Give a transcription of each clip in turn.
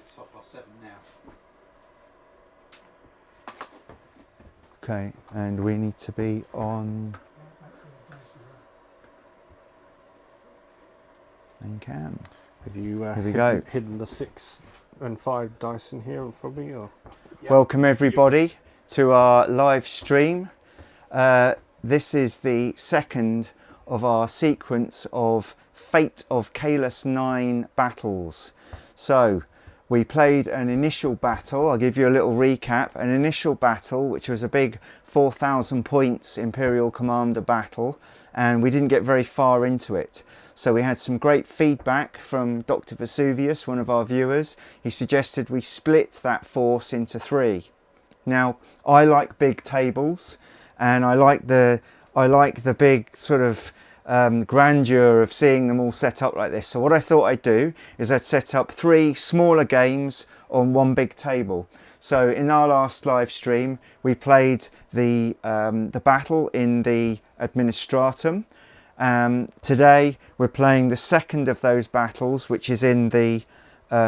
It's 7:30 now. Okay, and we need to be on main cam. Have you Here we go. hidden the 6 and 5 dice in here for me? Or? Yep. Welcome everybody to our live stream. This is the second of our sequence of Fate of Kaelus-9 battles. So we played an initial battle. I'll give you a little recap. An initial battle which was a big 4,000 points Imperial Commander battle, and we didn't get very far into it. So we had some great feedback from Dr. Vesuvius, one of our viewers. He suggested we split that force into 3. Now, I like big tables, and I like the big sort of grandeur of seeing them all set up like this. So what I thought I'd do is I'd set up 3 smaller games on one big table. So in our last live stream, we played the battle in the Administratum. Today we're playing the second of those battles, which is in the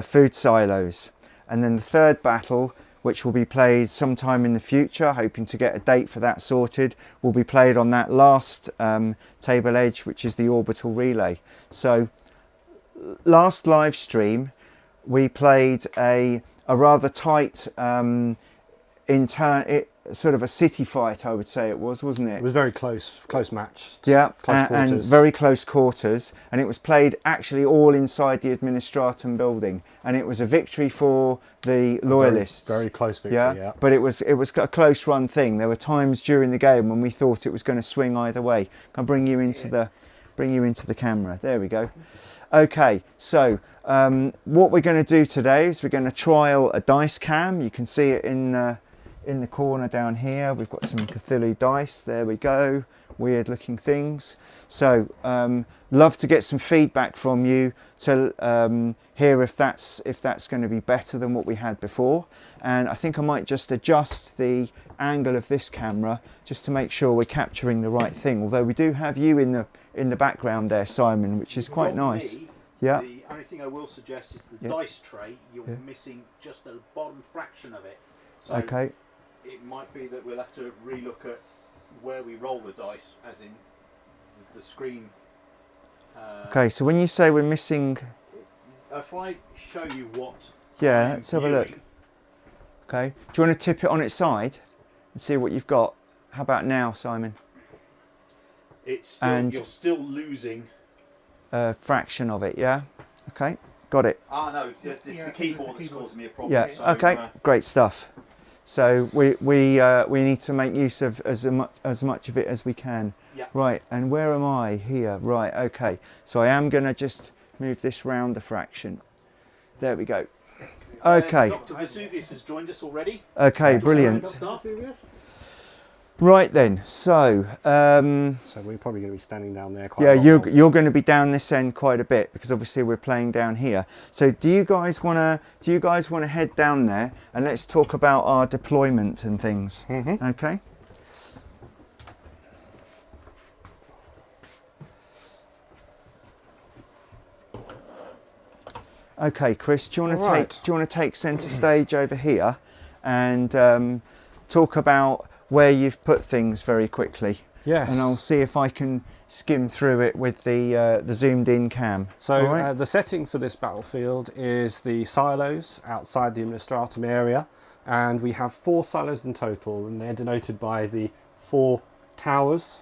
food silos, and then the third battle, which will be played sometime in the future, hoping to get a date for that sorted, will be played on that last table edge, which is the orbital relay. So last live stream we played a rather tight sort of a city fight, I would say it was, wasn't it? It was very close match. Yeah, close quarters. and very close quarters, and it was played actually all inside the Administratum building, and it was a victory for the Loyalists. Very close victory, yeah. But it was a close run thing. There were times during the game when we thought it was going to swing either way. I'll bring you into the camera. There we go. Okay, so what we're going to do today is we're going to trial a dice cam. You can see it in the corner down here. We've got some Cthulhu dice. There we go. Weird looking things. So love to get some feedback from you to hear if that's going to be better than what we had before. And I think I might just adjust the angle of this camera just to make sure we're capturing the right thing. Although we do have you in the background there, Simon, which is quite nice. Yeah. The only thing I will suggest is the dice tray. You're missing just the bottom fraction of it. So okay. It might be that we'll have to relook at where we roll the dice, as in the screen. Okay, so when you say we're missing... If I show you what... Yeah, let's have a look. Okay, do you want to tip it on its side and see what you've got? How about now, Simon? It's still, you're still losing... a fraction of it, yeah? Okay, got it. Ah, no, it's the keyboard that's causing me a problem. Yeah, so, okay, great stuff. So we need to make use of as much of it as we can. Yeah. Right, and where am I? Here, right, okay. So I am going to just move this round a fraction. There we go. Okay. Dr. Vesuvius has joined us already. Okay, brilliant. Right then, so we're probably going to be standing down there quite a lot. you're going to be down this end quite a bit because obviously we're playing down here. So do you guys want to head down there and let's talk about our deployment and things? Mm-hmm. Okay. Okay, Chris, do you want to take centre stage over here and talk about where you've put things very quickly? Yes. And I'll see if I can skim through it with the zoomed in cam. So the setting for this battlefield is the silos outside the Administratum area, and we have 4 silos in total, and they're denoted by the 4 towers,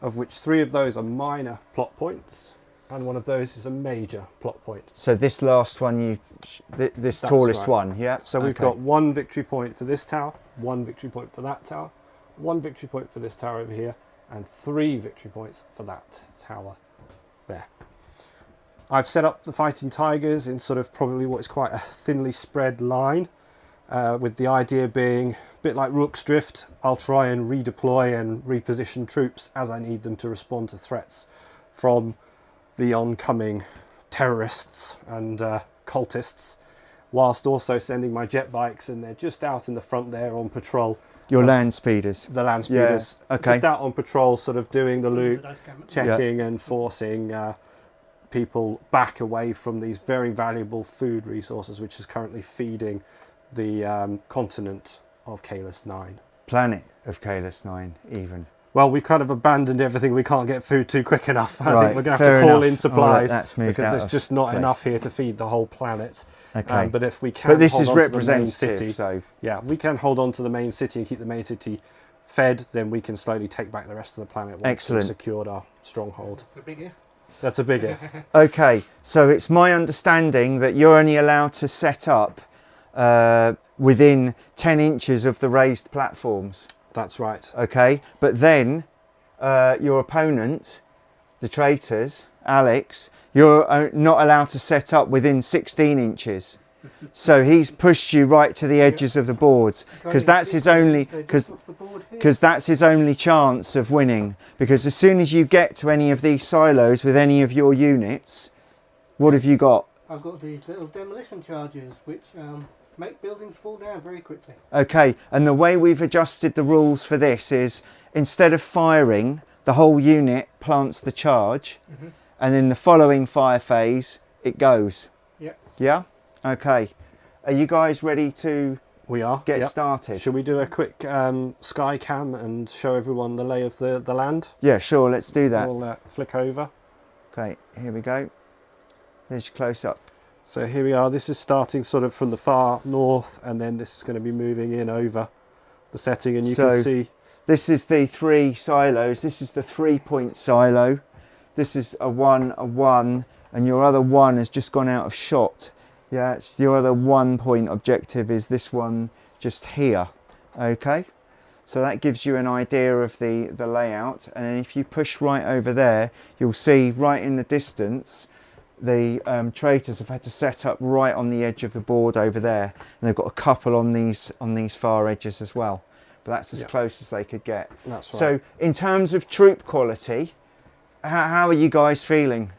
of which 3 of those are minor plot points, and one of those is a major plot point. So this last one, this tallest one, yeah? So we've got 1 victory point for this tower, 1 victory point for that tower, 1 victory point for this tower over here, and 3 victory points for that tower there. I've set up the Fighting Tigers in sort of probably what is quite a thinly spread line, with the idea being, a bit like Rook's Drift, I'll try and redeploy and reposition troops as I need them to respond to threats from the oncoming terrorists and cultists, whilst also sending my jet bikes, and they're just out in the front there on patrol. Your land speeders. The land speeders. Yeah, okay. Just out on patrol, sort of doing the loop, checking and forcing people back away from these very valuable food resources, which is currently feeding the continent of Kaelus-9. Planet of Kaelus-9, even. Well, we've kind of abandoned everything. We can't get food too quick enough. I Right, think we're going to fair have to call enough. in supplies That's moved because out there's of just not place. enough here to feed the whole planet. Okay. But if we can, But this hold is on to the main representative, city, so yeah, we can hold on to the main city and keep the main city fed. Then we can slowly take back the rest of the planet once Excellent. we've secured our stronghold. A big if. That's a big if. okay. So it's my understanding that you're only allowed to set up within 10 inches of the raised platforms. That's right. Okay, but then your opponent, the traitors, Alex, you're not allowed to set up within 16 inches. So he's pushed you right to the edges of the boards because that's his only that's his only chance of winning. Because as soon as you get to any of these silos with any of your units, what have you got? I've got these little demolition charges which make buildings fall down very quickly. Okay, and the way we've adjusted the rules for this is instead of firing, the whole unit plants the charge, and in the following fire phase, it goes. Yep. Yeah? Okay. Are you guys ready to We are. get Yep. started? Should we do a quick sky cam and show everyone the lay of the land? Yeah, sure, let's do that. We'll flick over. Okay, here we go. There's your close up. So here we are. This is starting sort of from the far north, and then this is going to be moving in over the setting, and you So- can see. This is the 3 silos. This is the 3-point silo. This is a 1, and your other 1 has just gone out of shot. Yeah, it's your other 1-point objective is this one just here. Okay, so that gives you an idea of the layout. And then if you push right over there, you'll see right in the distance the traitors have had to set up right on the edge of the board over there, and they've got a couple on these far edges as well. But that's as close as they could get. That's right. So in terms of troop quality, how are you guys feeling?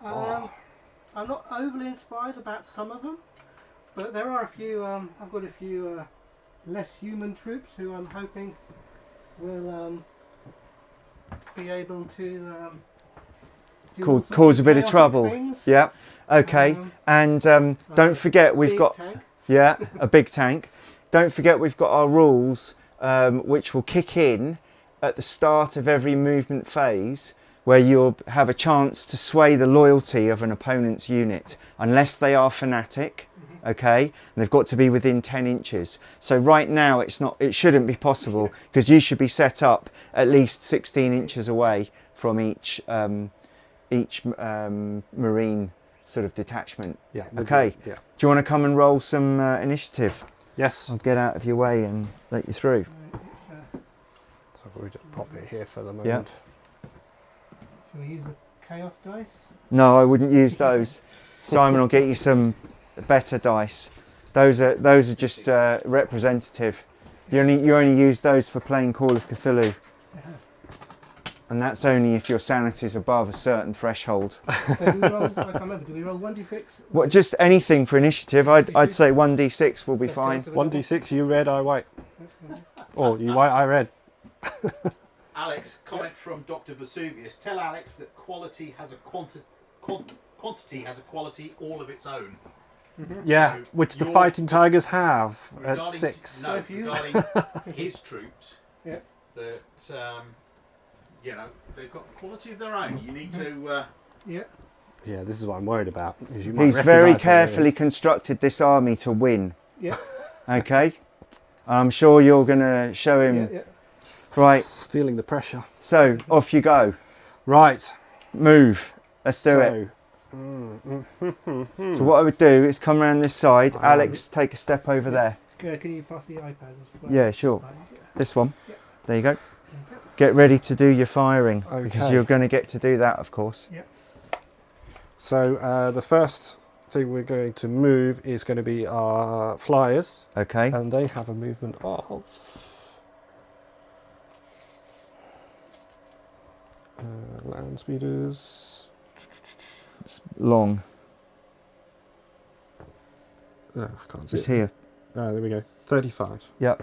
I'm not overly inspired about some of them, but there are a few. I've got a few less human troops who I'm hoping will be able to do all sorts Cause a bit of chaotic trouble. things. Yeah. Okay. And don't forget we've Big got tank. a big tank. Don't forget we've got our rules which will kick in at the start of every movement phase, where you'll have a chance to sway the loyalty of an opponent's unit, unless they are fanatic, okay? And they've got to be within 10 inches. So right now it shouldn't be possible, because you should be set up at least 16 inches away from each marine sort of detachment. Yeah. Okay. Yeah. Do you want to come and roll some initiative? Yes. I'll get out of your way and let you through. So we'll just pop it here for the moment. Yeah. Shall we use the chaos dice? No, I wouldn't use those. Simon will get you some better dice. Those are just representative. You only use those for playing Call of Cthulhu, and that's only if your sanity is above a certain threshold. So do we roll, I can't remember. Do we roll 1d6? What? Just anything for initiative. I'd say 1d6 will be fine. 1d6, you red, I white. Or you white, I red. Alex, comment from Dr. Vesuvius. Tell Alex that quality has a quantity has a quality all of its own. Yeah, So which the your- Fighting Tigers have at Regarding- 6. No, if you- regarding his troops, Yeah. that they've got quality of their own. You need to. Yeah. Yeah, this is what I'm worried about. Is you might He's very recognise what it carefully is. constructed this army to win. Yeah. Okay. I'm sure you're going to show him. Yeah. Right. Feeling the pressure. So off you go. Right. Move. Let's do it. So what I would do is come around this side. Alex, take a step over there. Can you pass the iPad as well? Yeah, sure. This one. Yeah. There you go. Get ready to do your firing, because Okay. you're going to get to do that, of course. Yeah. So the first thing we're going to move is going to be our flyers, Okay. and they have a movement of land speeders. It's long. I can't see It's it. here. Ah, there we go. 35. Yep.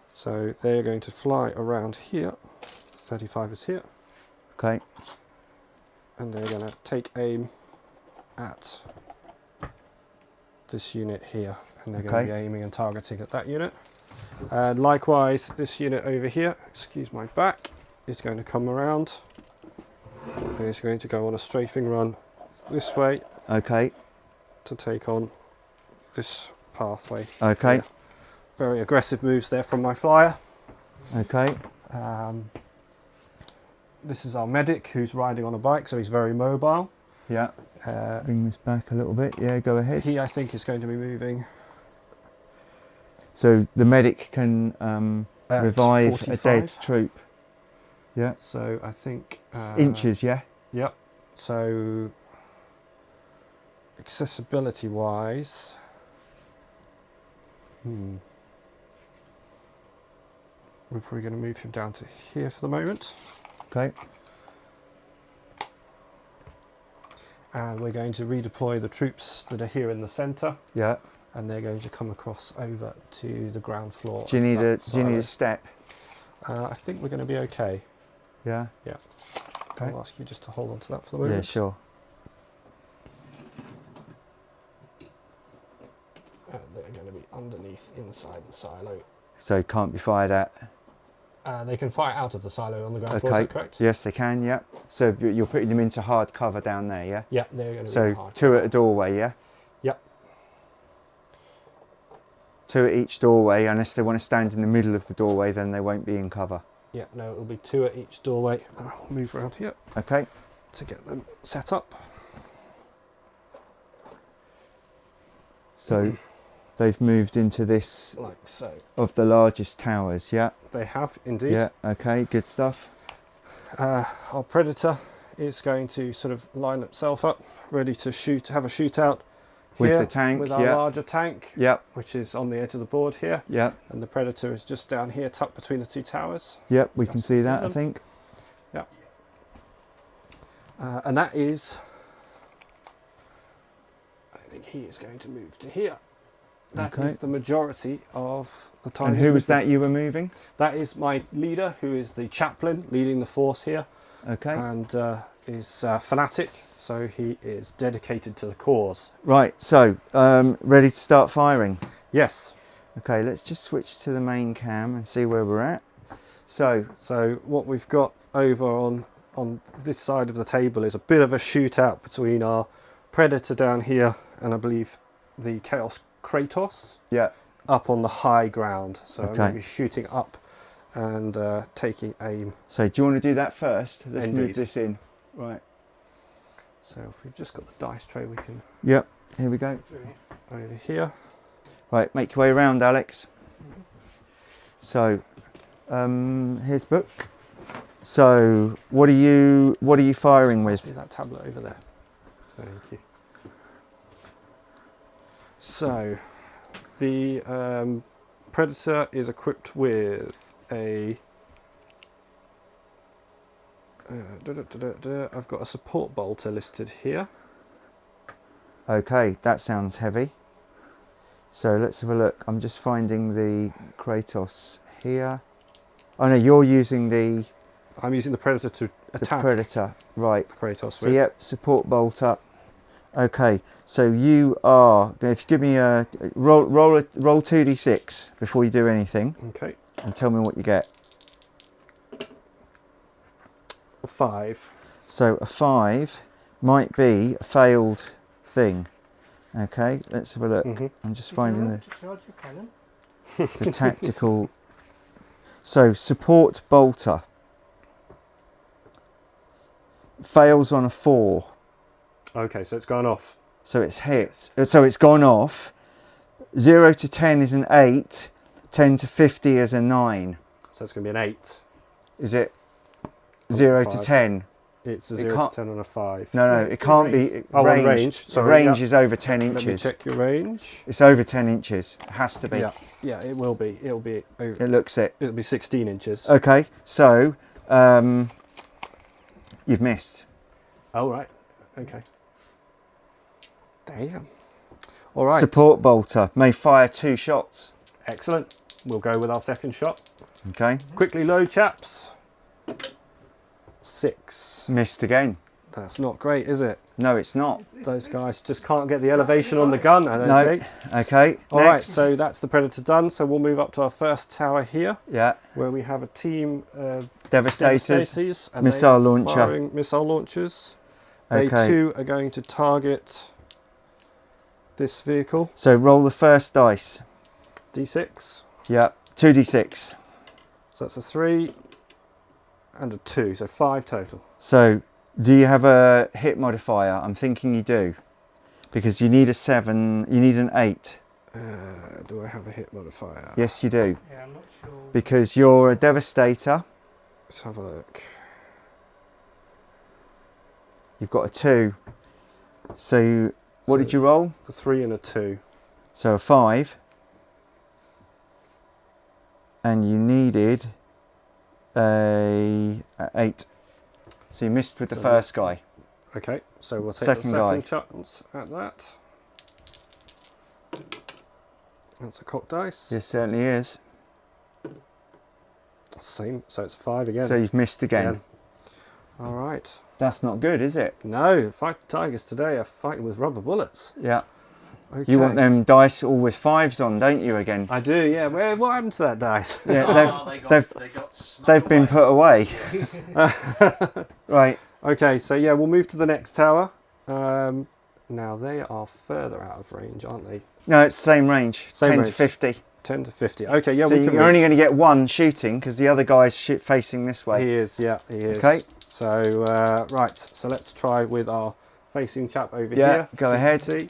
So they're going to fly around here. 35 is here. Okay. and they're going to take aim at this unit here, and they're going to be aiming and targeting at that unit. And likewise, this unit over here, excuse my back, is going to come around and it's going to go on a strafing run this way. Okay. To take on this pathway. Okay. Here. Very aggressive moves there from my flyer. Okay. This is our medic who's riding on a bike, so he's very mobile. Yeah. Bring this back a little bit. Yeah, go ahead. He, I think, is going to be moving. So the medic can revive 45. a dead troop. Yeah. So I think... inches, yeah? Yep. So accessibility-wise... We're probably going to move him down to here for the moment. Okay. And we're going to redeploy the troops that are here in the centre. Yeah. And they're going to come across over to the ground floor. Do you need a step? I think we're going to be okay. Yeah. Yeah. Okay. I'll ask you just to hold on to that for the moment. Yeah, sure. And they're going to be underneath, inside the silo. So can't be fired at. They can fire out of the silo on the ground floor, is that correct? Yes, they can, yeah. So you're putting them into hard cover down there, yeah? Yeah, they're going to be so hard two cover. at a doorway, yeah? Yep. Two at each doorway. Unless they want to stand in the middle of the doorway, then they won't be in cover. Yeah, no, it'll be two at each doorway. I'll move around here. Okay. To get them set up. So they've moved into this like so. Of the largest towers, yeah? They have indeed. Yeah, okay, good stuff. Our Predator is going to sort of line itself up, ready to shoot, have a shootout with here, the tank, with our larger tank, which is on the edge of the board here. Yeah. And the Predator is just down here, tucked between the two towers. Yep, we can see that, I think. Yeah. And that is, I think he is going to move to here. That is the majority of the time. And who was that you were moving? That is my leader, who is the chaplain leading the force here. Okay. And is fanatic, so he is dedicated to the cause. Right, so ready to start firing? Yes. Okay, let's just switch to the main cam and see where we're at. So what we've got over on this side of the table is a bit of a shootout between our Predator down here and I believe the Chaos Kratos. Yeah. Up on the high ground. So I'm going to be shooting up and taking aim. So do you want to do that first? Let's Indeed. move this in. Right. So if we've just got the dice tray, we can... Yep, here we go. Over here. Right, make your way around, Alex. So, here's book. So, what are you firing with? That tablet over there. Thank you. So, the Predator is equipped with a... I've got a support bolter listed here. Okay, that sounds heavy. So let's have a look. I'm just finding the Kratos here. Oh no, you're using the... I'm using the Predator to attack. The Predator, right. Kratos so yep, support bolt up. Okay, so you are... If you give me a... Roll 2d6 before you do anything. Okay. And tell me what you get. A 5. So a 5 might be a failed thing. Okay, let's have a look. I'm just finding the tactical. So support bolter fails on a 4. Okay, so it's gone off. So it's hit. So it's gone off. 0 to 10 is an 8. 10 to 50 is a 9. So it's going to be an 8. Is it 0 to 10? It's a 0 to 10 on a 5. No, it can't be. Oh, range. Sorry, range is over 10 inches. Let me check your range. It's over 10 inches. It has to be. Yeah, it will be. It'll be over. It looks it. It'll be 16 inches. Okay, so you've missed. Oh, right. Okay. Damn. All right. Support bolter may fire 2 shots. Excellent. We'll go with our second shot. Okay. Quickly load, chaps. 6. Missed again. That's not great, is it? No, it's not. Those guys just can't get the elevation on the gun, I don't No. think. Okay. All right, next. so that's the Predator done. So we'll move up to our first tower here, Yeah. where we have a team of Devastators. Devastators and Missile they are launcher. firing missile launchers. They Okay. too are going to target this vehicle. So roll the first dice. D6. Yeah. 2d6. So that's a 3 and a 2, so 5 total. So do you have a hit modifier? I'm thinking you do, because you need a 7. You need an 8. Do I have a hit modifier? Yes, you do, Yeah, I'm not sure. because you're a devastator. Let's have a look. You've got a 2. So what did you roll? The 3 and a 2. So a 5. And you needed a 8. So you missed with the So first guy. Okay, so we'll take Second the guy. second chance at that. That's a cock dice. Yes, certainly is. Same, so it's 5 again. So you've missed again. All right. That's not good, is it? No, fight tigers today are fighting with rubber bullets. Yeah. Okay. You want them dice all with 5s on, don't you, again? I do, yeah. What happened to that dice? Yeah, They got snuck they've been away. put away. Right. Okay, so yeah, we'll move to the next tower. Now they are further out of range, aren't they? No, it's the same range. Same 10 range. to 50. 10 to 50. Okay, yeah, So we can you're only reach. going to get one shooting because the other guy's facing this way. He is, yeah, he is. Okay. So, right, so let's try with our facing chap over Yeah, here. go ahead. See.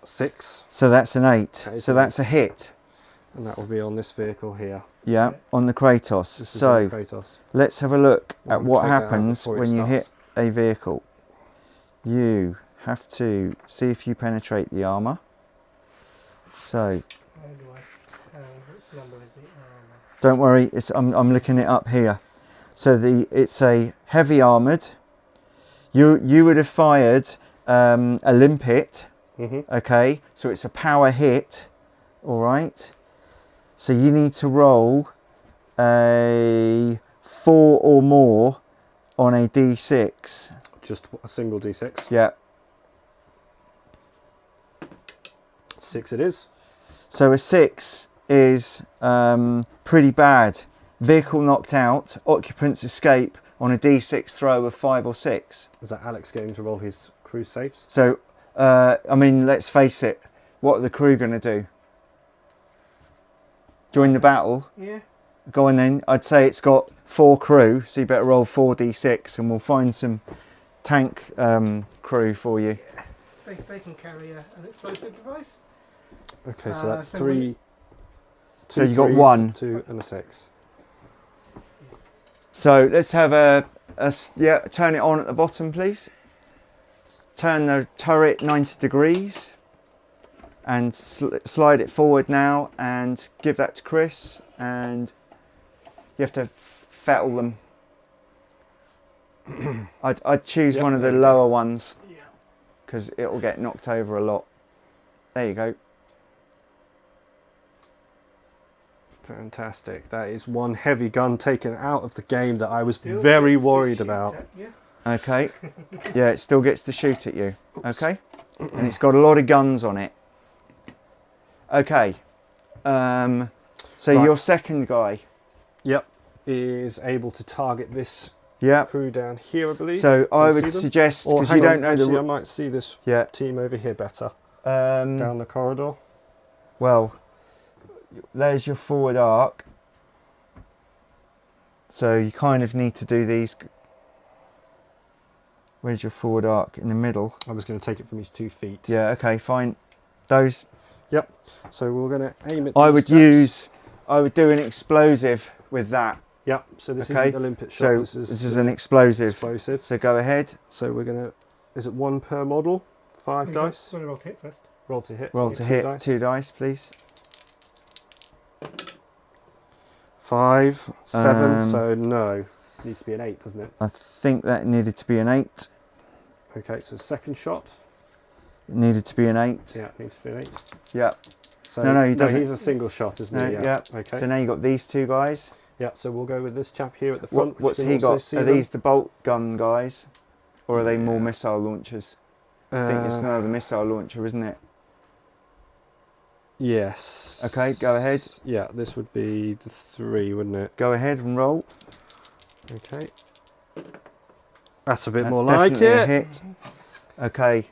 6, So that's an 8. That is So an that's 8. a hit. and that will be on this vehicle here. Yeah, on the Kratos. This is So on Kratos. let's have a look We'll at what take that out happens before it when you hit starts. a vehicle. You have to see if you penetrate the armour. So Where do I? Which number is it? don't worry, I'm looking it up here. So it's a heavy armoured. You would have fired a limpet. Okay, so it's a power hit. All right. So you need to roll a 4 or more on a d6. Just a single d6. Yeah. 6 it is. So a 6 is pretty bad. Vehicle knocked out, occupants escape on a d6 throw of 5 or 6. Is that Alex getting to roll his crew saves? So, I mean, let's face it, what are the crew going to do? Join the battle? Yeah. Go on then. I'd say it's got 4 crew, so you better roll 4d6 and we'll find some tank crew for you. They can carry an explosive device. Okay, so that's so 3. So 2 you got threes, 1. 2 and a 6. So let's have yeah, turn it on at the bottom, please. Turn the turret 90 degrees and slide it forward now and give that to Chris, and you have to fettle them. I'd choose Yep, one of the there you go. lower ones because it'll get knocked over a lot. There you go. Fantastic. That is one heavy gun taken out of the game that I was Still very gets to worried shoot about. at you. Okay. Yeah, it still gets to shoot at you. Okay. And it's got a lot of guns on it. Okay. So Right. your second guy. Yep. Is able to target this Yeah. crew down here, I believe. So Can I you would see them? suggest, Or because hang you on, don't know actually, I the. might see this Yeah. team over here better. Down the corridor. Well, there's your forward arc. So you kind of need to do these. Where's your forward arc? In the middle. I was going to take it from his 2 feet. Yeah. Okay. Fine. Those. Yep. So we're going to aim at I these would chaps. I would do an explosive with that. Yep. So this Okay. isn't a limpet shot. So this is an explosive. explosive. So go ahead. So we're going to. Is it 1 per model? 5 You've dice. got to roll hit first. Roll to hit. Roll Yeah, to 2 hit. dice. 2 dice, please. 5, 7. Um, So no. Needs to be an 8, doesn't it? I think that needed to be an 8. Okay. So second shot. It needed to be an 8. Yeah, it needs to be an 8. Yeah. So No, he doesn't. He's a single shot, isn't No, he? yeah. Okay. So now you've got these 2 guys. Yeah, so we'll go with this chap here at the front. What's which he you can also got? see Are them. these the bolt gun guys? Or are they more missile launchers? I think it's another missile launcher, isn't it? Yes. Okay, go ahead. Yeah, this would be the 3, wouldn't it? Go ahead and roll. Okay. That's a bit That's more like definitely a it. hit. Okay,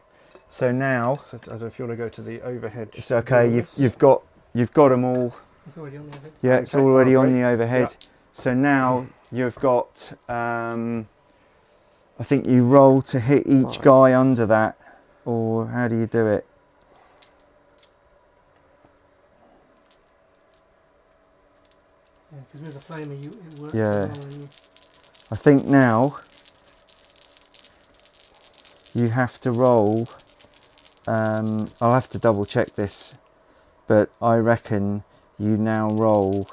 so now So I don't know if you want to go to the overhead. it's okay. You've got them all. It's already on there. Yeah, it's Okay, already on great. the overhead. So now you've got. I think you roll to hit each 5. guy under that, or how do you do it? Yeah, because with the flamer, it works. Yeah. well when you- I think now you have to roll. I'll have to double check this, but I reckon you now roll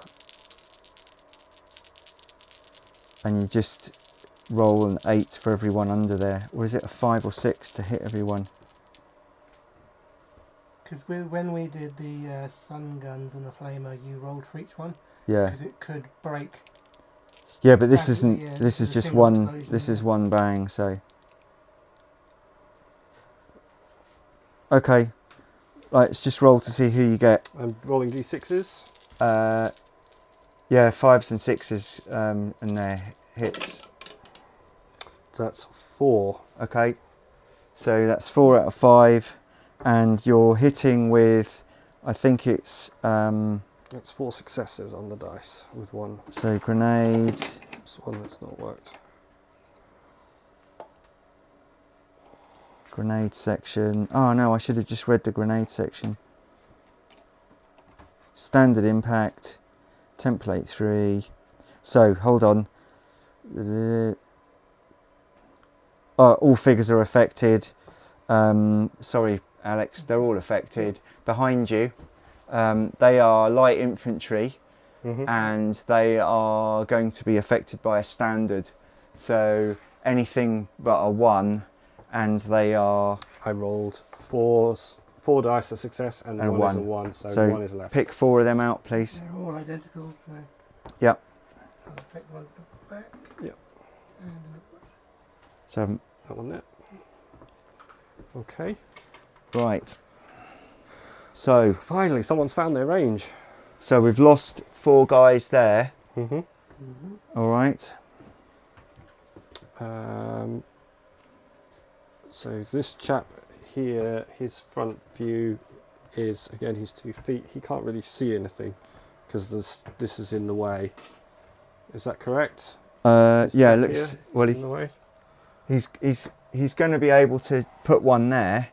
and you just roll an 8 for everyone under there. Or is it a 5 or 6 to hit everyone? Because when we did the sun guns and the flamer, you rolled for each one Yeah. because it could break. Yeah, but this That's- isn't. yeah, This this is is a just single one. explosion, This is yeah. one bang. So. Okay. Right, let's just roll to see who you get. I'm rolling d6s. Yeah, 5s and 6s, and they're hits. That's 4. Okay. So that's 4 out of 5, and you're hitting with, I think it's That's 4 successes on the dice with 1. so grenade. It's one that's not worked. Grenade section. Oh no, I should have just read the grenade section. Standard impact, template 3. So hold on. All figures are affected. Sorry, Alex, they're all affected. Behind you, they are light infantry, and they are going to be affected by a standard. So anything but a 1. And they are. I rolled 4 dice a success and And 1 is a 1. 1, so So 1 is left. Pick 4 of them out, please. They're all identical. So Yep. I'll take one back. Yep. And So That one there. Okay. right. So Finally, someone's found their range. we've lost 4 guys there. Mm-hmm. All right. So this chap here, his front view is, again, he's 2 feet. He can't really see anything because this is in the way. Is that correct? This Yeah. chap Looks here is well. in the way. He's going to be able to put one there.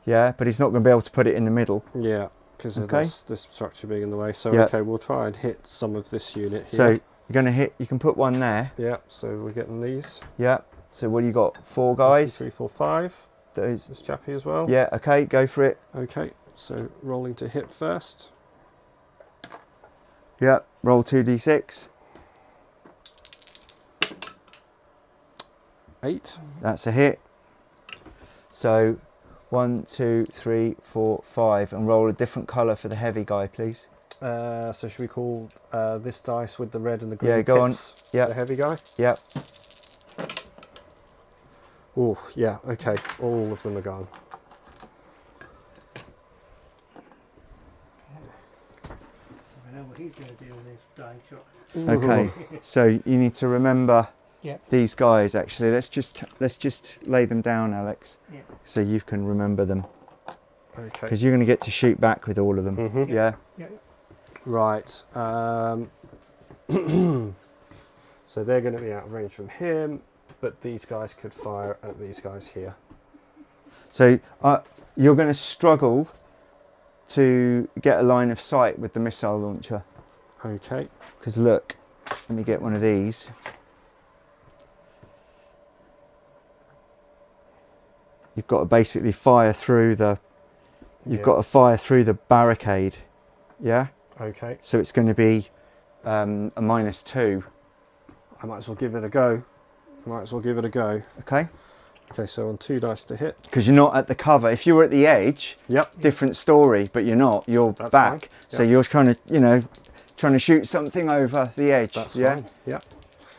Yeah, but he's not going to be able to put it in the middle. Yeah, because of Okay. this structure being in the way. So Yeah. okay, we'll try and hit some of this unit here. So you're going to hit. You can put one there. Yeah, so we're getting these. Yeah. So what do you got? 4 1, 2, guys. 3, 4, 5. Those. This chap here as well. Yeah. Okay. Go for it. Okay, so rolling to hit first. Yeah. Roll 2d6. 8. That's a hit. So 1, 2, 3, 4, 5, and roll a different colour for the heavy guy, please. So should we call this dice with the red and the green Yeah, go on. pips Yep. the heavy guy? Yep. Oh, yeah, okay. All of them are gone. I know what he's going to do with this dying shot. Okay. So you need to remember Yep. these guys. Actually, let's just lay them down, Alex, Yeah. so you can remember them, Okay. because you're going to get to shoot back with all of them. Mhm. Yeah. Yeah. Right. So they're going to be out of range from him, but these guys could fire at these guys here. So you're going to struggle to get a line of sight with the missile launcher, Okay. because look, let me get one of these. You've got to basically fire through the. You've Yeah. got to fire through the barricade. Yeah. Okay. So it's going to be a -2. I might as well give it a go. Okay. Okay, so on 2 dice to hit. Because you're not at the cover. If you were at the edge, Yep. different story, but you're not. You're That's back. fine. So Yep. you're trying to, Trying to shoot something over the edge. That's yeah. fine. Yeah.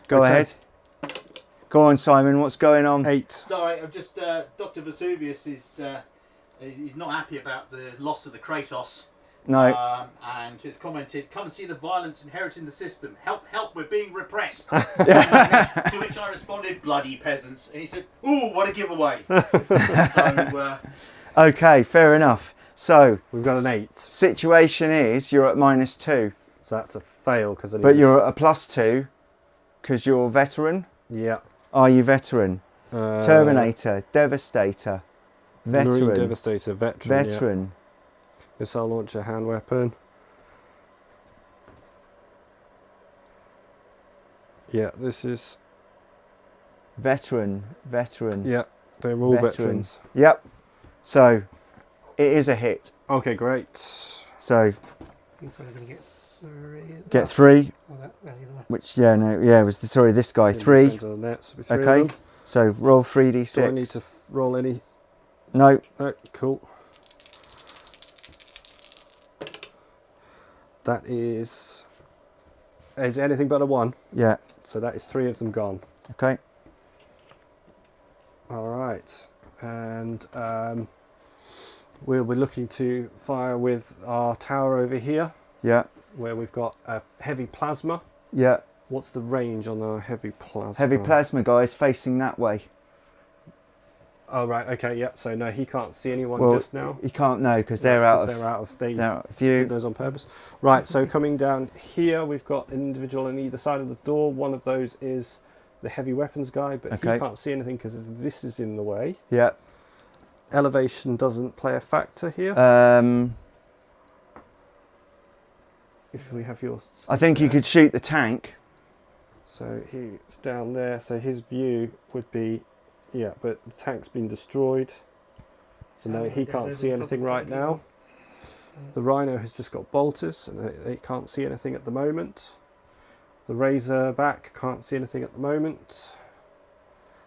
Go Okay. ahead. Go on, Simon. What's going on? 8. Sorry, I've just Dr. Vesuvius is he's not happy about the loss of the Kratos. No. And has commented, "Come and see the violence inherent in the system. Help, help! We're being repressed." To which I responded, "Bloody peasants!" And he said, "Ooh, what a giveaway!" So. Okay, fair enough. So We've got an 8. situation is you're at -2, So that's a fail because but you're at a +2 because you're veteran. Yeah. Are you veteran? Terminator, Devastator, Marine veteran, Devastator, veteran. veteran. Yeah. Missile launcher, hand weapon. Yeah, this is. Veteran. Yeah, they're all veterans. Yep. So it is a hit. Okay, great. So You're probably going to get 3. get 3, Oh, that, the other one. which it was sorry, this guy In the 3. centre of the net, so it'll be 3 of Okay. them. So roll 3d6. Do I need to roll any? No. No, cool. That is anything but a 1. Yeah. So that is 3 of them gone. Okay. All right, and we'll be looking to fire with our tower over here, Yeah. where we've got a heavy plasma. Yeah. What's the range on our heavy plasma? Heavy plasma guys facing that way. Oh right, okay, yeah. So no, he can't see anyone Well, just now. You can't know because they're out of They're out of days. they're out of view. Did those on purpose. Right, so coming down here, we've got an individual on either side of the door. One of those is the heavy weapons guy, but Okay. he can't see anything because this is in the way. Yeah. Elevation doesn't play a factor here. If we have your... I think you could shoot the tank. So he's down there, so his view would be... Yeah, but the tank's been destroyed. So no, he can't see anything right now. The Rhino has just got bolters, and they can't see anything at the moment. The Razorback can't see anything at the moment.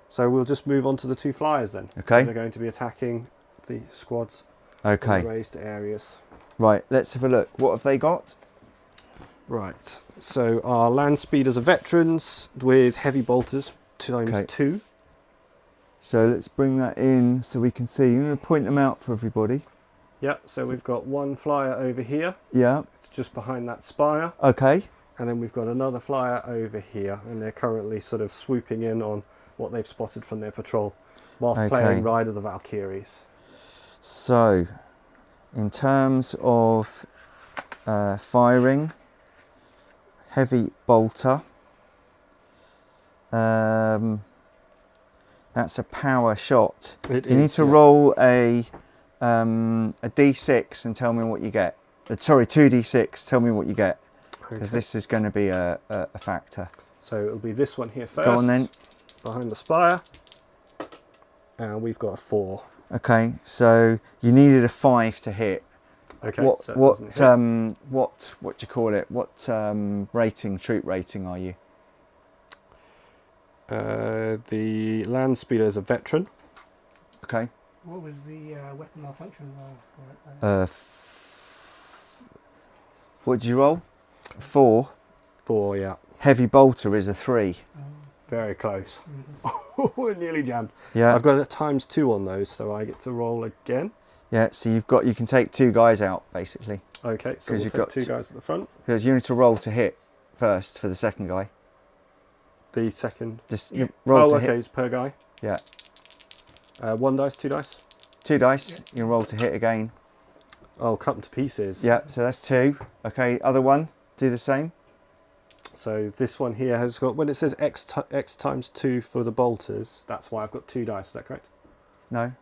So we'll just move on to the 2 flyers then. Okay. They're going to be attacking the squads in Okay. the raised areas. Right, let's have a look. What have they got? Right, so our land speeders are veterans with heavy bolters times Okay. 2. So let's bring that in so we can see. I'm going to point them out for everybody. Yeah, so we've got 1 flyer over here. Yeah. It's just behind that spire. Okay. And then we've got another flyer over here, and they're currently sort of swooping in on what they've spotted from their patrol while Okay. playing Ride of the Valkyries. So, in terms of firing, heavy bolter. That's a power shot. You need to roll a d6 and tell me what you get. Sorry, 2d6. Tell me what you get, because this is going to be a factor. So it'll be this one here first. Go on then. Behind the spire. And we've got a 4. Okay, so you needed a 5 to hit. Okay, What so it what doesn't hit. what do you call it? What troop rating are you? The land speeder is a veteran. Okay. What was the weapon malfunction roll for it? What did you roll? 4. 4, yeah. Heavy bolter is a 3. Very close. Mhm. We're nearly jammed. Yeah. I've got a ×2 on those, so I get to roll again. Yeah. So you can take 2 guys out basically, Okay, so 'Cause we'll you've take got 2 guys at the front. because you need to roll to hit first for the second guy. The second. Just you roll to okay, hit. it's per guy. Yeah. 1 dice, 2 dice. 2 dice. You roll to hit again. I'll cut them to pieces. Yeah. So that's 2. Okay. Other one. Do the same. So this one here has got, when it says X ×2 for the bolters, that's why I've got 2 dice, is that correct? No.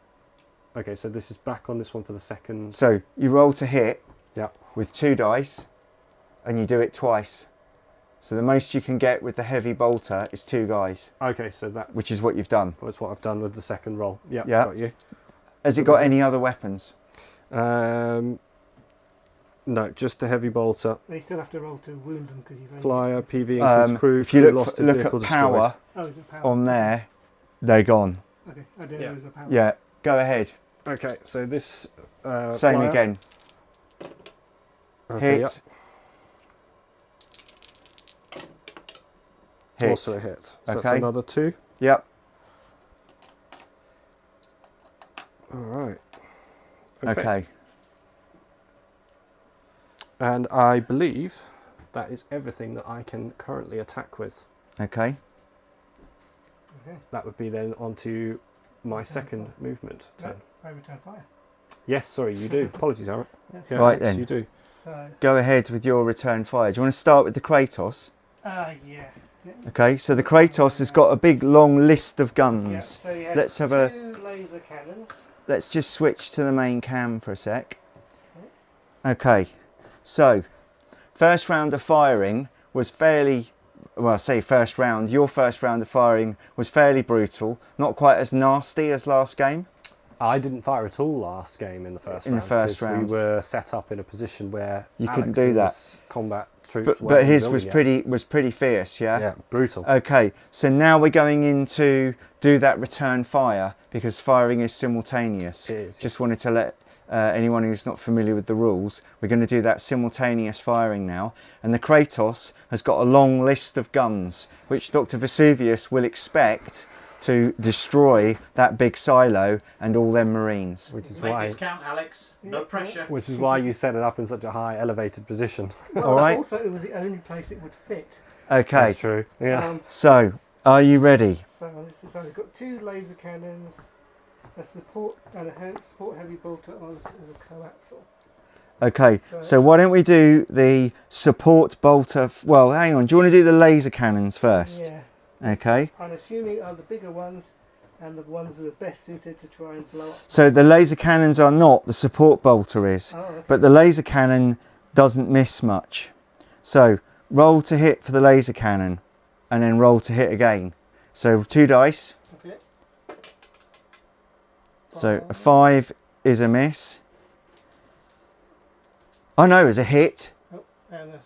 Okay, so this is back on this one for the second. So you roll to hit. Yeah. With 2 dice, and you do it twice. So the most you can get with the heavy bolter is 2 guys, Okay, so that's which is what you've done. that's what I've done with the second roll. Yeah, Yeah. got you. Has it got any other weapons? No, just a heavy bolter. They still have to roll to wound them because you've only... Flyer, PV includes crew, if you crew look, lost and look vehicle at destroyed. power Oh, is it power? on there, they're gone. Okay, I didn't Yeah. know it was a power. Yeah, go ahead. Okay, so this Same flyer- again. Okay, Hit. Hit. Also a hit. So Okay. that's another 2. Yep. All right. Okay. And I believe that is everything that I can currently attack with. Okay. Okay. That would be then onto my second movement turn. I return fire. Yes, sorry, you do. Apologies, Aaron. Yeah, Right Alex, then. you do. So, Go ahead with your return fire. Do you want to start with the Kratos? yeah. Okay, so the Kratos has got a big long list of Yeah, guns. so he has Let's have 2 laser cannons. Let's just switch to the main cam for a sec. Okay, so first round of firing was fairly, well, I say first round, your first round of firing was fairly brutal, not quite as nasty as last game. I didn't fire at all last game in the first round. In the first because round. we were set up in a position where You couldn't do that. Alex's combat troops But his was pretty fierce, yeah? Yeah, brutal. Okay, so now we're going into do that return fire because firing is simultaneous. It is. Just wanted to let anyone who's not familiar with the rules, we're going to do that simultaneous firing now. And the Kratos has got a long list of guns, which Dr. Vesuvius will expect to destroy that big silo and all them Marines. Which is Make why this count, Alex. No pressure. you set it up in such a high elevated position. Well, All right. Also, it was the only place it would fit. Okay, That's true. Yeah. so are you ready? So we've got 2 laser cannons, a support and a support heavy bolter on a coaxial. Okay, so why don't we do the support bolter? Well, hang on. Do you want to do the laser cannons first? Yeah. Okay. I'm assuming are the bigger ones and the ones that are best suited to try and blow up. So the laser cannons are not. The support bolter is, Oh, okay. but the laser cannon doesn't miss much. So roll to hit for the laser cannon, and then roll to hit again. So 2 dice. Okay. So a 5 is a miss. Oh no, is a hit. Oh, and a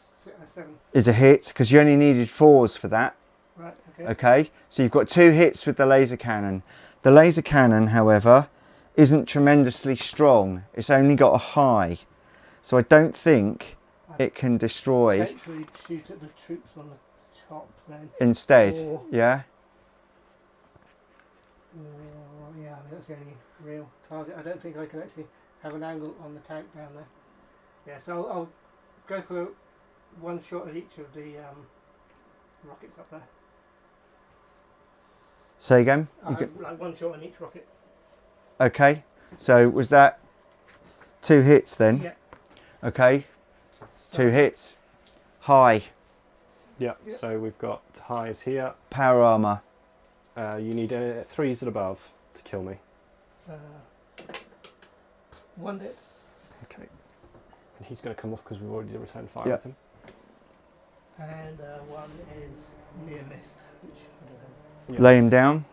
7. Is a hit because you only needed 4s for that. Right. Okay. Okay, so you've got 2 hits with the laser cannon. The laser cannon, however, isn't tremendously strong. It's only got a high, so I don't think it can destroy Potentially shoot at the troops on the top then. instead. Or- Yeah. Yeah, that's the only real target. I don't think I can actually have an angle on the tank down there. Yeah, so I'll go for 1 shot at each of the rockets up there. Say again. Like 1 shot on each rocket. Okay, so was that 2 hits then? Yeah. Okay, 2 hits. High. Yeah. So we've got highs here. Power armor. You need 3s and above to kill me. 1 dead. Okay. And he's going to come off because we've already returned fire Yeah. with him. And 1 is near missed, which I don't know. Yeah. Lay him down.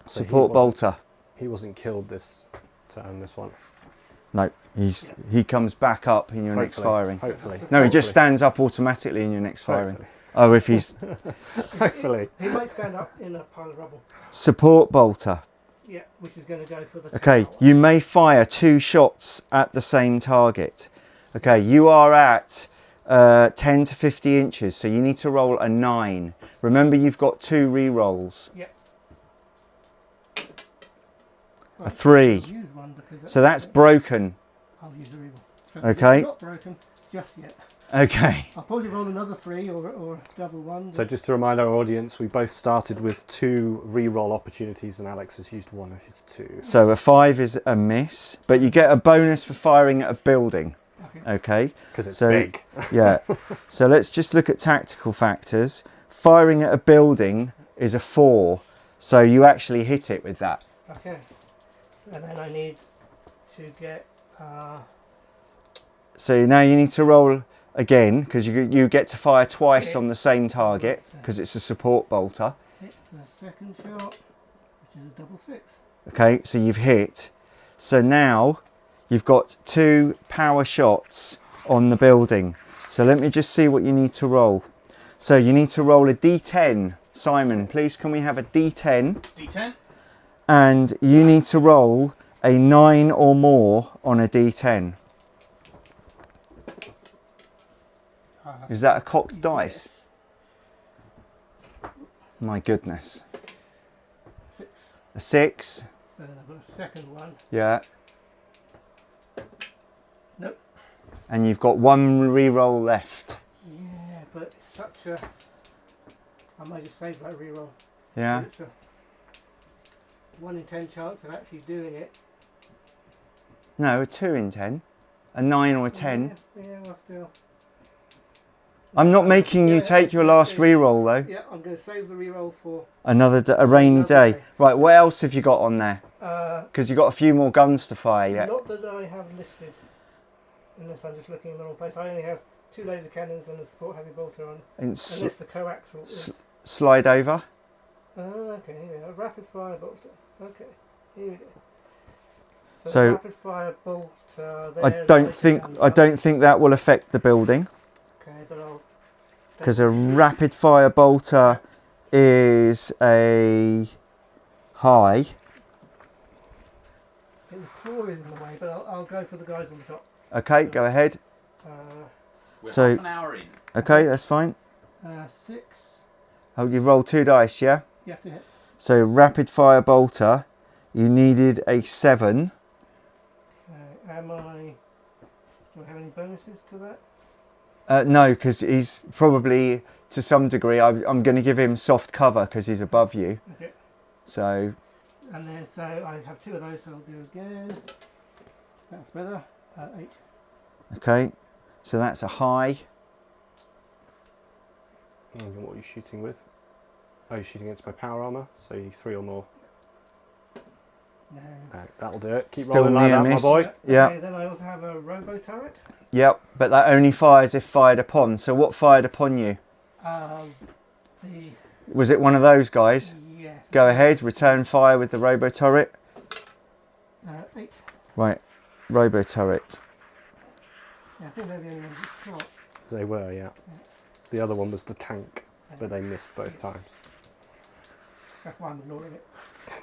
So he Support wasn't- bolter. He wasn't killed this turn, this one. No, he comes back up in your next firing. Hopefully. No, he just stands up automatically in your next firing. Hopefully. Oh, if he's Hopefully. He might stand up in a pile of rubble. support bolter. Yeah, which is going to go for the Okay, tower. you may fire 2 shots at the same target. Okay, you are at 10 to 50 inches, so you need to roll a 9. Remember, you've got 2 re-rolls. Yeah. A 3. I'll use one because So that's broken. I'll use the reroll. So Okay. It's not broken just yet. Okay. I'll probably roll another 3 or double 1. So just to remind our audience, we both started with 2 re-roll opportunities and Alex has used 1 of his 2. So a 5 is a miss, but you get a bonus for firing at a building. Okay. Because it's So- big. Yeah. So let's just look at tactical factors. Firing at a building is a 4, so you actually hit it with that. Okay. And then I need to get So now you need to roll again because you get to fire twice Yeah. on the same target because it's a support bolter. hit for the second shot, which is a double 6. Okay, so you've hit. So now you've got 2 power shots on the building. So let me just see what you need to roll. So you need to roll a D10. Simon, please can we have a D10? D10. And you need to roll a 9 or more on a D10. Is that a cocked dice? My goodness. 6. A 6. Then I've got a second one. Yeah. Nope. And you've got 1 reroll left. Yeah, but it's such a... I might just save that reroll. Yeah. It's a 1 in 10 chance of actually doing it. No, a 2 in 10. A 9 or a 10. Yeah, well, still. I'm not making you take your last reroll though. Yeah, I'm going to save the reroll for A rainy another day. day. Right, what else have you got on there? uh, Because you've got a few more guns to fire yet. not that I have listed, unless I'm just looking in the wrong place. I only have 2 laser cannons and a support heavy bolter on, And unless the coaxial is... slide over. Okay, here we go. Rapid fire bolter. Okay, here we go. So, rapid fire bolter. I don't think that will affect the building. Okay, but I'll... Because a rapid fire bolter is a high. The floor is in the way, but I'll go for the guys on the top. Okay, go ahead. We're So- half an hour in. Okay, that's fine. 6. Oh, you roll 2 dice, yeah? You have to hit. So rapid fire bolter, you needed a 7. Do I have any bonuses to that? No, because he's probably, to some degree, I'm going to give him soft cover because he's above you. Okay. So, And then, so I have 2 of those, so I'll do again. That's better. 8. okay. So that's a high. And what are you shooting with? Oh, you're shooting against my power armour, so you 3 or more. No. That'll do it. Keep Still rolling like near that, my missed. boy. Yeah. Okay, then I also have a robo turret. Yep, but that only fires if fired upon. So what fired upon you? The... Was it one of those guys? Yes. Go ahead, return fire with the robo turret. 8. Right, robo turret. Yeah, I think they're the only ones that shot. They were, yeah. The other one was the tank, but they missed both times. That's why I'm ignoring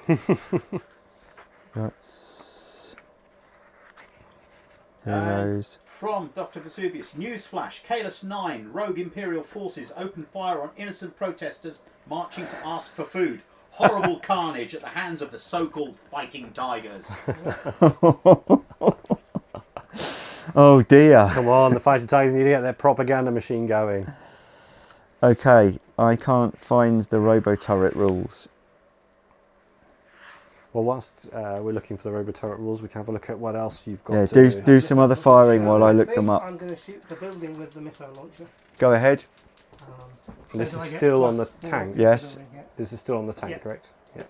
it. That's... Heroes. From Dr. Vesuvius, newsflash, Kaelus-9, rogue Imperial forces open fire on innocent protesters marching to ask for food. Horrible carnage at the hands of the so-called fighting tigers. Oh dear. Come on, the fighting tigers need to get their propaganda machine going. Okay, I can't find the robo turret rules. Well, whilst we're looking for the robo turret rules, we can have a look at what else you've got. Yeah, to do some other firing while I look them up. I'm going to shoot the building with the missile launcher. Go ahead. This So do is I get still on the +4 tank. to the Yes. building? Yeah. This is still on the tank, Yeah. correct? Yeah.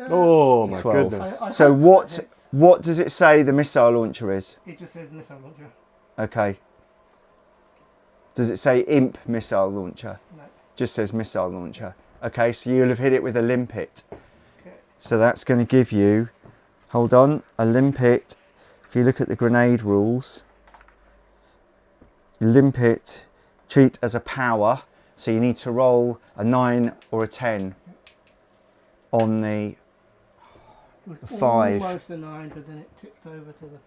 Oh my 12. goodness. I So hope what that hits. what does it say the missile launcher is? It just says missile launcher. Okay. Does it say imp missile launcher? No. Just says missile launcher. Okay, so you'll have hit it with a limpet. Okay. So that's going to give you, hold on, a limpet. If you look at the grenade rules, limpet treat as a power, so you need to roll a 9 or a 10 on the... It was 5. almost a 9, but then it tipped over to the...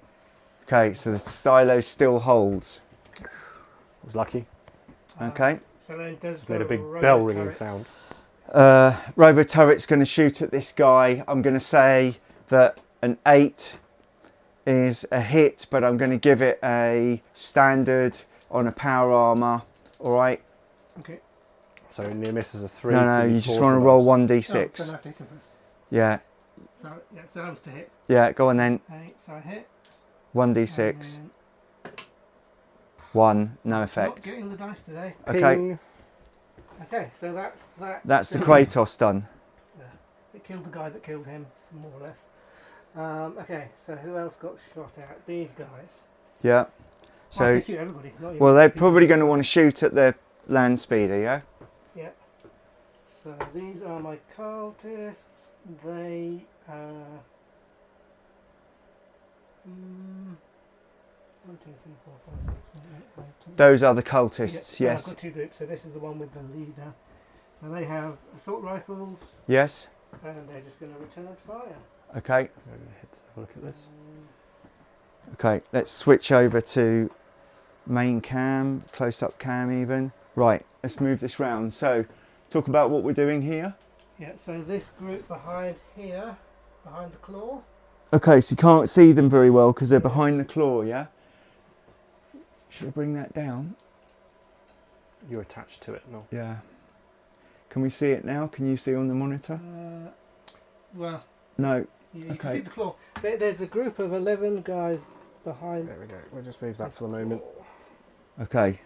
Okay, so the stylo still holds. I was lucky. Okay. So then does Made the a big robo bell ringing turret- sound. Robo turret's going to shoot at this guy. I'm going to say that an 8 is a hit, but I'm going to give it a standard on a power armor. All right. Okay. So near miss is a 3. No, so no, you you just force want to the roll rolls. 1d6. Oh, then I have to hit him first. Yeah, So, yeah, so that was to hit. yeah. Go on then. 8, so I hit. 1d6. and 1, no Not effect. getting the dice today. Okay, Ping. Okay, so that's that. that's the done. Kratos done. Yeah, it killed the guy that killed him, more or less. Okay, so who else got shot at? These guys. Yeah. Well, I So, can shoot everybody. Not even well, they're people. probably going to want to shoot at the land speeder, yeah? Yeah. So these are my cultists. They. 1, 2, 3, 4, 5, 6, 7, 8, 9, 10. Those are the cultists, Yeah, yes. I've got 2 groups, so this is the one with the leader. So they have assault rifles, Yes? and they're just going to return fire. Okay. Let's have a look at this. Okay, let's switch over to main cam, close-up cam even. Right, let's move this round. So, talk about what we're doing here. Yeah, so this group behind here, behind the claw. Okay, so you can't see them very well because they're behind the claw, yeah? Should I bring that down? You're attached to it, no? Yeah. Can we see it now? Can you see on the monitor? Well, No. you Okay. can see the claw. There's a group of 11 guys behind. There we go. We'll just move that for the moment. Okay.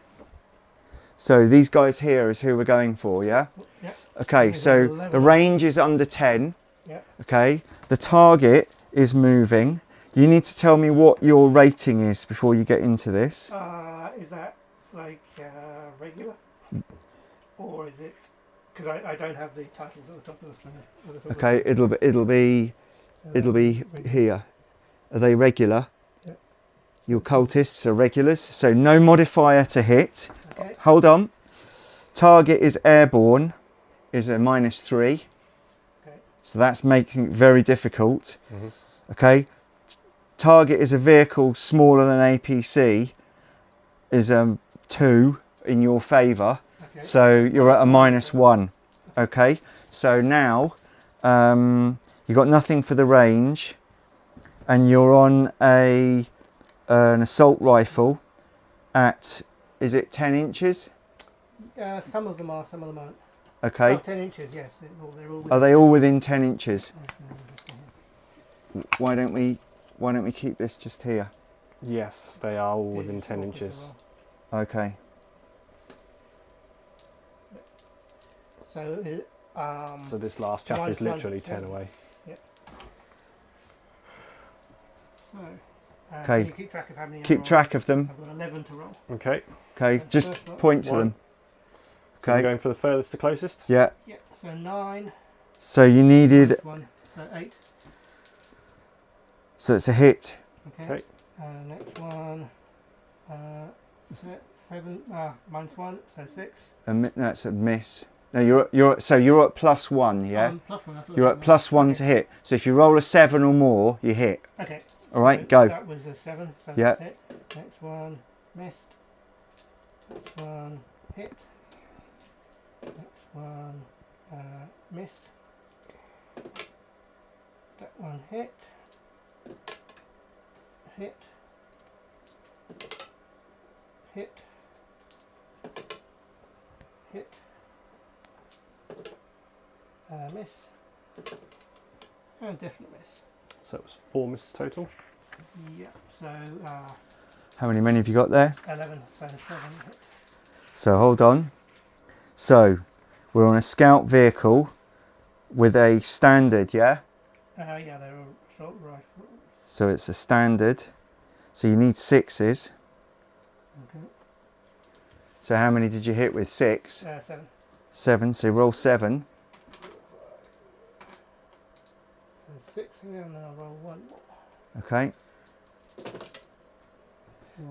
So these guys here is who we're going for, yeah? Yeah. Okay, These so are the 11. range is under 10. Yeah. Okay. The target is moving. You need to tell me what your rating is before you get into this. Is that like regular? Or is it... Because I don't have the titles at the top of the screen. Okay, it'll be here. Are they regular? Yeah. Your cultists are regulars, so no modifier to hit. Okay. Hold on. Target is airborne, is a -3. Okay. So that's making it very difficult. Mm-hmm. Okay. Target is a vehicle smaller than APC, is 2 in your favour. Okay. So you're at a -1. Okay. So now you've got nothing for the range, and you're on an assault rifle at, is it 10 inches? Some of them are, some of them aren't. Okay. Oh, 10 inches, yes. They're all Are they all within 10 inches? Why don't we keep this just here? Yes, they are all within 10 inches. Okay. So, So this last chap is literally 10 away. Yeah. So, Okay. can you keep track of how many? Keep track of them. I've got 11 to roll. Okay. Okay. And Just first one. point to One. them. So we're Okay. going for the furthest to closest? Yeah. Yeah. So 9. So you needed. Next one. So 8. So it's a hit. Okay. Next one. 7. -1. So 6. That's a miss. No, you're at +1. Yeah. +1. I thought You're that at was- +1 okay. to hit. So if you roll a 7 or more, you hit. Okay. All right. So Go. That was a 7. So Yeah. that's it. Next one. Missed. Next one. Hit. Next one. Missed. That one hit. Hit. Hit. Hit. Miss. And definite miss. So it was 4 misses total. Yeah. So How many men have you got there? 11. So 7 hit. So hold on. So we're on a scout vehicle with a standard, yeah? Yeah, they're all assault rifles. So it's a standard. So you need 6s. Okay. So how many did you hit with? 6? 7. 7. So roll 7. There's 6 here, and then I'll roll 1 more. Okay.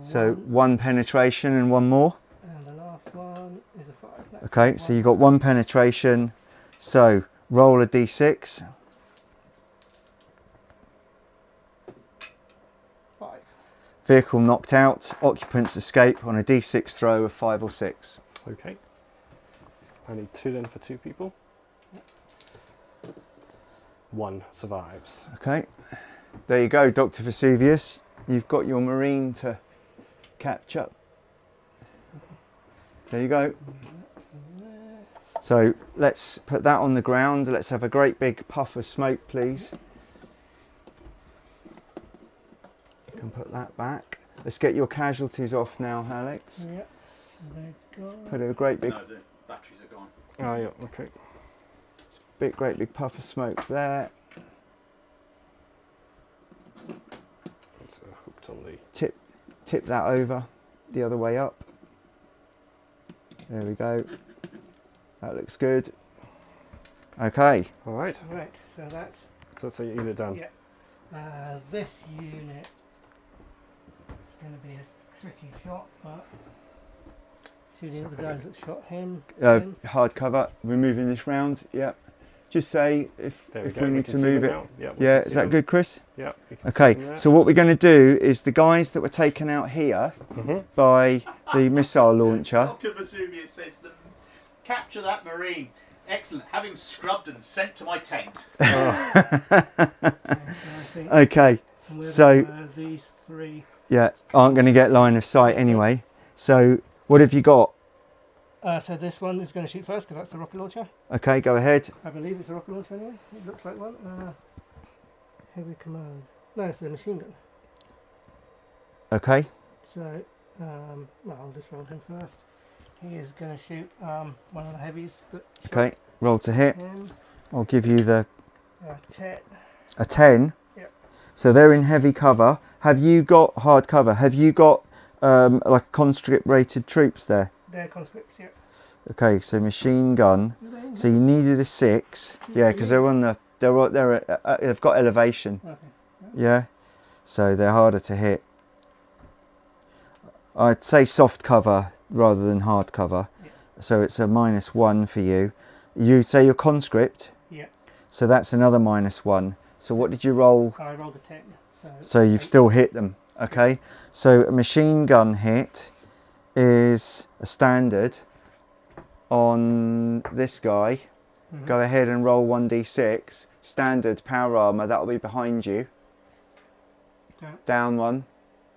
So 1 penetration and 1 more. And the last one is a 5. No, Okay, so you got 1 penetration. So roll a d6. 5. Vehicle knocked out. Occupants escape on a d6 throw of 5 or 6. Okay. I need 2 then for 2 people. 1 survives. Okay. There you go, Dr. Vesuvius. You've got your marine to catch up. There you go. So let's put that on the ground. Let's have a great big puff of smoke, please. You can put that back. Let's get your casualties off now, Alex. Yeah. They're gone. Put a great big, No, the batteries are gone. Oh yeah, okay. great big puff of smoke there. It's hooked on the... Tip that over the other way up. There we go. That looks good. Okay. All right. Right, so that's So that's a unit done. yeah. This unit is going to be a tricky shot, but shooting at the guys that shot him. Hard cover. We're moving this round. Yep. Just say if There we we go. need can to see move them it. now. Yeah, we Yeah, can is see that them. good, Chris? Yeah, we Okay, there. so what we're going to do is the guys that were taken out here by the missile launcher. Dr. Vesuvius says, capture that Marine. Excellent. Have him scrubbed and sent to my tent. Okay, so these three. yeah, aren't going to get line of sight anyway. So what have you got? So this one is going to shoot first because that's the rocket launcher. Okay, go ahead. I believe it's a rocket launcher anyway. It looks like one. Heavy command. No, it's a machine gun. Okay, So, well, I'll just roll him first. He is going to shoot one of the heavies. That okay, roll to hit. him. I'll give you the 10. a 10. Yep. So they're in heavy cover. Have you got hard cover? Have you got like conscript rated troops there? They're conscripts, yeah. Okay, so machine gun. So you needed a 6. Yeah, because they're on the they've got elevation. Okay. Yeah, so they're harder to hit. I'd say soft cover rather than hard cover. Yeah. So it's a -1 for you. You say you're conscript. Yeah. So that's another -1. So what did you roll? I rolled a 10. So you've still hit them. Okay. So a machine gun hit is a standard on this guy. Go ahead and roll 1d6. Standard power armor. That'll be behind you. Okay. Down one.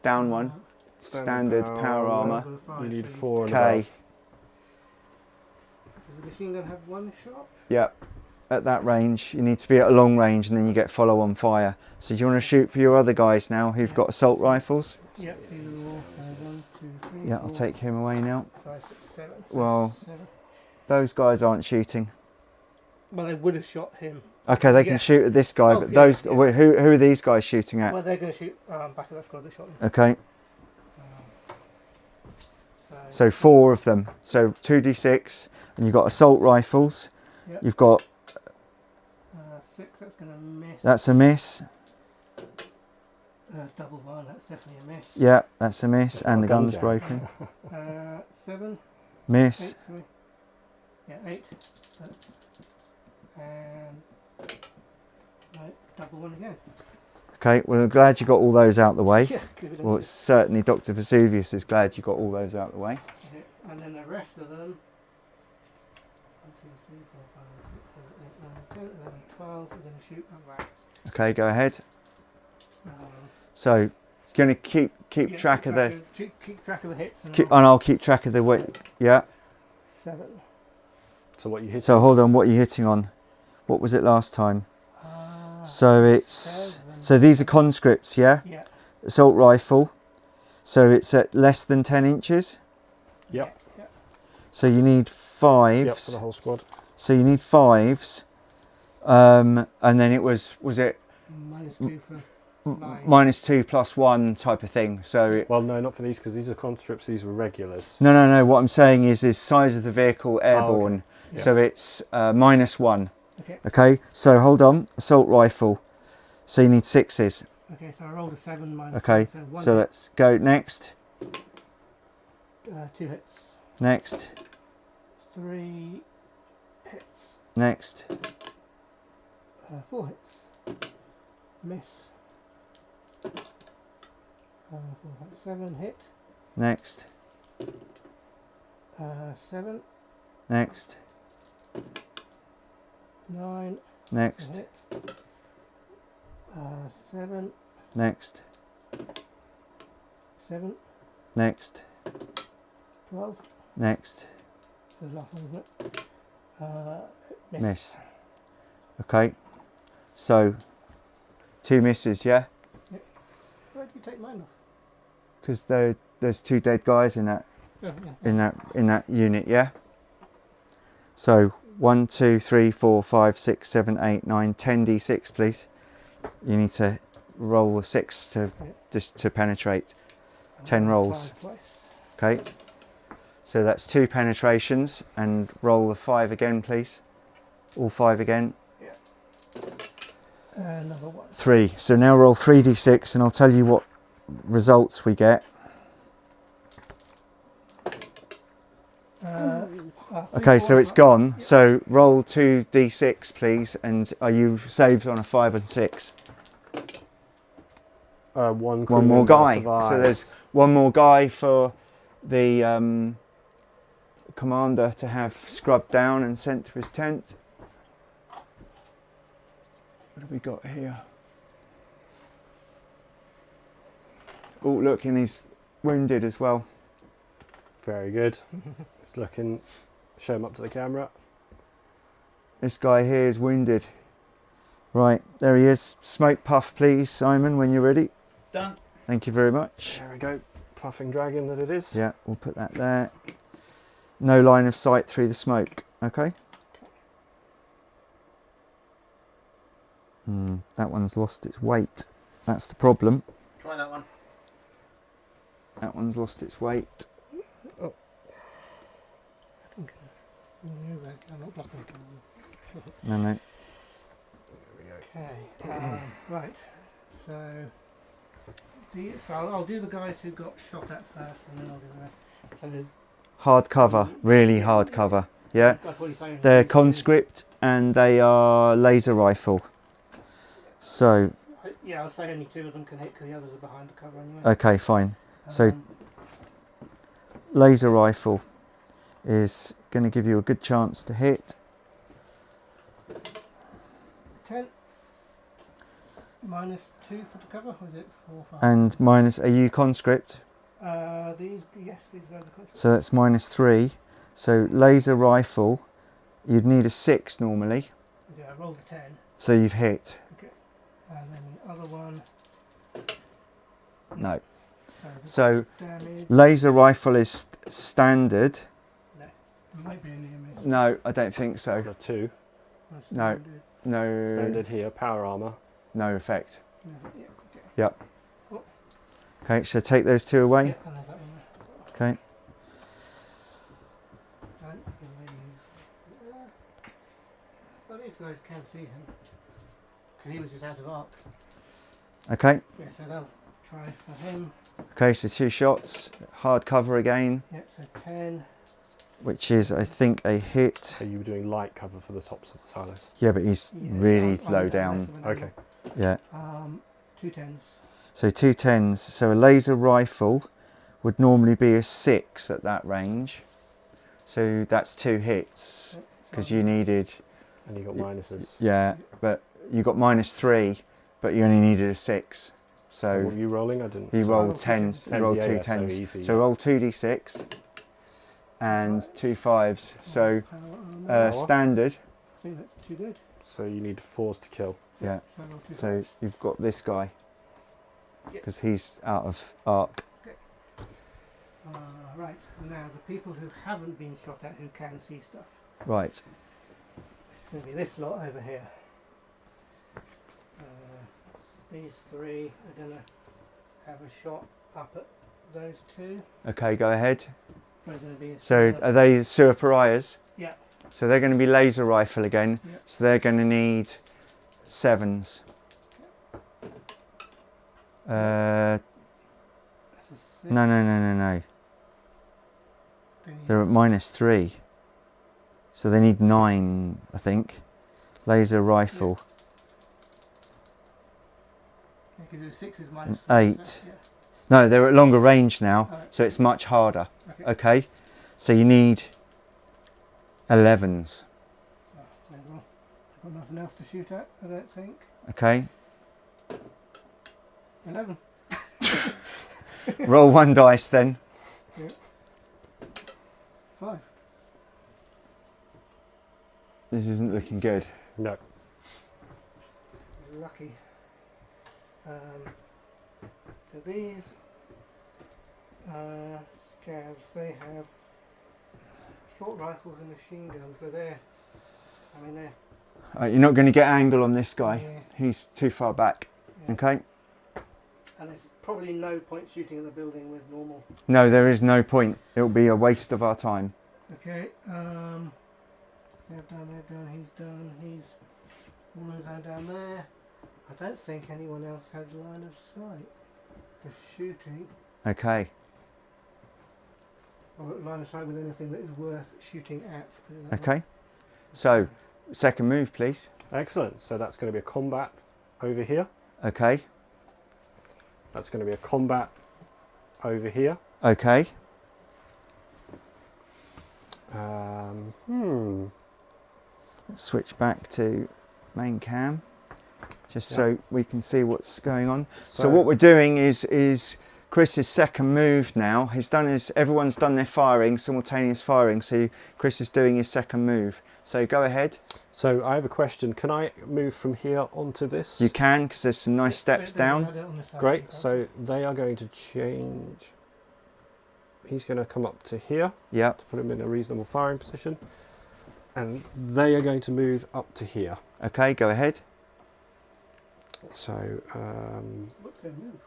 Down one. Standard power armor. You need 4 and Okay. above. Does the machine gun have one shot? Yep. At that range, you need to be at a long range, and then you get follow on fire. So do you want to shoot for your other guys now who've got assault rifles? Yep. 1, 2, 3. Yeah, I'll 4, take him away now. 5, 6, 7. So Well, 7. those guys aren't shooting. Well, they would have shot him. Okay, they can Yeah. shoot at this guy, Oh, but yeah, those yeah. who are these guys shooting at? Well, they're going to shoot back at that squad that shot them. Okay, So, so 4 of them. So 2d6, and you've got assault rifles. Yep. You've got 6, that's going to miss. that's a miss. Double 1, that's definitely a miss. Yeah, that's a miss, and the gun gun's jam. broken. 7, Miss. 8, 3. Yeah, 8. And right, double 1 again. Okay, well, I'm glad you got all those out the way. Yeah, give it a Well, miss. certainly Dr. Vesuvius is glad you got all those out the way. Okay, and then the rest of them. 1, 2, 3, 4, 5, 6, 7, 8, 9, 10, 11, 12. We're going to shoot that back. Okay, go ahead. Um, So, you're going to keep yeah, track of the, keep track of the hits. And and I'll keep track of the weight. Yeah. 7. So what you hit? So hold on, what are you hitting on? What was it last time? So it's 7. so these are conscripts, yeah. Yeah. Assault rifle. So it's at less than 10 inches. Yep. Yeah. So you need 5s. Yep, for the whole squad. So you need 5s. And then it was it -2 for 9. -2 plus 1 type of thing. So it, Well, no, not for these because these are conscripts. These were regulars. no. What I'm saying is size of the vehicle airborne. Yeah. So it's -1. Okay. Okay. So hold on. Assault rifle. So you need 6s. Okay, so I rolled a 7 minus. Okay. 1, so 1 So hit, let's go next. 2 hits. Next. 3 hits. Next. 4 hits. Miss. 4, 5, 7 hit. Next. 7, Next. 9 Next. hit. 7, Next. 7, Next. 12. Next. The last one, isn't it? Miss. Miss. Okay. So 2 misses, yeah? Where did you take mine off? Because there's 2 dead guys in that Oh, yeah. in that unit, yeah? So 1, 2, 3, 4, 5, 6, 7, 8, 9, 10 d6, please. You need to roll a 6 to just to penetrate. 10 rolls. 5 twice. Okay. So that's 2 penetrations, and roll the 5 again, please. All 5 again. Another 1. 3. So now roll 3d6, and I'll tell you what results we get. Okay, so it's gone. So roll 2d6, please, and are you saved on a 5 and 6? One crew One more member guy. survives. So there's one more guy for the commander to have scrubbed down and sent to his tent. What have we got here? Oh, look, and he's wounded as well. Very good. Just looking, show him up to the camera. This guy here is wounded. Right, there he is. Smoke puff, please, Simon, when you're ready. Done. Thank you very much. There we go. Puffing dragon that it is. Yeah, we'll put that there. No line of sight through the smoke, okay? That one's lost its weight. That's the problem. Try that one. That one's lost its weight. I think I'm not blocking. No, no. Okay, right. So, I'll do the guys who got shot at first, and then I'll do the rest. So Hard cover, really hard cover. Yeah, that's what you're saying. they're conscript and they are laser rifle. So, Yeah, I'll say only 2 of them can hit because the others are behind the cover anyway. okay, fine. So, Um, laser rifle is going to give you a good chance to hit. 10 minus 2 for the cover, or is it 4, 5? And minus, are you conscript? These guys are constant. So that's minus 3. So laser rifle, you'd need a 6 normally. Okay, I rolled a 10. So you've hit. Okay. And then the other one. No. the So damage. laser rifle is standard. Might be a near miss. No, I don't think so. The 2. That's No. standard. No. Standard here, power armor. No effect. No, yeah, okay. Yep. Oh. Okay, so take those 2 away. Yeah, and there's that one there. Okay. Don't believe. Well, these guys can see him. Because he was just out of arc. Okay. Yeah, so they'll try for him. Okay, so 2 shots. Hard cover again, Yep, so 10. which is, I think, a hit. So you were doing light cover for the tops of the silos. Yeah, but he's Yeah, really I'm low less down. of an Okay. Yeah. 2 10s. So 2 10s. So a laser rifle would normally be a 6 at that range. So that's 2 hits because you needed, And you got minuses. yeah, but you got minus 3, but you only needed a 6. So What were you rolling? I didn't. you sorry. rolled 10s. You rolled yeah, 2 yeah, so 10s. easy. So roll 2d6 and 2 5s. So Power. standard. I think that's 2 good. So you need 4s to kill. Yeah. So I roll 2 So you've got this guy Yeah. because he's out of arc. Right, now the people who haven't been shot at who can see stuff. Right. It's going to be this lot over here. These 3 are going to have a shot up at those 2. Okay, go ahead. They're going to be So are they sewer pariahs? yeah, So they're going to be laser rifle again. Yeah. So they're going to need 7s. that's a 6. No. They need- They're at minus 3. So they need 9, I think. Laser rifle. Yeah, because 6 is minus 8. 3, so, yeah. No, they're at longer range now. Alright. So it's much harder. Okay. Okay. So you need 11s. Oh, there we go. I've got nothing else to shoot at, I don't think. Okay. 11. Roll 1 dice then. 5. This isn't looking good. No. Lucky. So these scavs, they have short rifles and machine guns, but they're, I mean, You're not going to get angle on this guy. Yeah. He's too far back. yeah. Okay. And there's probably no point shooting at the building with normal. No, there is no point. It'll be a waste of our time. Okay, they've done, he's all those down there. I don't think anyone else has line of sight for shooting, Okay. or line of sight with anything that is worth shooting at. put it that way. Okay. So, second move, please. Excellent. So that's going to be a combat over here. Okay. That's going to be a combat over here. Okay. Switch back to main cam, just so we can see what's going on. So what we're doing is Chris's second move now. Everyone's done their firing, simultaneous firing. So Chris is doing his second move. So go ahead. So I have a question. Can I move from here onto this? You can, because there's some nice steps down. Great. So they are going to change. He's going to come up to here. Yeah. To put him in a reasonable firing position. And they are going to move up to here. Okay, go ahead. So What's their move?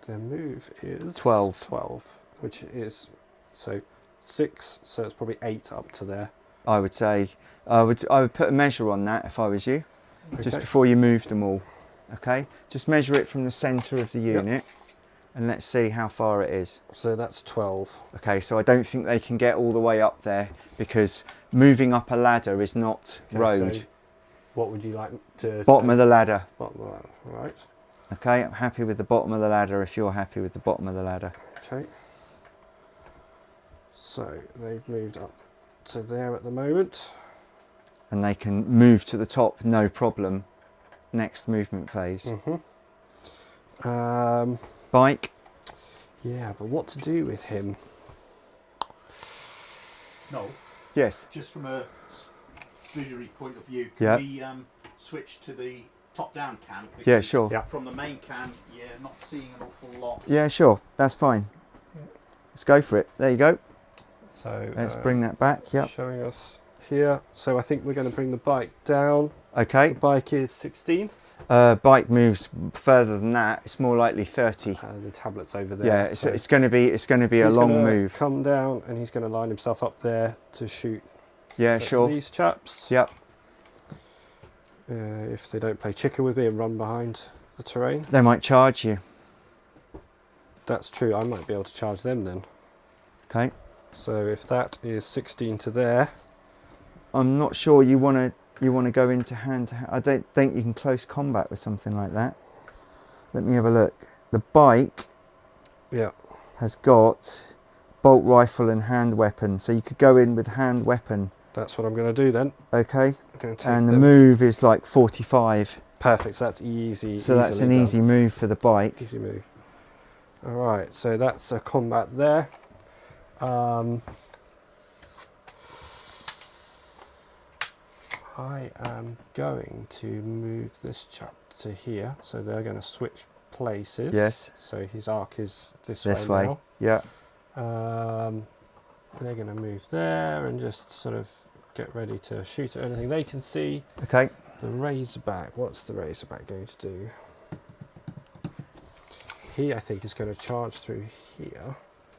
their move is 12. 12, which is so 6. So it's probably 8 up to there. I would say I would put a measure on that if I was you, just before you moved them all. Okay, just measure it from the centre of the unit, and let's see how far it is. So that's 12. Okay, so I don't think they can get all the way up there because moving up a ladder is not road. So what would you like to Bottom say? of the ladder. Bottom of the ladder, right. Okay, I'm happy with the bottom of the ladder if you're happy with the bottom of the ladder. Okay. So they've moved up to there at the moment. And they can move to the top, no problem. Next movement phase. Bike. Yeah, but what to do with him? No, Yes. just from a visionary point of view, Yeah. can we switch to the top-down cam? Yeah, Because sure. Yeah. From the main cam, you're not seeing an awful lot. Yeah, sure. That's fine. Let's go for it. There you go. So Let's bring that back. Yep. showing us here. So I think we're going to bring the bike down. The Okay. bike is 16. Bike moves further than that. It's more likely 30. The tablet's over there. Yeah, so it's going to be a he's long gonna move. Come down and he's going to line himself up there to shoot. Yeah, sure. These chaps. Yep. If they don't play chicken with me and run behind the terrain. They might charge you. That's true. I might be able to charge them then. Okay. So if that is 16 to there. I'm not sure you want to go into hand to hand. I don't think you can close combat with something like that. Let me have a look. The bike Yeah. has got bolt rifle and hand weapon, so you could go in with hand weapon. That's what I'm going to do then. Okay. I'm going to take And the them. move is like 45. Perfect. So that's easy. So that's an easily easy done. move for the bike. Easy move. All right. So that's a combat there. I am going to move this chap to here. So they're going to switch places. Yes. So his arc is this This way way. now. Yeah. They're going to move there and just sort of get ready to shoot at anything they can see. Okay. The Razorback, what's the Razorback going to do? He, I think, is going to charge through here.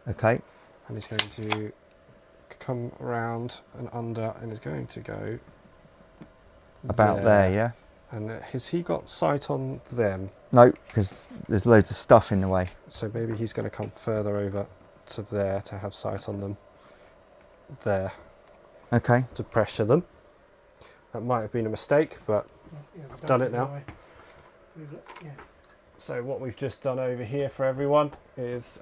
Okay. And he's going to come around and under and is going to go About there, yeah. And has he got sight on them? No, because there's loads of stuff in the way. So maybe he's going to come further over to there to have sight on them. There. Okay. To pressure them. That might have been a mistake, but I've done it now. So what we've just done over here for everyone is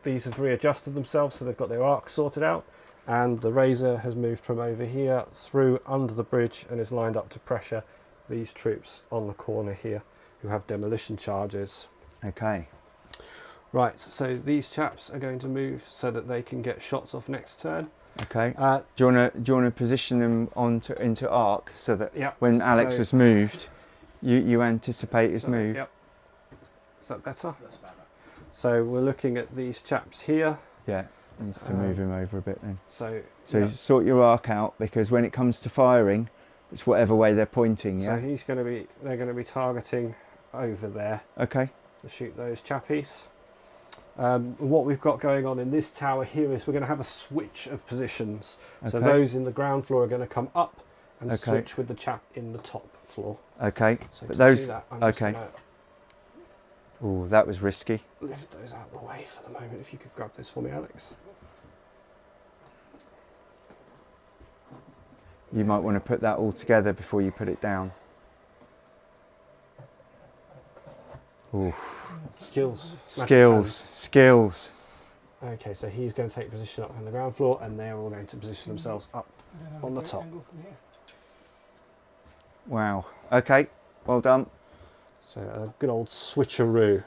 these have readjusted themselves, so they've got their arc sorted out, and the Razor has moved from over here through under the bridge and is lined up to pressure these troops on the corner here who have demolition charges. Okay. Right, so these chaps are going to move so that they can get shots off next turn. Okay. Do you want to position them into arc so that when Alex has moved, you anticipate his move? Yep. Is that better? That's better. So we're looking at these chaps here. Yeah. Needs to move him over a bit then. So sort your arc out, because when it comes to firing, it's whatever way they're pointing. So Yeah. they're going to be targeting over there. Okay. To shoot those chappies. What we've got going on in this tower here is we're going to have a switch of positions. Okay. So those in the ground floor are going to come up and switch with the chap in the top floor. Okay. So but to those. do that, I'm just Okay. going Oh, that was risky. to lift those out of the way for the moment. If you could grab this for me, Alex. You might want to put that all together before you put it down. Ooh. Skills. Magic Skills. Skills. hands. Okay, so he's going to take position up on the ground floor, and they're all going to position themselves up on the top. Wow. Okay. Well done. So a good old switcheroo.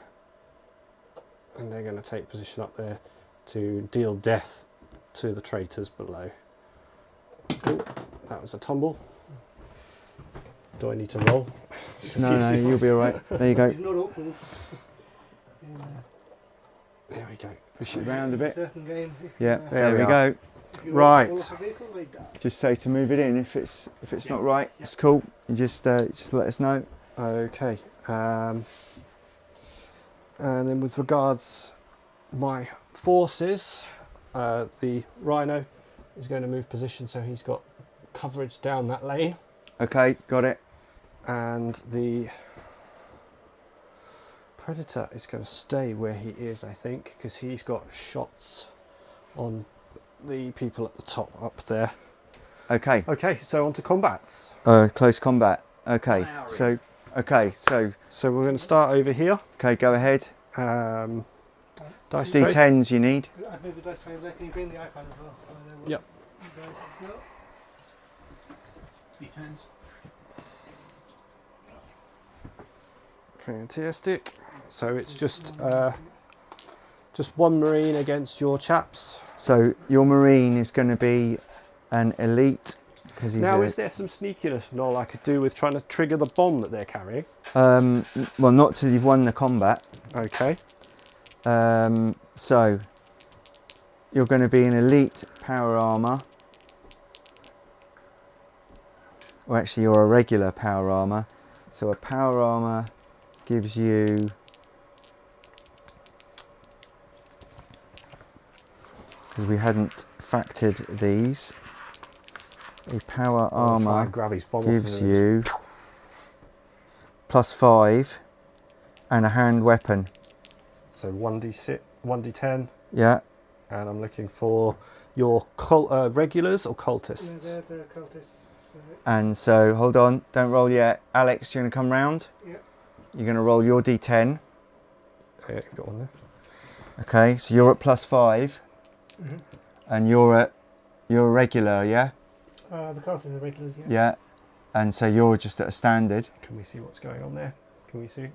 And they're going to take position up there to deal death to the traitors below. Cool. That was a tumble. Do I need to roll? No, you'll be all right. There you go. He's not awful. There we go. Push it round a bit. Certain games, Yeah, There there we we are. go. Right. Just say to move it in if it's not right. It's cool. You just let us know. Okay. And then with regards my forces, the Rhino is going to move position, so he's got coverage down that lane, Okay, got it. and the Predator is going to stay where he is, I think, because he's got shots on the people at the top up there. Okay. Okay, so on to combats. Close combat. Okay. Wow. So So we're going to start over here. okay, go ahead. Dice tray. D10s you need. I've moved the dice tray over there. Can you bring the iPad as well? So I know what Yep. you guys have got? D10s. Fantastic. So it's just one Marine against your chaps. So your Marine is going to be an elite because he's Now, is there some sneakiness, Noel, I could do with trying to trigger the bomb that they're carrying? well, not till you've won the combat. Okay. So you're going to be an elite power armor. Well, actually, you're a regular power armor. So a power armor gives you because we hadn't factored these. A power armor Grab his bomb gives you +5 and a hand weapon. So 1d6, 1d10, Yeah. and I'm looking for your regulars or cultists. Yeah, they're cultists. And so, hold on, don't roll yet. Alex, you're going to come round. Yep. You're going to roll your D10. Yeah, you've got one there. Okay, so you're at +5, Mm-hmm. and you're a regular, yeah? The cultists are regulars, yeah. Yeah. And so you're just at a standard. Can we see what's going on there? Can we see?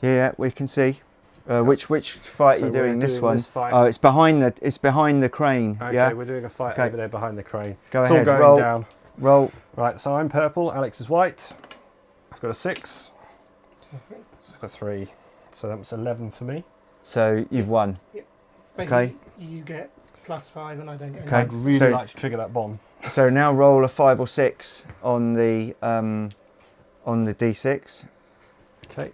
Yeah, we can see. Which fight So are you we're doing? This doing one? this fight. Oh, it's behind the crane. Okay, Yeah. we're doing a fight Okay. over there behind the crane. Go It's ahead. all going roll. down. Roll. Right, so I'm purple, Alex is white. I've got a 6. Okay. So I've got 3. So that's 11 for me. So you've won. Basically, you get +5 and I don't get Okay. I'd really so- like to trigger that bomb. So now roll a 5 or 6 on the D6. Okay.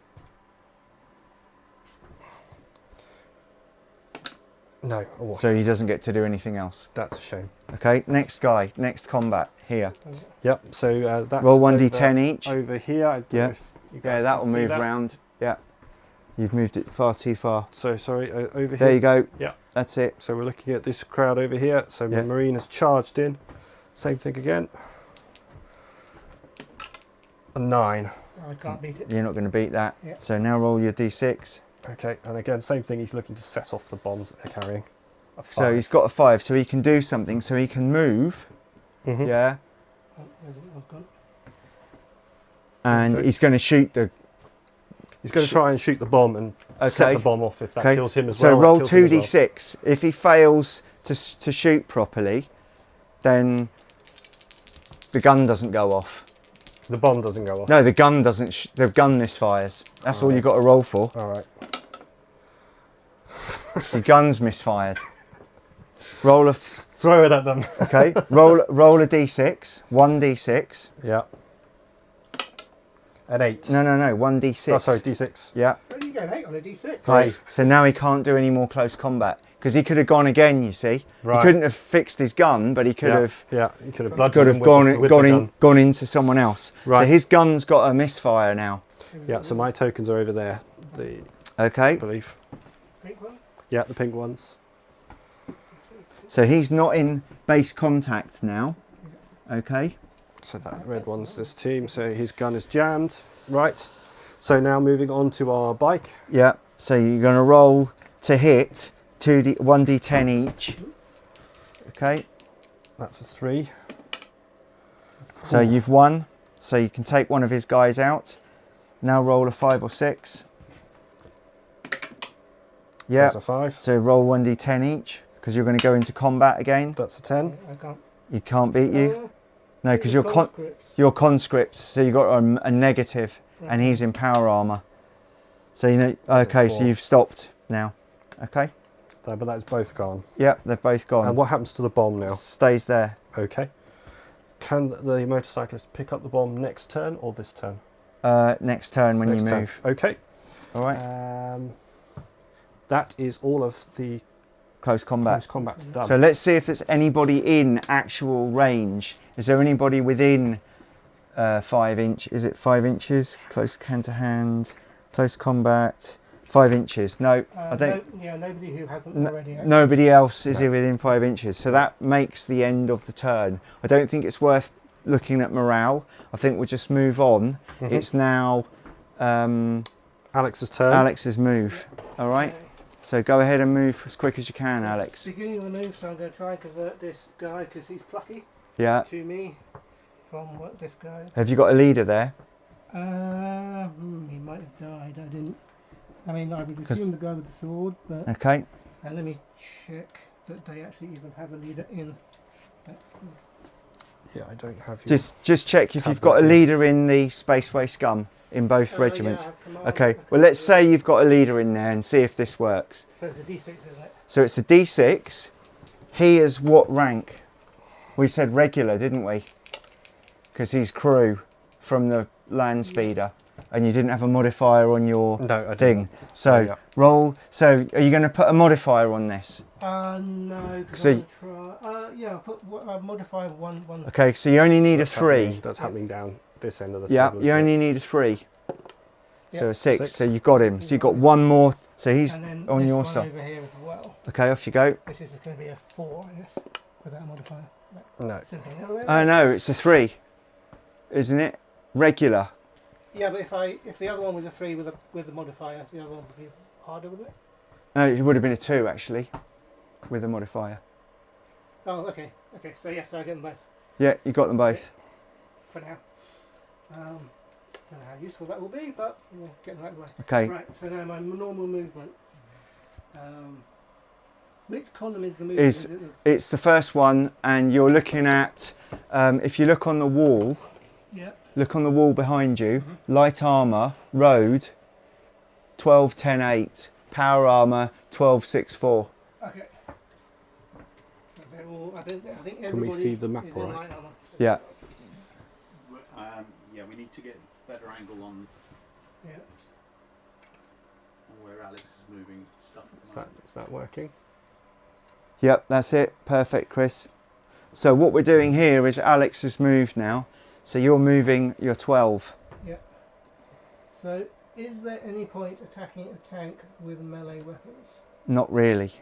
No, oh, what? So he doesn't get to do anything else. That's a shame. Okay, next guy, next combat here. Yep, so that's Roll over- 1d10 each. Over here. I don't know Yeah. if you Yeah, guys that can will see move that. round. Yeah, you've moved it far too far. So, sorry, over here. There you go. Yeah. That's it. So we're looking at this crowd over here. So Yeah. Marine has charged in. Same thing again. A 9. I can't beat it. You're not going to beat that. Yeah. So now roll your D6. Okay, and again, same thing. He's looking to set off the bombs that they're carrying. A 5. So he's got a 5, so he can do something. So he can move. Mhm. Yeah, Oh, there's it, I've gone. and Okay. he's going to shoot the. He's going to try and shoot the bomb and set Okay. the bomb off if that Okay. kills him as So well. that roll kills him as well. 2d6. If he fails to shoot properly, then the gun doesn't go off. The bomb doesn't go off. No, the gun doesn't. The gun misfires. That's all you got to roll for. All right. The gun's misfired. Roll a. Throw it at them. Okay. Roll a d6. 1d6. Yeah. An 8. No. 1d6. Oh, sorry, D6. Yeah. Where are you going? 8 on a D6? Right. So now he can't do any more close combat because he could have gone again. You see, Right. he couldn't have fixed his gun, but he could Yeah, have. Yeah, you could have Could bludgeoned have him gone with the gun. gone into someone else. Right. So his gun's got a misfire now. Yeah, so my tokens are over there, I Okay. believe. Pink one? Yeah, the pink ones. So he's not in base contact now. Okay. So that red one's this team, so his gun is jammed. Right. So now moving on to our bike. Yeah. So you're going to roll to hit 1d10 each. Okay. That's a 3. So you've won. So you can take one of his guys out. Now roll a 5 or 6. Yeah. That's a 5. So roll 1d10 each because you're going to go into combat again. That's a 10. I can't. You can't beat you. No, because you're conscripts. you're conscripts. So you got a negative, and he's in power armor. So you know. Okay, so 4. you've stopped now. Okay. So, but that's both gone. Yep, they've both gone. And what happens to the bomb now? Stays there. Okay. Can the motorcyclist pick up the bomb next turn or this turn? Next turn when Next you turn. move. Okay. All right. That is all of the Close combat. close combat's done. So let's see if there's anybody in actual range. Is there anybody within 5 inch? Is it 5 inches? Close hand to hand. Close combat. 5 inches. No, I don't. No, yeah, nobody who hasn't already. Actually. Nobody else is within 5 inches. So that makes the end of the turn. I don't think it's worth looking at morale. I think we'll just move on. It's now Alex's turn. Alex's move. All right. Okay. So go ahead and move as quick as you can, Alex. Beginning of the move, so I'm going to try and convert this guy because he's plucky Yeah. to me from this guy. Have you got a leader there? He might have died. I didn't. I mean, I would assume the guy with the sword, but Okay. and let me check that they actually even have a leader in. Yeah, I don't have you. Just check if you've got a leader in the Spaceway Scum in both regiments. Yeah, I have command. Okay. Well, let's say you've got a leader in there and see if this works. So it's a D6, isn't it? So it's a D6. He is what rank? We said regular, didn't we? Because he's crew from the land speeder, and you didn't have a modifier on your No, I thing. didn't. So yeah. roll. So are you going to put a modifier on this? No. So- Yeah, I'll put modify one. Okay. So you only need a That's happening- 3. That's happening down this end of the Yeah. table, You isn't it? only need a 3. So Yep. a 6. 6. So you've got him. So you've got one more. So he's And then on this your one side. over here as well. Okay. Off you go. This is going to be a 4, I guess, without a modifier. No. Simply the other way Oh around. no, it's a 3, isn't it? Regular. Yeah, but if the other one was a 3 with the modifier, the other one would be harder, wouldn't it? No, it would have been a 2 actually, with a modifier. Oh, okay. Okay, so yes, I get them both Yeah, you got them both. for now. I don't know how useful that will be, but yeah, get them out of the way. Okay. Right, so now my normal movement. Which column is the movement? Is it it's the first one, and you're looking at. If you look on the wall, yeah. look on the wall behind you. Light armor, road, 12, 10, 8. Power armor, 12, 6, 4. Okay. So they're all, I think Can we everybody see the map is all in right? light armor. Yeah. Yeah, we need to get a better angle on Yeah. where Alex is moving stuff. Is that working? Yep, that's it. Perfect, Chris. So what we're doing here is Alex has moved now. So you're moving your 12. Yeah. So, is there any point attacking a tank with melee weapons? Not really.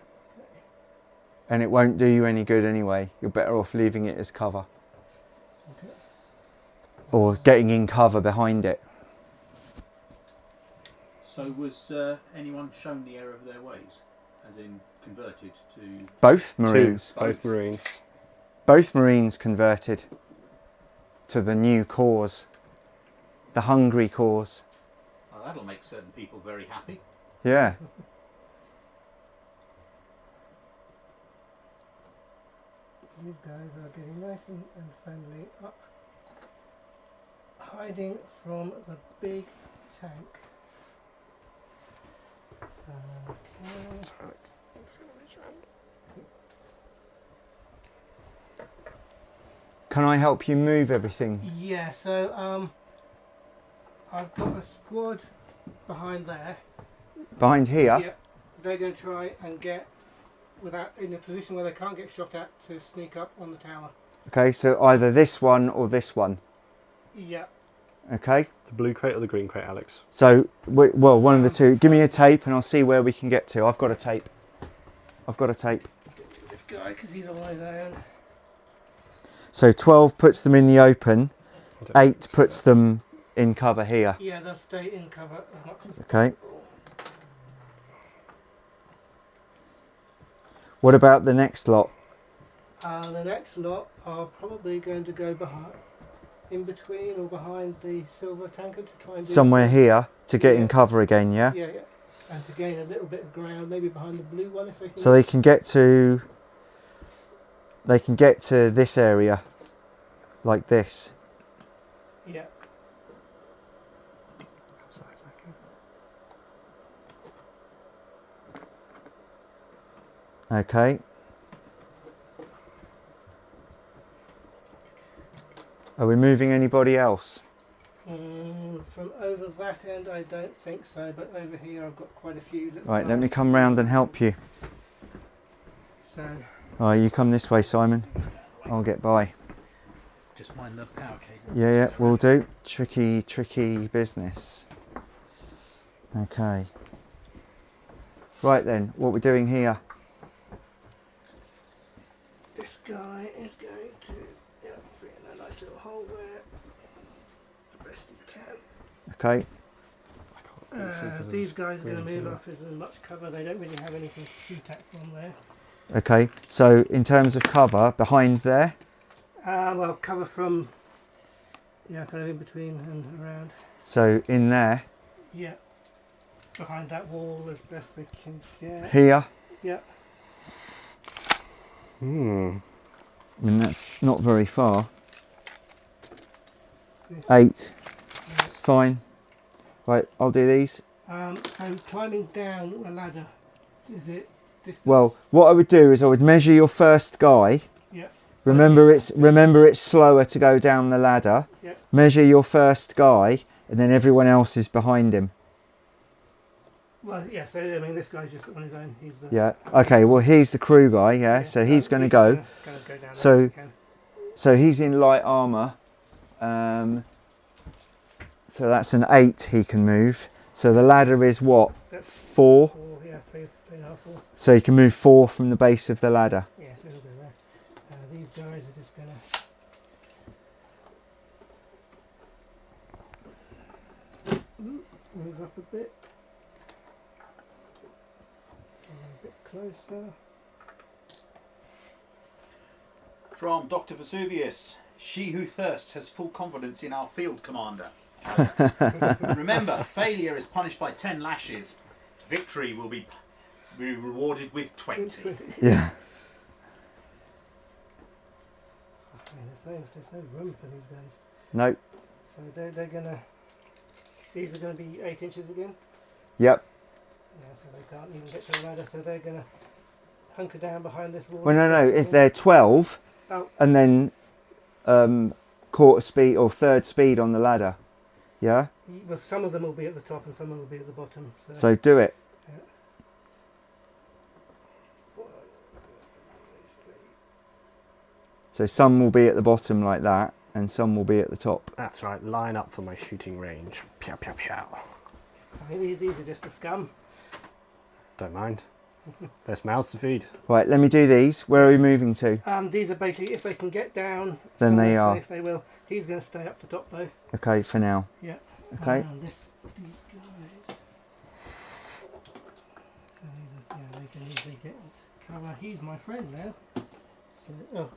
And it won't do you any good anyway. You're better off leaving it as cover. Okay. Or getting in cover behind it. So was anyone shown the error of their ways, as in converted to? Both Marines. Both Marines. Both Marines converted to the new cause. The hungry cause. Oh, that'll make certain people very happy. Yeah. These guys are getting nice and friendly up. Hiding from the big tank. Okay. Can I help you move everything? Yeah, so I've got a squad behind there. Behind here? Yeah, they're going to try and get without in a position where they can't get shot at to sneak up on the tower. Okay, so either this one or this one. Yeah. Okay. The blue crate or the green crate, Alex? So, well, one of the two. Give me a tape and I'll see where we can get to. I've got a tape. I've got a tape. This guy, because he's a wise iron. So 12 puts them in the open. 8 puts them in cover here. Yeah, they'll stay in cover as much as Okay. possible. What about the next lot? The next lot are probably going to go behind, in between or behind the silver tanker to try and do Somewhere some- here to get in Yeah. cover again, yeah? Yeah, yeah. And to gain a little bit of ground, maybe behind the blue one if they can. So they can get to this area like this. Yeah. Okay. Are we moving anybody else? From over that end, I don't think so, but over here I've got quite a few. Little Right, let me guys. come round and help you. So, Alright, you come this way, Simon. I'll get by. Just mind the power cable. Yeah, yeah, we'll do. Tricky, tricky business. Okay. Right then, what we're doing here? this guy is going to fit in a nice little hole there as best he can. Okay. These guys are going to move up as much cover. They don't really have anything to shoot at from there. Okay, so in terms of cover, behind there? Well, cover from, yeah, kind of in between and around. So in there? Yeah. Behind that wall as best they can get. Here? Yeah. I mean, that's not very far. 8. It's fine. Right, I'll do these. So climbing down a ladder, is it distance? Well, what I would do is I would measure your first guy. Yeah. Remember it's slower to go down the ladder. Yeah. Measure your first guy and then everyone else is behind him. Well, yeah, so I mean this guy's just on his own. He's the Yeah. Okay, well he's the crew guy, yeah. So he's going to go. Gonna go down So- there if he can. So he's in light armour. So that's an 8 he can move. So the ladder is what? That's 4. 4, yeah, 3.5, 4. So he can move 4 from the base of the ladder. Yeah, so he'll go there. These guys are just gonna. Move up a bit. A bit closer. From Dr. Vesuvius. She who thirsts has full confidence in our field commander. Remember, failure is punished by 10 lashes. Victory will be rewarded with 20. Yeah. There's no room for these guys. Nope. So they're gonna. These are gonna be 8 inches again. Yep. Yeah, so they can't even get to the ladder. So they're gonna hunker down behind this wall. Well, no. If they're 12 Oh. and then quarter speed or third speed on the ladder. Yeah. Well, some of them will be at the top and some of them will be at the bottom. So do it. So some will be at the bottom like that, and some will be at the top. That's right, line up for my shooting range. Pew, pew, pew. I think these are just the scum. Don't mind. There's mouths to feed. Right, let me do these. Where are we moving to? These are basically, if they can get down, Then they somewhere are. safe, they will. He's going to stay up the top though. Okay, for now. Yeah. Okay. These guys. Yeah, they can easily get cover. He's my friend now. So, oh,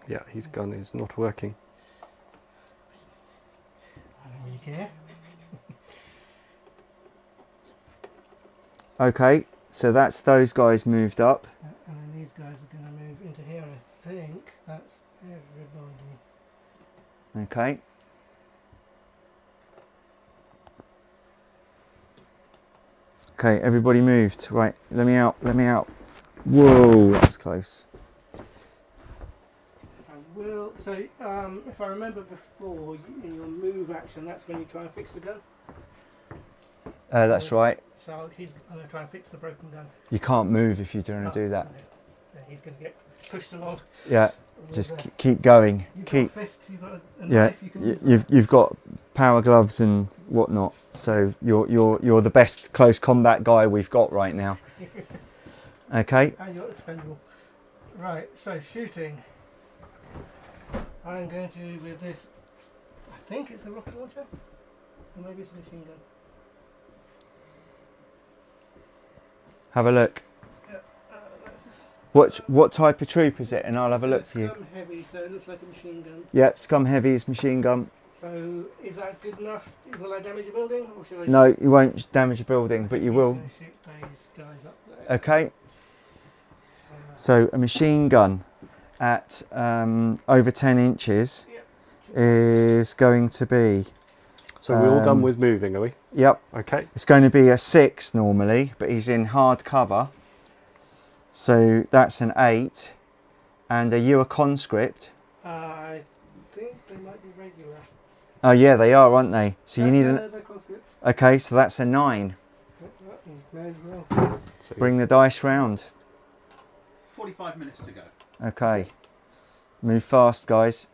Yeah, his gun is not working. I don't really care. Okay, so that's those guys moved up. And then these guys are going to move into here. I think that's everybody. Okay. Okay, everybody moved. Right, let me out, let me out. Whoa, that's close. I will. So, if I remember before, in your move action, that's when you try and fix the gun. That's right. So he's going to try and fix the broken gun. You can't move if you're going to do that. Yeah, he's going to get pushed along. Yeah, with, just keep going. You've Keep. got a fist, you've got a Yeah, knife, you can use you've got power gloves and whatnot. So you're the best close combat guy we've got right now. Okay. and you're expendable. Right, so shooting. I'm going to, with this think it's a rocket launcher, or maybe it's a machine gun. Have a look. Yeah, that's What type of troop is it? And I'll have a look for you. Scum heavy, so it looks like a machine gun. Yep, Scum Heavy is machine gun. So is that good enough? Will I damage a building, or should I? No, you won't damage a building, but you will. Shoot these guys up there. Okay. So a machine gun at over 10 inches is going to be. So we're all done with moving, are we? Yep. Okay. It's going to be a 6 normally, but he's in hard cover. So that's an 8. And are you a conscript? I think they might be regular. Oh yeah, they are, aren't they? So you need an. They're conscripts. Okay, so that's a 9. May as well. So Bring the dice round. 45 minutes to go. Okay. Move fast, guys.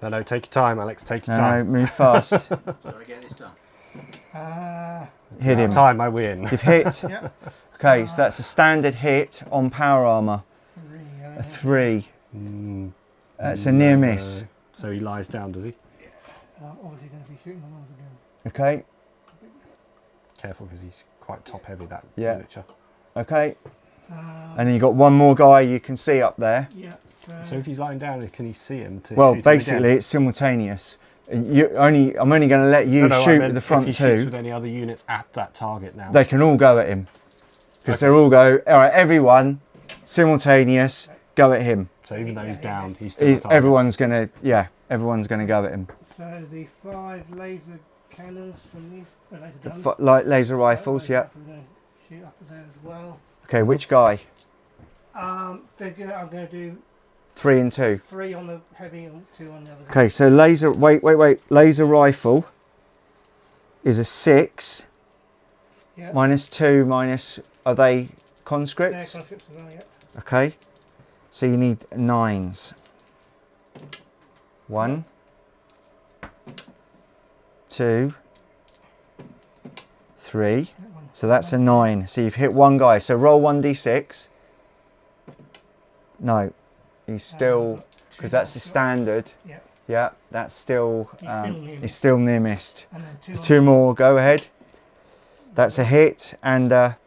No, take your time, Alex. Take your No, time. move fast. Shall I get this done? Hit him. Time, I win. You've hit. Yeah. Okay, so that's a standard hit on power armor. 3. A 3. Mm, It's a near miss. So he lies down, does he? I'm obviously going to be shooting them all again. Okay. Careful, because he's quite top heavy, that Yeah. miniature. Okay. And then you got one more guy you can see up there. Yeah. So if he's lying down, can he see him? To Well, shoot him basically again? it's simultaneous. I'm only going to let you No, I shoot meant with the front if he shoots two. with any other units at that target now. They can all go at him. Because they'll all go, all right, everyone, simultaneous, go at him. So even though he's down, he's still a target. Everyone's going to go at him. So the 5 laser cannons from these laser guns. Like laser rifles, yeah. We're going to shoot up there as well. Okay, which guy? I'm going to do 3 and 2. 3 on the heavy and 2 on the other. Okay, so laser, wait. Laser rifle is a 6. Yeah. -2, minus, are they They're conscripts? conscripts as well, yeah. Okay, so you need 9s. 1, 2, 3. So that's a 9. So you've hit one guy. So roll 1d6. No, he's still, because that's the standard. Yeah. Yeah, that's still, He's still near missed. And then 2 2 more, go ahead. That's a hit and and a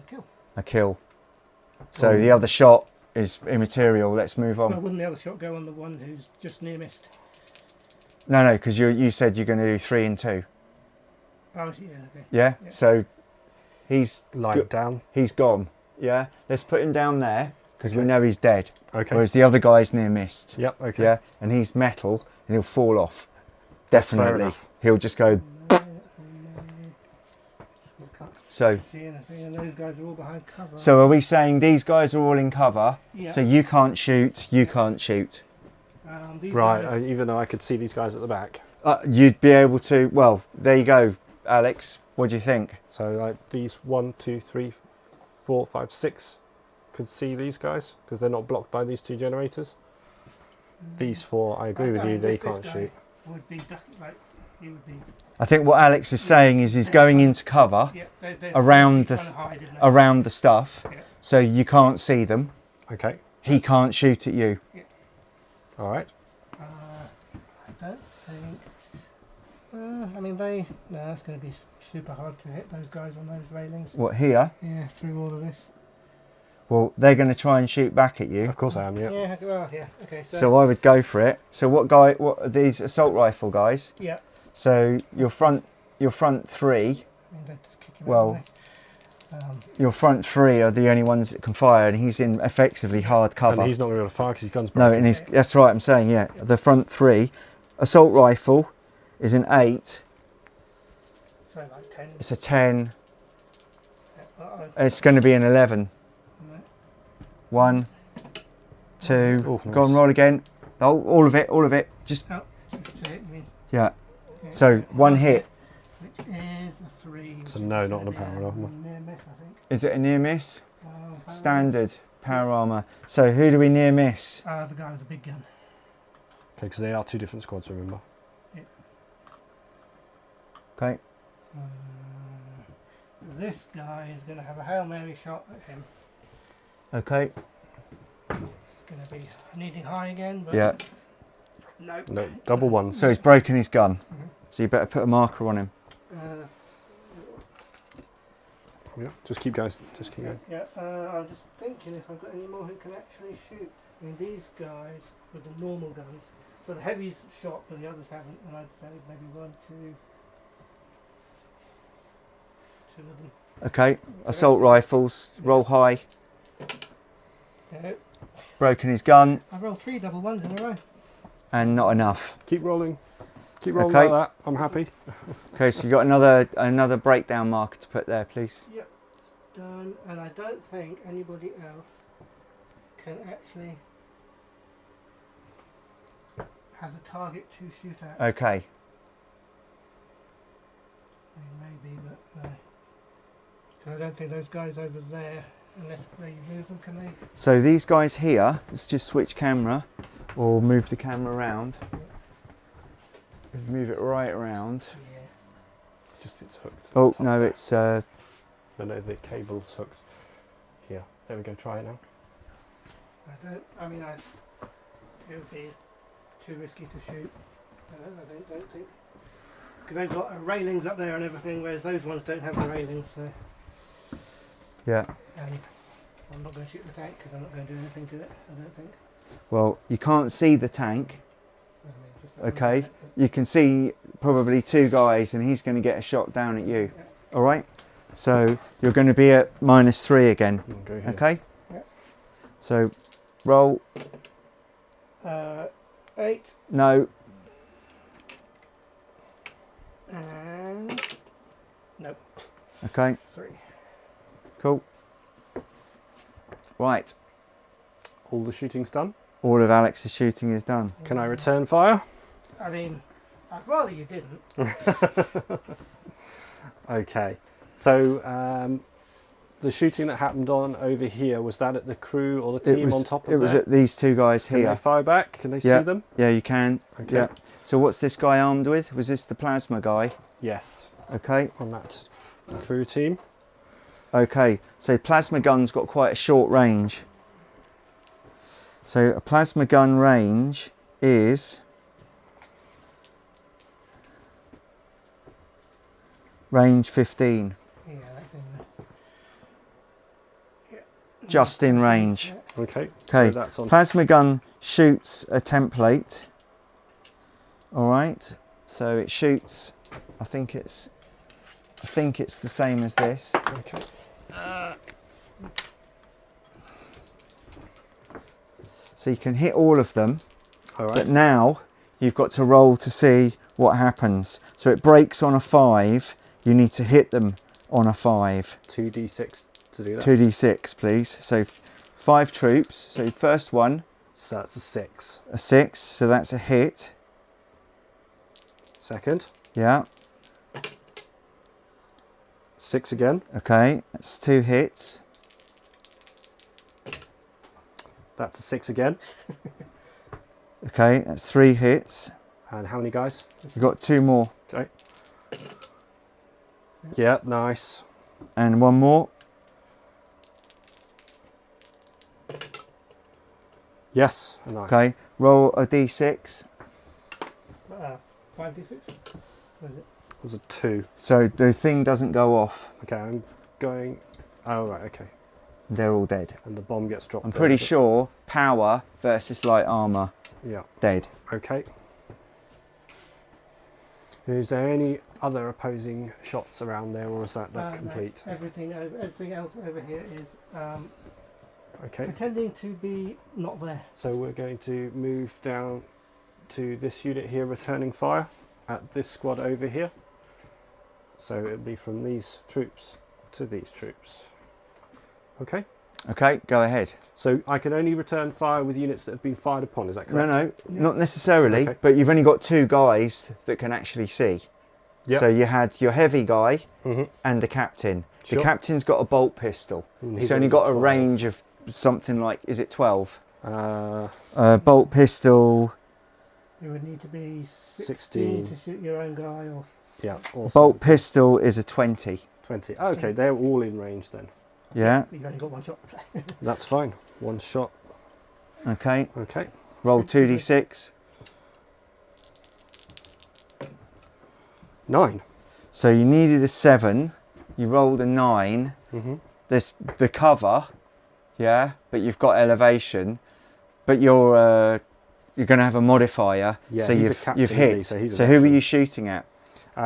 kill. a kill. So the other shot is immaterial. Let's move Well, on. wouldn't the other shot go on the one who's just near missed? No, because you said you're going to do 3 and 2. Oh, yeah, okay. Yeah. Yeah. So he's Lying down. he's gone. Yeah. Let's put him down there because we know he's dead. Okay. Whereas the other guy's near missed. Yep. Okay. Yeah. And he's metal and he'll fall off. Fair Definitely. enough. He'll just go. So And those guys are all behind cover. so are we saying these guys are all in cover? Yeah. So you can't shoot. You can't shoot. These Right. guys- Even though I could see these guys at the back. You'd be able to. Well, there you go, Alex. What do you think? So like these 1, 2, 3, 4, 5, 6 could see these guys because they're not blocked by these 2 generators. These 4, I agree with you, they can't shoot. Would be he would be. I think what Alex is saying is he's going into cover Yeah, they're around trying the to hide, isn't they? around the stuff, Yeah. so you can't see them. Okay. He can't shoot at you. All right. I don't think. I mean, no, that's going to be super hard to hit those guys on those railings. What here? Yeah, through all of this. Well, they're going to try and shoot back at you. Of course I am. Yeah. Yeah, well, yeah, okay. So I would go for it. So what guy? What are these assault rifle guys? Yeah. So your front 3. They're just kicking Well, out, your front 3 are the only ones that can fire, and he's in effectively hard cover. And he's not going to be able to fire because his gun's No, broken. and that's right. I'm saying the front 3. Assault rifle is an 8. so like 10. It's a 10. Uh-oh. It's going to be an 11. No. 1, 2. Oh, Go on, nice. roll again. Oh, all of it. Just Oh, to hit me. yeah. Okay. So 1 hit. Which is a 3. So which no, is not on a gonna power be armor. Near miss, I think. Is it a near miss? Power- Standard power armor. So who do we near miss? The guy with the big gun. Okay, because they are 2 different squads. Remember. Okay. This guy is going to have a Hail Mary shot at him. Okay. It's going to be needing high again, but Yeah. No. No, double ones. So he's broken his gun. So you better put a marker on him. Yeah, just keep going. Just keep going. Yeah, I'm just thinking if I've got any more who can actually shoot. I mean, these guys with the normal guns, so the heavy's shot, but the others haven't, and I'd say maybe 1, 2 of them. Okay, assault rifles, roll high. No. Broken his gun, I've rolled 3 double ones in a row. and not enough. Keep rolling. Keep rolling Okay. like that. I'm happy. Okay, so you got another breakdown marker to put there, please. Yep, done. And I don't think anybody else can actually has a target to shoot at. Okay. I mean, maybe, but no. 'Cause I don't think those guys over there, unless they move them, can they? So these guys here, let's just switch camera, or move the camera around. Move it right around. Yeah. Just it's hooked. Oh Top no, there. it's No, the cable's hooked. Here. There we go. Try it now. I mean, it would be too risky to shoot. I don't think. Because they've got railings up there and everything, whereas those ones don't have the railings, so. yeah. And I'm not going to shoot the tank because I'm not going to do anything to it, I don't think. Well, you can't see the tank. I mean, just Okay, you can see probably 2 guys, and he's going to get a shot down at you. All right. So you're going to be at -3 again. We'll go here. Okay. Yeah. So roll. 8 No. and no, Okay. 3. Cool. Right. All the shooting's done. All of Alex's shooting is done. Can I return fire? I mean, I'd rather you didn't. Okay. So the shooting that happened on over here, was that at the crew or the team on top of It was there? at these 2 guys Can here. they fire back? Can they Yeah. see them? Yeah, you can. Okay. Yeah. So what's this guy armed with? Was this the plasma guy? Yes. Okay. On that crew team. Okay. So plasma gun's got quite a short range. So a plasma gun range is range 15. Yeah, that thing. Yeah. Just in range. Yeah. Okay. Okay. So that's on. Plasma gun shoots a template. All right. So it shoots. I think it's the same as this. Okay. So you can hit all of them. All right. But now you've got to roll to see what happens. So it breaks on a 5. You need to hit them on a 5. 2d6 to do that. 2d6, please. So 5 troops. So first one, So that's a 6. a 6. So that's a hit. Second. Yeah. 6 again. Okay. That's 2 hits. That's a 6 again. Okay. That's 3 hits. And how many guys? You've got 2 more. Okay. Yeah, nice. And 1 more. Yes, a 9. Okay. Roll a d6. 5d6? What is it? It was a 2. So the thing doesn't go off. Okay, I'm going. Oh, right, okay. They're all dead. And the bomb gets dropped. I'm there, pretty is it? sure power versus light armor. Yeah, Dead. okay. Is there any other opposing shots around there, or is that No, complete? everything else over here is Okay, pretending to be not there. so we're going to move down to this unit here, returning fire at this squad over here. So it'll be from these troops to these troops. Okay, Okay, go ahead. so I can only return fire with units that have been fired upon, is that correct? No, not necessarily, Okay. but you've only got 2 guys that can actually see. Yep. So you had your heavy guy Mm-hmm. and the captain. Sure. The captain's got a bolt pistol. And He's he's only only got a 12. range of something like, is it 12? Uh, Bolt pistol, It would need to be 16. to shoot your own guy, or yeah, awesome. bolt pistol is a 20. 20. Okay, they're all in range then. Yeah, you've only got 1 shot. That's fine. 1 shot. okay. Okay. Roll 2d6. 9. So you needed a 7. You rolled a 9. Mm-hmm. There's the cover, yeah, but you've got elevation, but you're going to have a modifier. Yeah, so he's a you've captain, you've isn't he? hit. So he's a So who were veteran. you shooting at?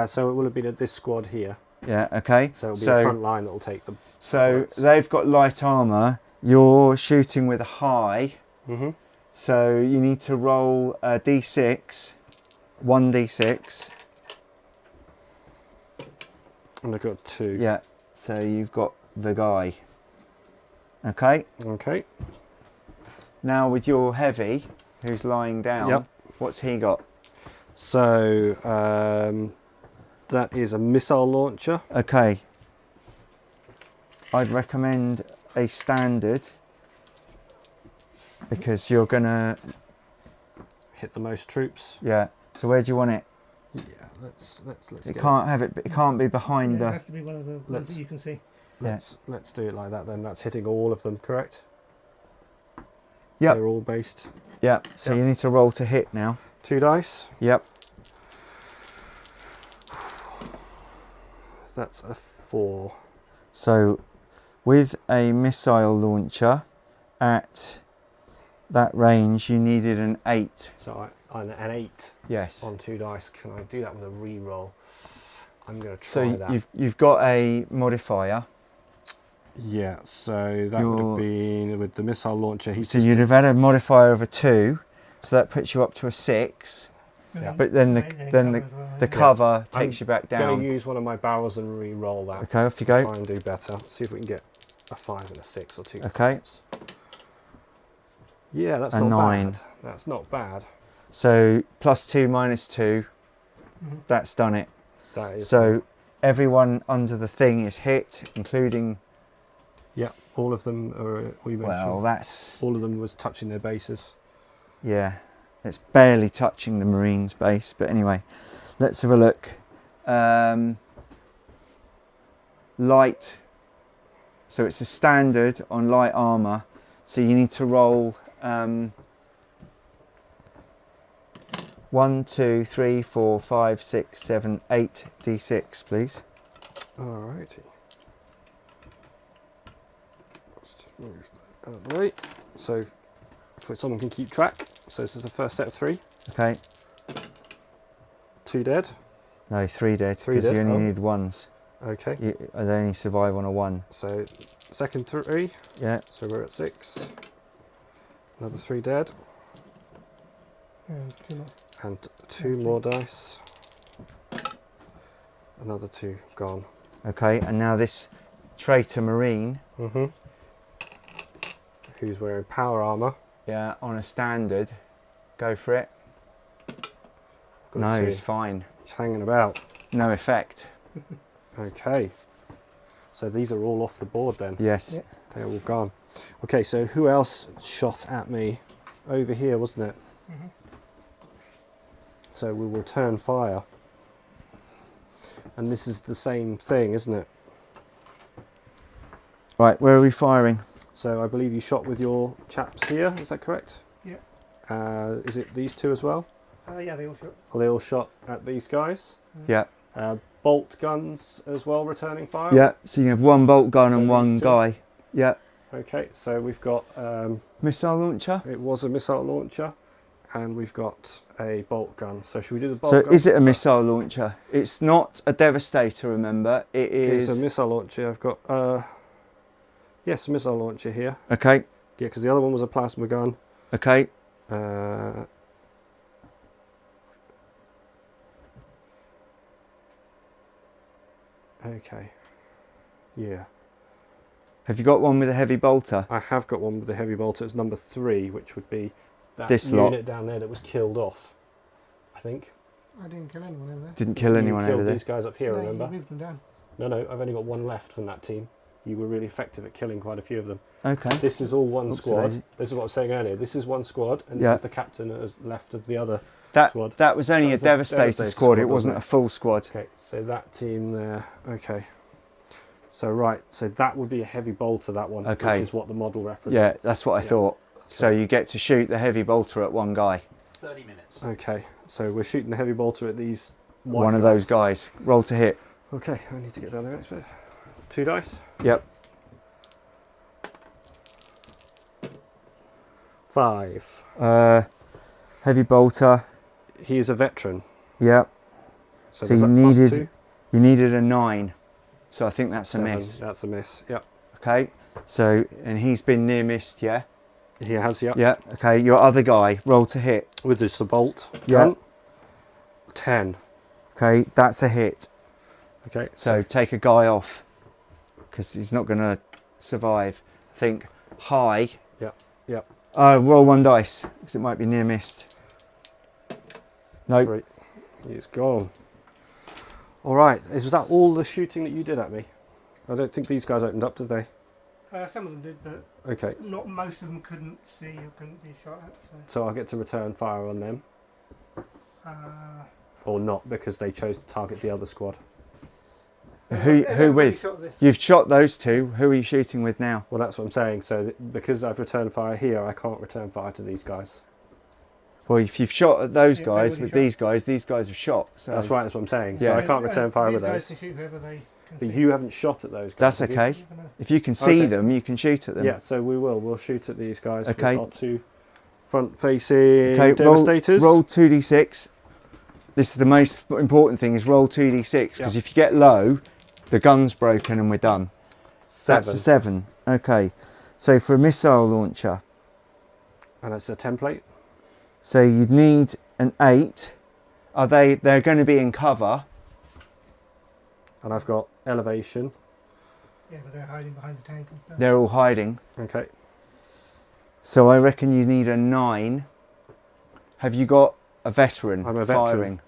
So it will have been at this squad here. Yeah. Okay. So it'll be a front line that will take them. So bullets. they've got light armor. You're shooting with a high. Mm-hmm. So you need to roll a d6, 1d6. And I've got 2. Yeah. So you've got the guy. Okay. Okay. Now with your heavy, who's lying down, Yep. what's he got? So that is a missile launcher. Okay. I'd recommend a standard because you're gonna, Hit the most troops. yeah. So where do you want it? Yeah. Let's It get can't have it. It can't be behind It the. has to be one of the ones Let's- that you can see. Let's do it like that then. That's hitting all of them, correct? Yep. They're all based. Yeah. So Yep. you need to roll to hit now. 2 dice. Yep. That's a 4. So with a missile launcher at that range, you needed an 8. So an 8 Yes. on 2 dice. Can I do that with a re-roll? I'm going to So try that. you've got a modifier. Yeah, so that would have been with the missile launcher. He's So just you'd have had a modifier of a 2. So that puts you up to a 6. Yeah. But then the cover I'm takes you back going down. to use one of my barrels and re-roll that. Okay, off you go. Try and do better. See if we can get a 5 and a 6 or 2. Okay. 5s. Yeah, that's A not 9. bad. That's not bad. So +2 -2. That's done it. That is. So everyone under the thing is hit, including. Yeah, all of them are. We mentioned. Well, that's. All of them was touching their bases. Yeah, it's barely touching the Marines base, but anyway, let's have a look. Light. So it's a standard on light armor. So you need to roll 1, 2, 3, 4, 5, 6, 7, 8 d6, please. Alrighty. Let's just move that out of the way. So, if someone can keep track. So this is the first set of 3. Okay. 2 dead. No, 3 dead. 3 because dead, you only oh. need 1s. Okay. They only survive on a 1. So second 3. Yeah. So we're at 6. Another 3 dead. And 2 more. And 2 more dice. Another 2 gone. Okay, and now this traitor Marine. Mm-hmm. Who's wearing power armor? Yeah, on a standard. Go for it. Got No, to- he's fine. He's hanging about. No effect. Okay. So these are all off the board then. Yes. Yeah. They're all gone. Okay, so who else shot at me? Over here, wasn't it? Mhm. So we'll return fire. And this is the same thing, isn't it? Right, where are we firing? So I believe you shot with your chaps here, is that correct? Yeah. Is it these 2 as well? Yeah, they all shot. Well, they all shot at these guys. Yeah. Bolt guns as well, returning fire? Yeah, so you have 1 bolt gun So and these 1 two? guy. Yeah. Okay, so we've got, Missile launcher? it was a missile launcher, and we've got a bolt gun. So should we do the bolt So gun is it a first? missile launcher? It's not a devastator, remember. It It's is. a missile launcher. I've got, yes, a missile launcher here. Okay, Yeah, because the other one was a plasma gun. okay. Okay. Yeah. Have you got one with a heavy bolter? I have got one with the heavy bolter. It's number 3, which would be that This lot. unit down there that was killed off, I think. I didn't kill anyone over there. Didn't kill anyone You over killed there. these guys up here, No, remember? you moved them down. No, I've only got 1 left from that team. You were really effective at killing quite a few of them. Okay. This is all one Oops, squad. daisy. This is what I was saying earlier. This is one squad, and this Yeah. is the captain that is left of the other That squad. that was only That a was a devastator devastator squad. It squad, wasn't wasn't a it? full squad. Okay, so that team there. Okay. So right, so that would be a heavy bolter, that one, Okay. which is what the model Yeah, represents. that's what I Yeah. thought. So Okay. you get to shoot the heavy bolter at 1 guy. 30 minutes. Okay, so we're shooting the heavy bolter at these one of those guys. Roll to hit. Okay, I need to get down there next bit. 2 dice. Yep. 5. Heavy bolter. He is a veteran. Yep. So, So does you that plus needed 2? you needed a 9. So I think that's 7. a miss. That's a miss. Yep. Okay. So and he's been near missed, yeah? He has, yep. Yeah. Okay. Your other guy, roll to hit. With just the bolt. Yeah. Gun. 10. Okay, that's a hit. Okay. So take a guy off because he's not going to survive. Think high. Yep. Yep. Roll 1 dice because it might be near missed. No. 3. He's gone. All right. Is that all the shooting that you did at me? I don't think these guys opened up, did they? Some of them did, but Okay. not most of them couldn't see or couldn't be shot at. So I'll get to return fire on them. So. Or not, because they chose to target the other squad. Who with? You've shot those 2. Who are you shooting with now? Well, that's what I'm saying. So because I've returned fire here, I can't return fire to these guys. Well, if you've shot at those Yeah, guys nobody with shot. these guys have shot. So That's right, that's what I'm saying. Yeah. So I can't return fire with these guys those. can shoot whoever they can But see. you haven't shot at those guys. That's have you? okay. If you can see Okay. them, you can shoot at them. Yeah, so we will. We'll shoot at these guys. Okay. With our 2 front-facing Okay, devastators. roll 2d6. This is the most important thing: is roll 2d6 because Yeah. if you get low, the gun's broken and we're done. 7. That's a 7. Okay. So for a missile launcher, And it's a template. so you'd need an 8. They're going to be in cover. And I've got elevation. Yeah, but they're hiding behind the tank and stuff. They're all hiding. Okay. So I reckon you need a 9. Have you got a veteran I'm a veteran. firing?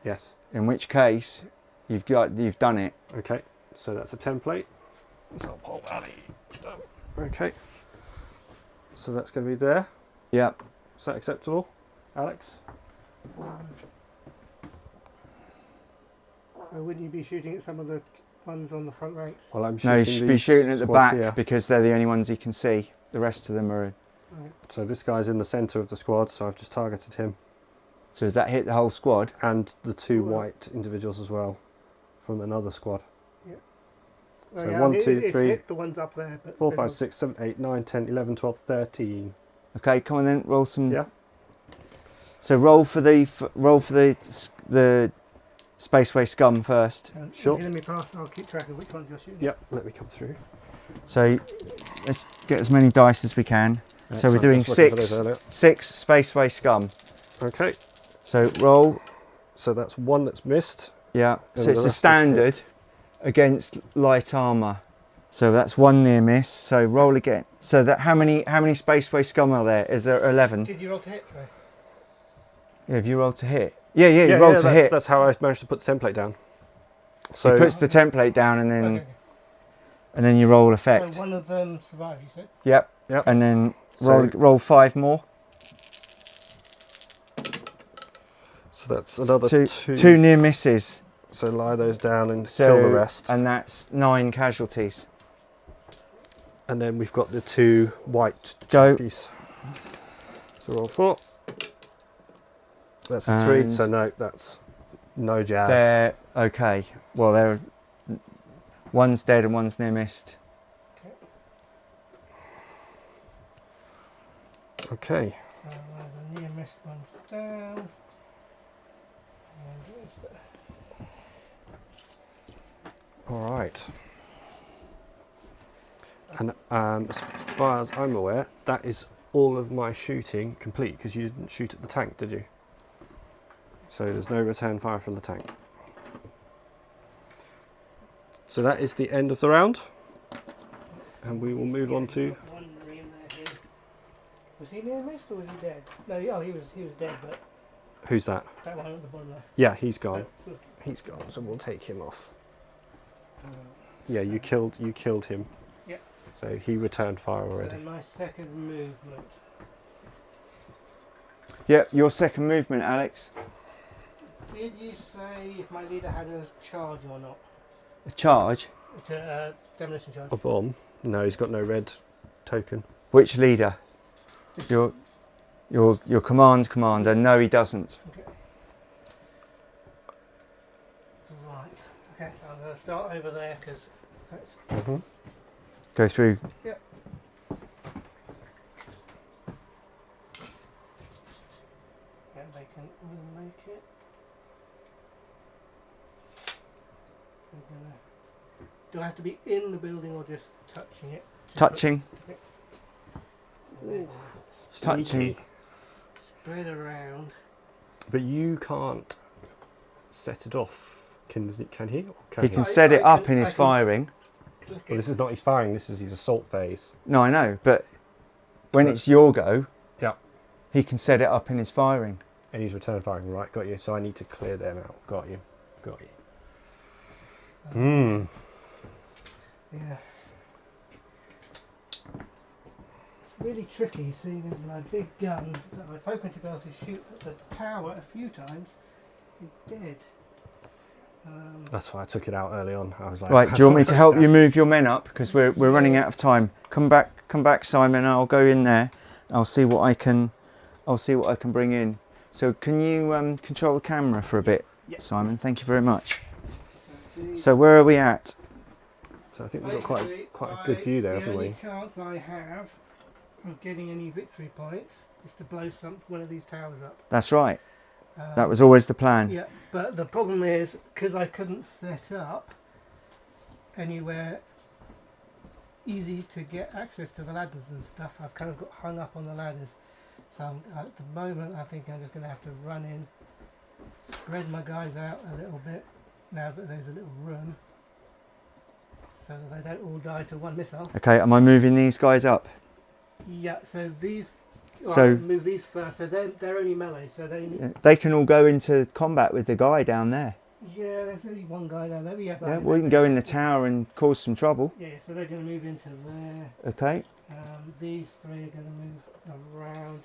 Yes. In which case, you've done it. Okay. So that's a template. So I'll pull that in. Okay. So that's going to be there. Yep. Is that acceptable, Alex? Wouldn't you be shooting at some of the ones on the front ranks? Well, I'm shooting No, you should be these shooting at the squad back here. because they're the only ones you can see. The rest of them are. Right. So this guy's in the centre of the squad, so I've just targeted him. So does that hit the whole squad? And the 2 Well- white individuals as well from another squad. Well, So yeah, 1, it- 2, it's 3, hit the ones up there. But 4, they're 5, not- 6, 7, 8, 9, 10, 11, 12, 13. Okay, come on then. Roll some. Yeah. So roll for the Spaceway scum first. Sure. Let me pass. I'll keep track of which ones you're shooting. Yep, let me come through. So let's get as many dice as we can. So we're Excellent, doing just looking for 6 those earlier. 6 Spaceway scum. Okay, So roll. so that's 1 that's missed. Yeah. And So the it's a rest is standard against light armor. So that's 1 near miss. So roll again. So that how many Spaceway scum are there? Is there 11? Did you roll to hit, Trey? Yeah, have you rolled to hit? Yeah, roll to that's, hit. That's how I managed to put the template down. So He puts the template down and then Okay. and then you roll effect. So one of them survived, you said? Yep. Yep. And then So- roll 5 more. So that's another 2 2. near misses. So lie those down and So kill the rest. and that's 9 casualties. And then we've got the 2 white Go. chappies. So roll 4. That's a 3. And So no, that's no jazz. They're okay. Well, they're one's dead and one's near missed. Okay. The near missed one's down. And where's the- All right. And as far as I'm aware, that is all of my shooting complete, because you didn't shoot at the tank, did you? So there's no return fire from the tank. So that is the end of the round, and we will move on to. One marine there, here. Was he near missed or was he dead? No, he was dead, but Who's that? that one at the bottom there. Yeah, he's gone. Oh, look. He's gone. So we'll take him off. Uh, Yeah, you killed him. Yep. So he returned fire already. And my second movement. Yep, your second movement, Alex. Did you say if my leader had a charge or not? A charge. Demolition charge. A bomb? No, he's got no red token. Which leader? Your command commander. No, he doesn't. Okay. Right. Okay, so I'm going to start over there because that's. Mm-hmm. Go through. Yep. Yeah, they can all make it. Do I have to be in the building or just touching it? Touching. Ooh. Touching. Spread around. But you can't set it off. Can he? Or can He he? can set it up in his I can- firing. Well, this is not his firing. This is his assault phase. No, I know, but when it's your go, Yeah. he can set it up in his firing. And he's return firing. Right, got you. So I need to clear them out. Got you. Got you. Hmm. Yeah. It's really tricky seeing as my big gun that I was hoping to be able to shoot at the tower a few times is dead. That's why I took it out early on. I was like, Right, do you want me to help you move your men up? Because we're running out of time. Come back, Simon, and I'll go in there. I'll see what I can bring in. So can you control the camera for a bit, Simon? Thank you very much. So where are we at? So I think we've got quite a good view there, haven't The we? only chance I have of getting any victory points is to blow one of these towers up. That's right. That was always the plan. Yeah, but the problem is because I couldn't set up anywhere easy to get access to the ladders and stuff. I've kind of got hung up on the ladders. So at the moment I think I'm just going to have to run in, spread my guys out a little bit now that there's a little room so that they don't all die to one missile. Okay, am I moving these guys up? Yeah, so these So- move these first, so they're only melee, so They can all go into combat with the guy down there. yeah, there's only one guy down there. But yeah, but Yeah, we can go in the tower and cause some trouble. Yeah, so they're going to move into there. Okay. These three are going to move around.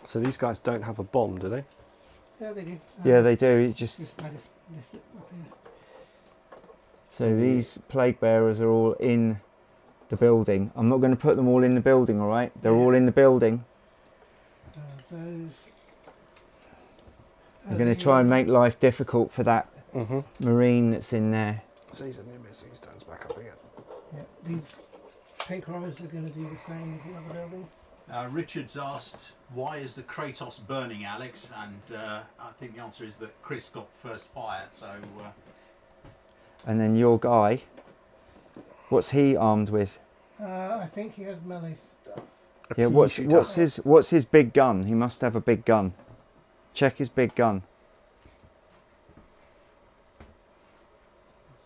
So these guys don't have a bomb, do they? Yeah, they do. Yeah, they do. It I just just lift it up here. so these plague bearers are all in the building. I'm not going to put them all in the building. All right, they're all in the building. Those. I'm going to try and make life difficult for that Mm-hmm. marine that's in there. So he's a near miss. He stands back up again. Yeah, these tank riders are going to do the same as the other building. Richard's asked, why is the Kratos burning, Alex? And I think the answer is that Chris got first fire. So And then your guy, what's he armed with? I think he has melee stuff. Yeah, what's his big gun? He must have a big gun. Check his big gun.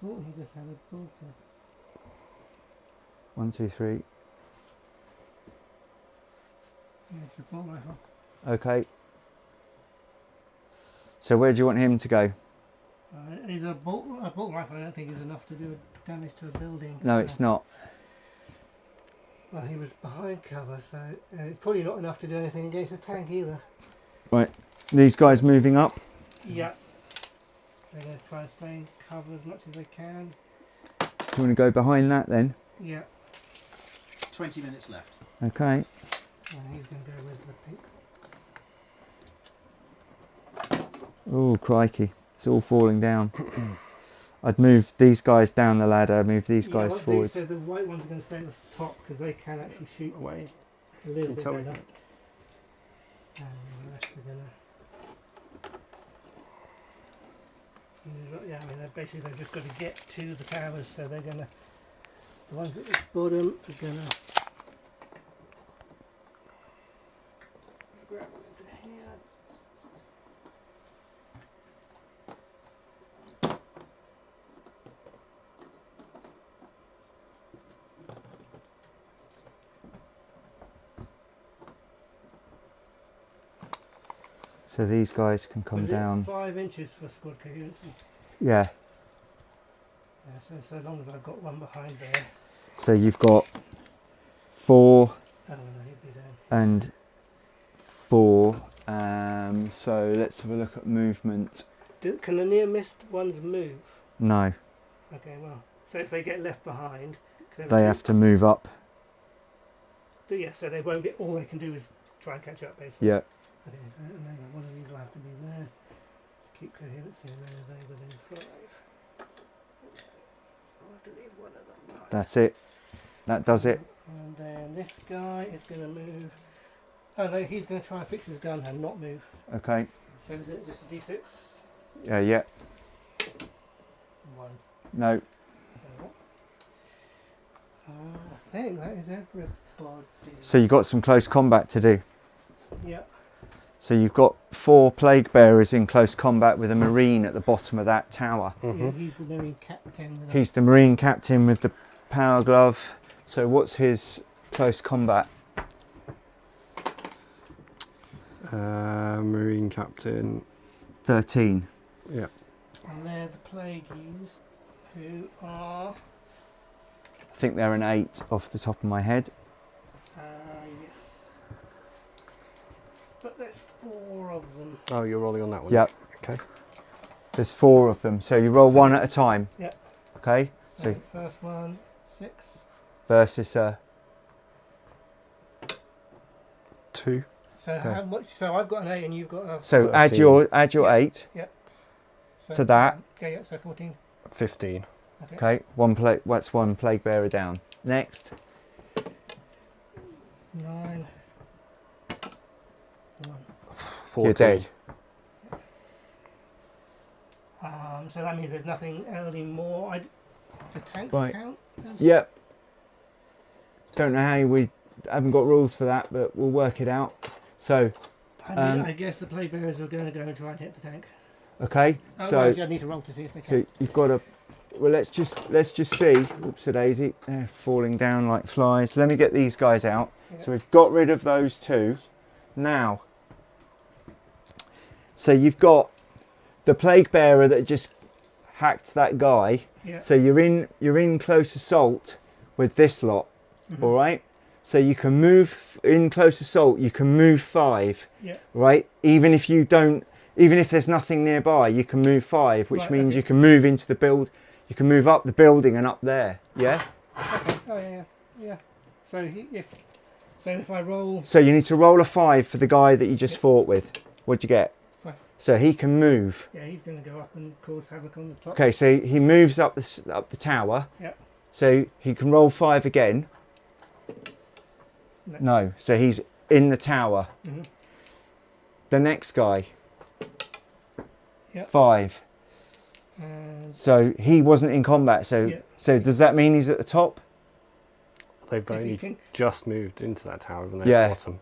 I thought he just had a bolter. 1, 2, 3. Yeah, it's a bolt rifle. Okay. So where do you want him to go? He's a bolt rifle. I don't think is enough to do damage to a building. No, it's not. Well, he was behind cover, so it's probably not enough to do anything against a tank either. Right. These guys moving up. Yeah. They're going to try and stay in cover as much as they can. Do you want to go behind that then? Yeah. 20 minutes left. Okay. And he's going to go with the pink. Oh, crikey. It's all falling down. I'd move these guys down the ladder, move these guys forward. So the white ones are going to stay at the top because they can actually shoot Away. a little Can you bit tell me? better. And the rest are going to... Yeah, I mean, they've just got to get to the towers, so they're going to... The ones at the bottom are going to... Grab into here. So these guys can come Was it down. 5 inches for squad coherency? Yeah. Yeah, so long as I've got one behind there. So you've got 4 Oh no, he'd be down. and 4. So let's have a look at movement. Can the near missed ones move? No, Okay, well, so if they get left behind, 'cause they have to move up. Yeah, so they won't get. All they can do is try and catch up, basically. Yeah. Okay, and then one of these will have to be there. keep coherence here. There they within 5. I'll have to leave one of them. That's it. That does it. And then this guy is going to move. Oh no, he's going to try and fix his gun and not move. Okay. So is it just a d6? Yeah. 1. No. I think that is everybody. So you've got some close combat to do. Yeah. So you've got 4 plague bearers in close combat with a marine at the bottom of that tower. Yeah, he's the Marine captain. He's the marine captain with the power glove. So what's his close combat? Marine captain. 13. Yeah. And they're the plagueys, who are. I think they're an 8 off the top of my head. Yes. But there's 4 of them. Oh, you're rolling on that one? Yep. Okay. There's 4 of them. So you roll 1 at a time. Yep. Okay. So first one, 6. Versus 2. So Okay. how much? So I've got an 8 and you've got a. so 13. add your 8 to that. Yeah, so 14. 15. Okay. That's 1 plague bearer down. Next. 9. 1. 14. You're dead. So that means there's nothing anymore. The tanks Right. count? Yep. Don't know how we haven't got rules for that, but we'll work it out. So, I guess the plague bearers are going to go and try and hit the tank. okay. Otherwise, So I need to roll to see if they can. So you've got to. Well, let's just see. Oops, a daisy. They're falling down like flies. Let me get these guys out. Yeah. So we've got rid of those 2. Now. So you've got the plague bearer that just hacked that guy. Yeah. So you're in close assault with this lot. Mhm. All right. So you can move in close assault. You can move 5. Yeah. Right. Even if there's nothing nearby, you can move 5, which Right, means okay. you can move into the build. You can move up the building and up there. Yeah. Okay. Oh yeah. So if I roll So you need to roll a 5 for the guy that you just fought with. What'd you get? 5, So he can move. yeah, he's going to go up and cause havoc on the top. Okay. So he moves up the tower. Yeah. So he can roll 5 again. No. No. So he's in the tower. Mhm. The next guy. Yeah. 5. And So he wasn't in combat. So Yeah. so does that mean he's at the top? They've If you only can- just moved into that tower and they're Yeah. at the bottom.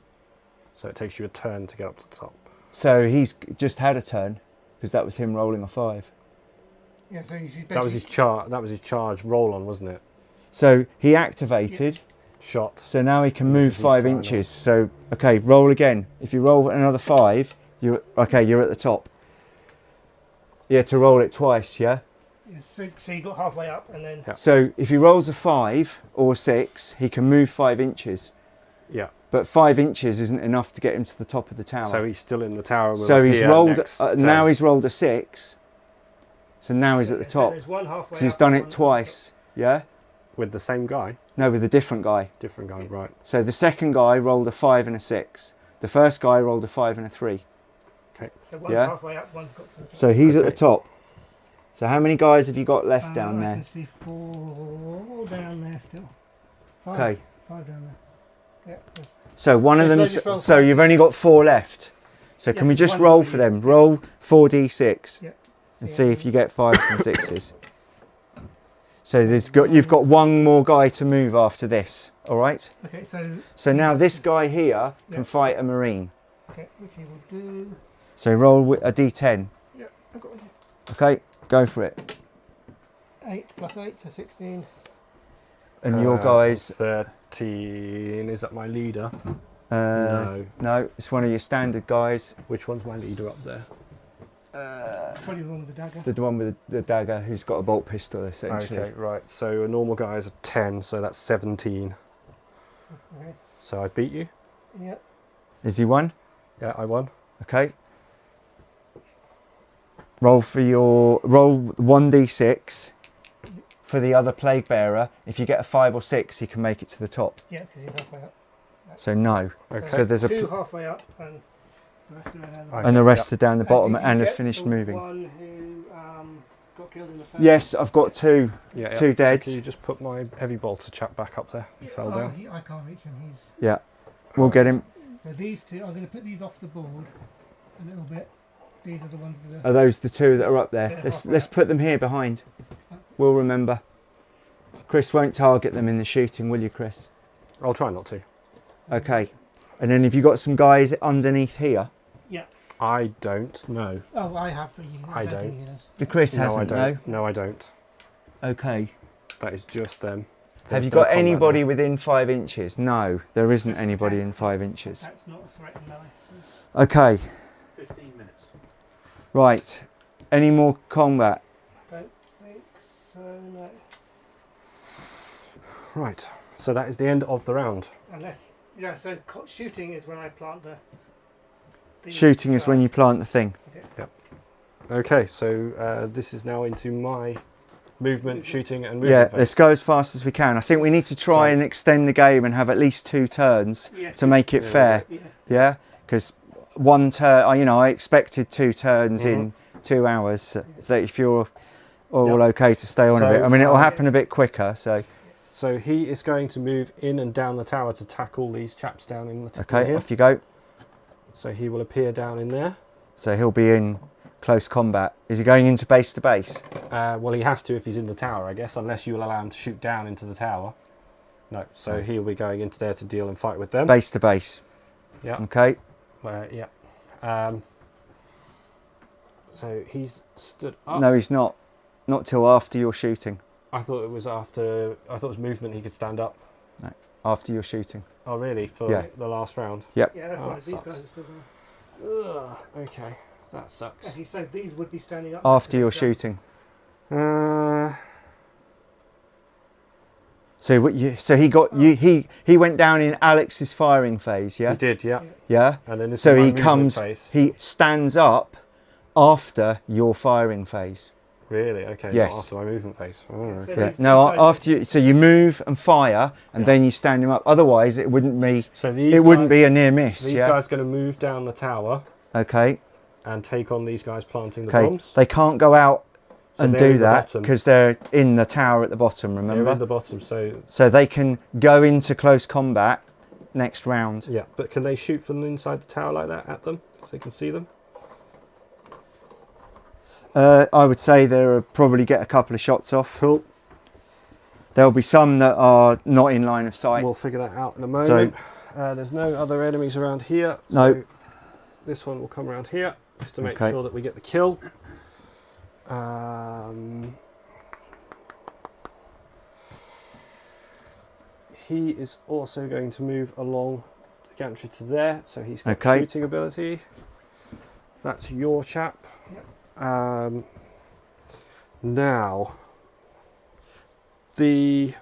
So it takes you a turn to get up to the top. So he's just had a turn because that was him rolling a 5. yeah, so he's That was his charge roll on, wasn't it? So he activated. Shot. So now he can This move is his 5 final. inches. So okay, roll again. If you roll another 5, you're at the top. Yeah, to roll it twice. Yeah. Yeah, so you got halfway up and then Yeah. So if he rolls a 5 or 6, he can move 5 inches. Yeah. But 5 inches isn't enough to get him to the top of the tower. So he's still in the tower. And will So he's appear rolled. next Now turn. he's rolled a 6. So now he's at the so top there's one halfway because he's up done and it one twice. Yeah. With the same guy? No, with a different guy. Different guy, right. So the second guy rolled a 5 and a 6. The first guy rolled a 5 and a 3. Okay. So one's Yeah. halfway up, one's got to the top. So he's at Okay. the top. So how many guys have you got left down I there? can see 4 down there still. 5. Okay. 5 down there. Yeah. there's- So one of So them. shall I just roll So 5? you've only got 4 left. So Yeah, can we just one roll more for you- them? Roll 4d6 Yeah. and Yeah. see if you get 5s and 6s. So you've got one more guy to move after this. All right. Okay, So now this guy here can Yeah. fight a marine. okay, which he will do. So roll a d10. Yeah, I've got one here. Okay, go for it. 8 plus 8, so 16. And your guys. 13. Is that my leader? No. No. No, it's one of your standard guys. Which one's my leader up there? Probably the one with the dagger. The one with the dagger who's got a bolt pistol, essentially. Okay, right. So a normal guy is a 10, so that's 17. Okay. So I beat you. Yeah. Is he one? Yeah, I won. Okay. Roll 1d6 for the other plague bearer. If you get a 5 or 6, he can make it to the top. Yeah, because he's halfway up. So no. Okay. So there's a 2 halfway up and and the rest are down the bottom did you and have get finished the moving. One who got killed in the first Yes, I've got two Yeah, two dead. So can you just put my heavy bolter chap back up there? He fell down. I can't reach him. He's Yeah, we'll get him. so these two. I'm going to put these off the board a little bit. These are the ones that Are those the two that are up there? Yeah. Let's put them here behind. We'll remember. Chris won't target them in the shooting, will you, Chris? I'll try not to. Okay. And then have you got some guys underneath here? Yeah. I don't know. Oh, I have for you. I don't. think he has. The Chris No, I hasn't, no? don't. No, I don't. Okay. That is just them. Have There's you no got combat anybody there. within 5 inches? No, there isn't anybody in 5 inches. That's not a threat, no. Okay, 15 minutes. right. Any more combat? Don't think so, no. Right. So that is the end of the round. Unless, yeah. So shooting is when I plant the Shooting is when you plant the thing. Okay, so this is now into my movement, shooting, and movement Yeah, phase. let's go as fast as we can. I think we need to try So- and extend the game and have at least 2 turns Yeah. to make it Yeah. fair. Yeah. Yeah, because one turn, you know, I expected 2 turns in 2 hours. So if you're all Yep. okay to stay on a So, bit, I mean, it'll happen a bit quicker. So So he is going to move in and down the tower to tackle these chaps down in the okay, here. off you go. So he will appear down in there. So he'll be in close combat. Is he going into base to base? Well, he has to if he's in the tower, I guess, unless you will allow him to shoot down into the tower. No, so he'll be going into there to deal and fight with them. Base to base. Yeah. Okay. Yeah. So he's stood up. No, he's not. Not till after you're shooting. I thought it was after. I thought it was movement. He could stand up. After you're shooting. Oh, really? For Yeah. the last round. Yeah, that's Oh, why that these sucks. guys are still there. Ugh, okay, that sucks. He said these would be standing up. After you're Yeah. shooting. Uh, So what you? So he got you. He went down in Alex's firing phase. Yeah. He did, yeah. Yeah. And then this So is my he movement comes. phase. He stands up after your firing phase. Really? Okay. Yes. Not after my movement phase. Oh, So okay. Yeah. these No, guys- after you. So you move and fire, and Yeah. then you stand him up. Otherwise, it wouldn't be. So these It wouldn't guys- be a near miss. These Yeah. guys going to move down the tower Okay. and take on these guys planting the Okay. bombs. They can't go out So and they're do in the that bottom. because they're in the tower at the bottom. They're Remember. in the bottom. So So they can go into close combat next round. yeah, but can they shoot from inside the tower like that at them? If they can see them. I would say they'll probably get a couple of shots off. Cool. There'll be some that are not in line of sight. We'll figure that out in a moment. There's no other enemies around here. No. So this one will come around here just to make Okay. sure that we get the kill. He is also going to move along the gantry to there, so he's got Okay. shooting ability. That's your chap. Now, the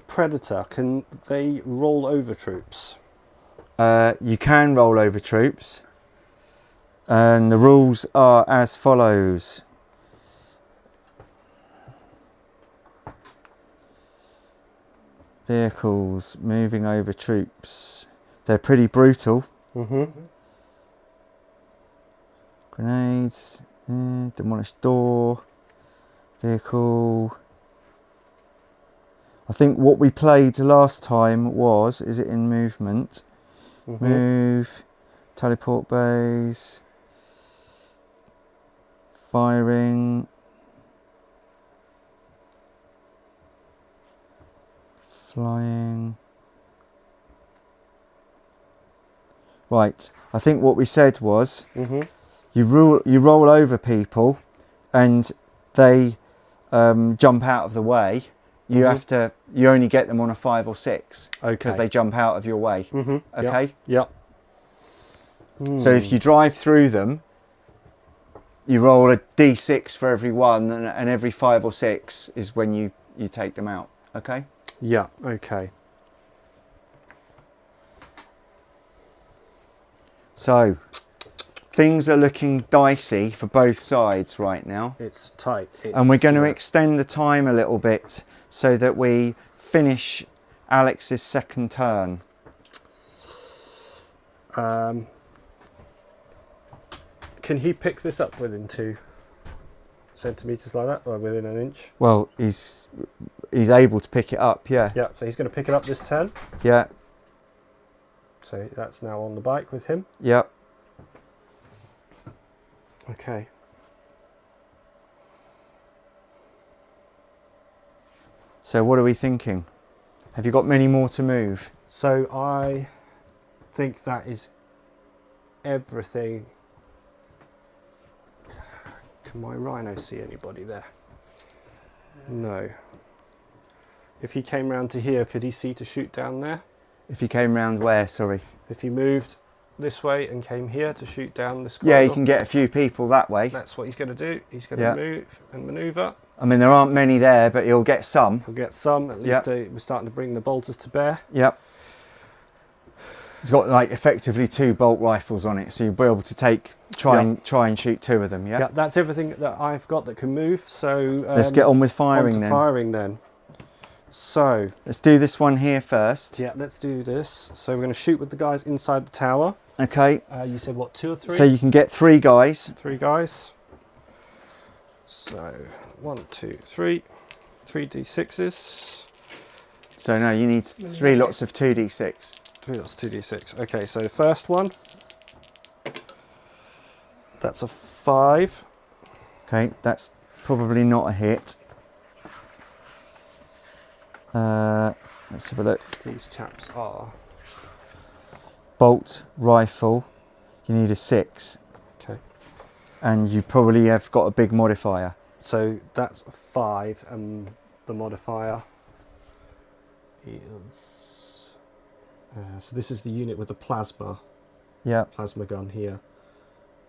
Predator, can they roll over troops? You can roll over troops, and the rules are as follows. Vehicles moving over troops. They're pretty brutal. Mm-hmm. Grenades, demolish door, vehicle. I think what we played last time was, is it in movement? Mm-hmm. Move, teleport base, firing, flying. Right, I think what we said was Mm-hmm. you roll over people and they jump out of the way. You only get them on a 5 or 6 because they jump out of your way. Mm-hmm. Okay. Yep. So if you drive through them, you roll a d6 for every one, and every 5 or 6 is when you take them out. Okay. Yeah. Okay. So things are looking dicey for both sides right now, It's tight. and we're going to extend the time a little bit so that we finish Alex's second turn. Can he pick this up within 2 centimetres like that, or within an inch? Well, he's able to pick it up, yeah. Yeah, so he's going to pick it up this turn. Yeah, So that's now on the bike with him. yeah. Okay. So what are we thinking? Have you got many more to move? So I think that is everything. Can my rhino see anybody there? No. If he came round to here, could he see to shoot down there? If you came round where, sorry? If he moved this way and came here to shoot down this Yeah, you corridor, can get a few people that way. that's what he's going to do. He's going Yeah. to move and manoeuvre. I mean, there aren't many there, but he'll get some. He'll get some. At least we're starting to bring the bolters to bear. Yep. He's got like effectively 2 bolt rifles on it, so you'll be able to try and shoot 2 of them. Yeah. Yeah, that's everything that I've got that can move. So Let's get on with firing on to then. firing then. So Let's do this one here first. yeah, let's do this. So we're going to shoot with the guys inside the tower. Okay. You said what, 2 or 3? So you can get 3 guys. 3 guys. So 1, 2, 3. 3d6s. So no, you need 3 lots of 2d6. 3 lots of 2d6. Okay, so the first one. That's a 5. Okay, that's probably not a hit. Let's have a look. These chaps are. Bolt, rifle, you need a 6. Okay. And you probably have got a big modifier. So that's a 5, and the modifier is. So this is the unit with the plasma gun here.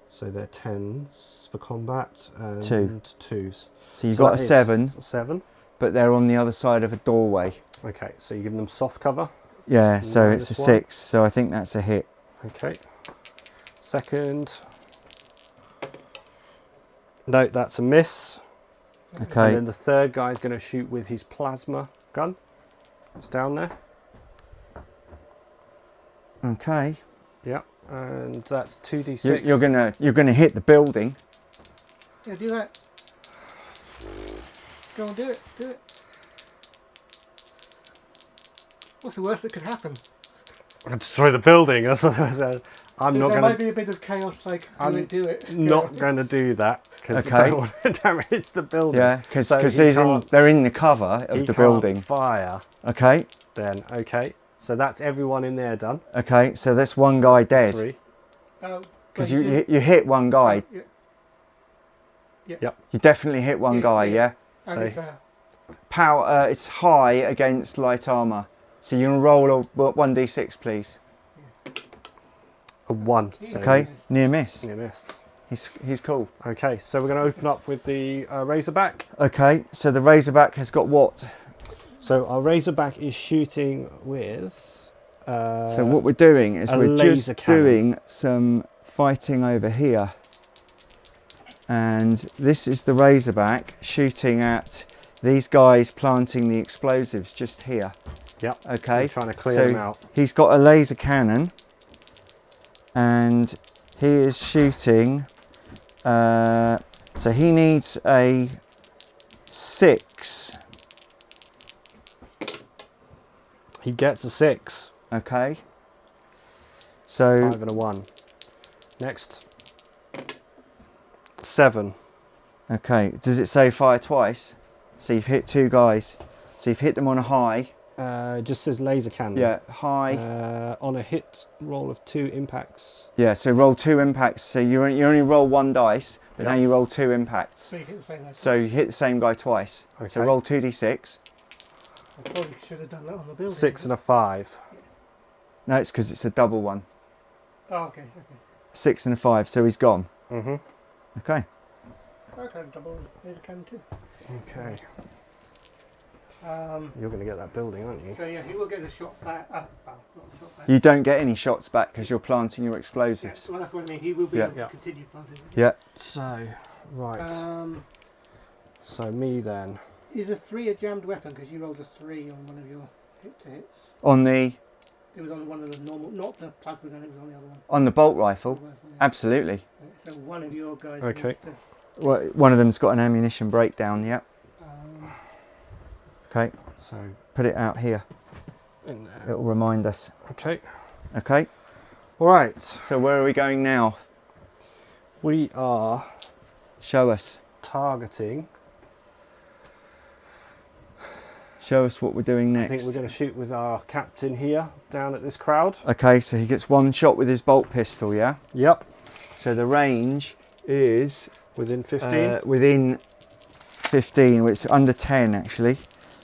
So they're 10s for combat and 2s. So you've got a 7, a 7. but they're on the other side of a doorway. Okay, so you're giving them soft cover. Yeah, so Minus it's a 1. 6, so I think that's a hit. Okay. Second. No, that's a miss. Okay. And then the third guy is going to shoot with his plasma gun. It's down there. Okay. Yeah, and that's 2d6. You're gonna hit the building. Yeah, do that. Go on, do it. Do it. What's the worst that could happen? I destroy the building. That's what I said. I'm not There going might be a bit of chaos, like I'm do it. not going to do that because Okay. I don't want to damage the building. Yeah, because So he can't- they're in the cover he of the can't building. Fire. Okay. Then okay, so that's everyone in there done. Okay. So that's one guy dead 3. because you hit one guy. Yeah. Yep. You definitely hit one Yeah, guy. yeah. Yeah. And So- it's, Power. It's high against light armor. So you can roll a 1d6, please. A 1. So Okay. he's Near miss. near missed. He's cool. Okay, so we're going to open up with the Razorback. Okay. So the Razorback has got what? So our Razorback is shooting with. So what we're doing is a we're laser just cannon. doing some fighting over here. And this is the Razorback shooting at these guys planting the explosives just here. Yep. Okay. We're trying to clear So them out. he's got a laser cannon and he is shooting. So he needs a 6. He gets a 6. Okay. So 5 and a 1. Next. 7. okay. Does it say fire twice? So you've hit 2 guys. So you've hit them on a high. Just says laser cannon. Yeah, high. On a hit roll of 2 impacts. Yeah, so roll 2 impacts. So you only roll 1 dice, but Yep. now you roll 2 impacts. so you hit the same like So you hit the same guy twice. Okay. So roll 2d6. I probably should have done that on the building. 6 and a 5. No, it's because it's a double one. Oh, okay. 6 and a 5, so he's gone. Mm-hmm. Okay. Okay, double laser cannon too. Okay. Um, You're going to get that building, aren't you? so yeah, he will get a shot back. Well, not a shot back. You don't get any shots back because you're planting your Yeah, explosives. well, that's what I mean. He will be Yeah. able to Yeah. continue planting. Yeah. So, right. Um, So me then. is a 3 a jammed weapon because you rolled a 3 on one of your hits. On the It was on one of the normal, not the plasma gun. It was on the other one. on the bolt rifle? The rifle, yeah. Absolutely. So one of your guys. Okay. needs to, Well, one of them's got an ammunition breakdown. Yeah. um, Okay. So Put it out here. in there. It'll remind us. Okay. Okay. All right. So where are we going now? We are Show us. targeting. Show us what we're doing I next. think we're going to shoot with our captain here down at this crowd. Okay, so he gets one shot with his bolt pistol, yeah? Yep. So the range is Within 15. within 15, which is under 10 actually.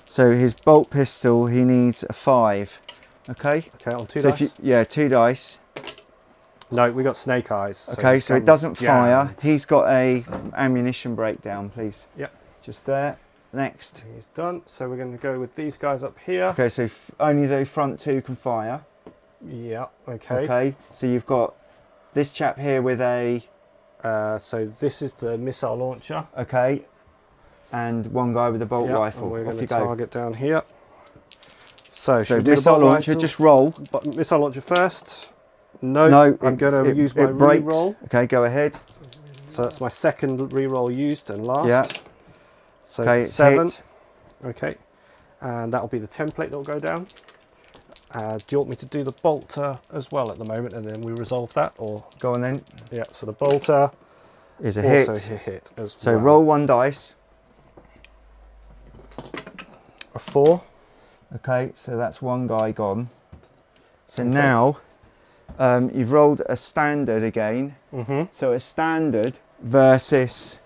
So his bolt pistol, he needs a 5. Okay? Okay, on 2 so dice. if you, 2 dice. No, we got snake eyes. Okay, this so it gun's doesn't fire. jammed. He's got a ammunition breakdown, please. Yep. Just there. Next. He's done. So we're going to go with these guys up here. Okay, so only the front 2 can fire. Yeah. Okay. Okay, so you've got this chap here with a, So this is the missile launcher. okay, and one guy with a bolt Yep, rifle. and we're Off going to you go. target down here. So, So should we do the missile bolt launcher, rifle? just roll. Missile launcher first. No, No, I'm going to use my breaks. re-roll. Okay, go ahead. So that's my second re-roll used and last. Yeah. So Okay, it's 7. hit. Okay. And that'll be the template that'll go down. Do you want me to do the bolter as well at the moment and then we resolve that? Or Go on then. yeah, so the bolter Is a hit. also hit as So well. roll 1 dice. A 4. Okay, so that's 1 guy gone. So Okay. now you've rolled a standard again. Mm-hmm. So a standard versus.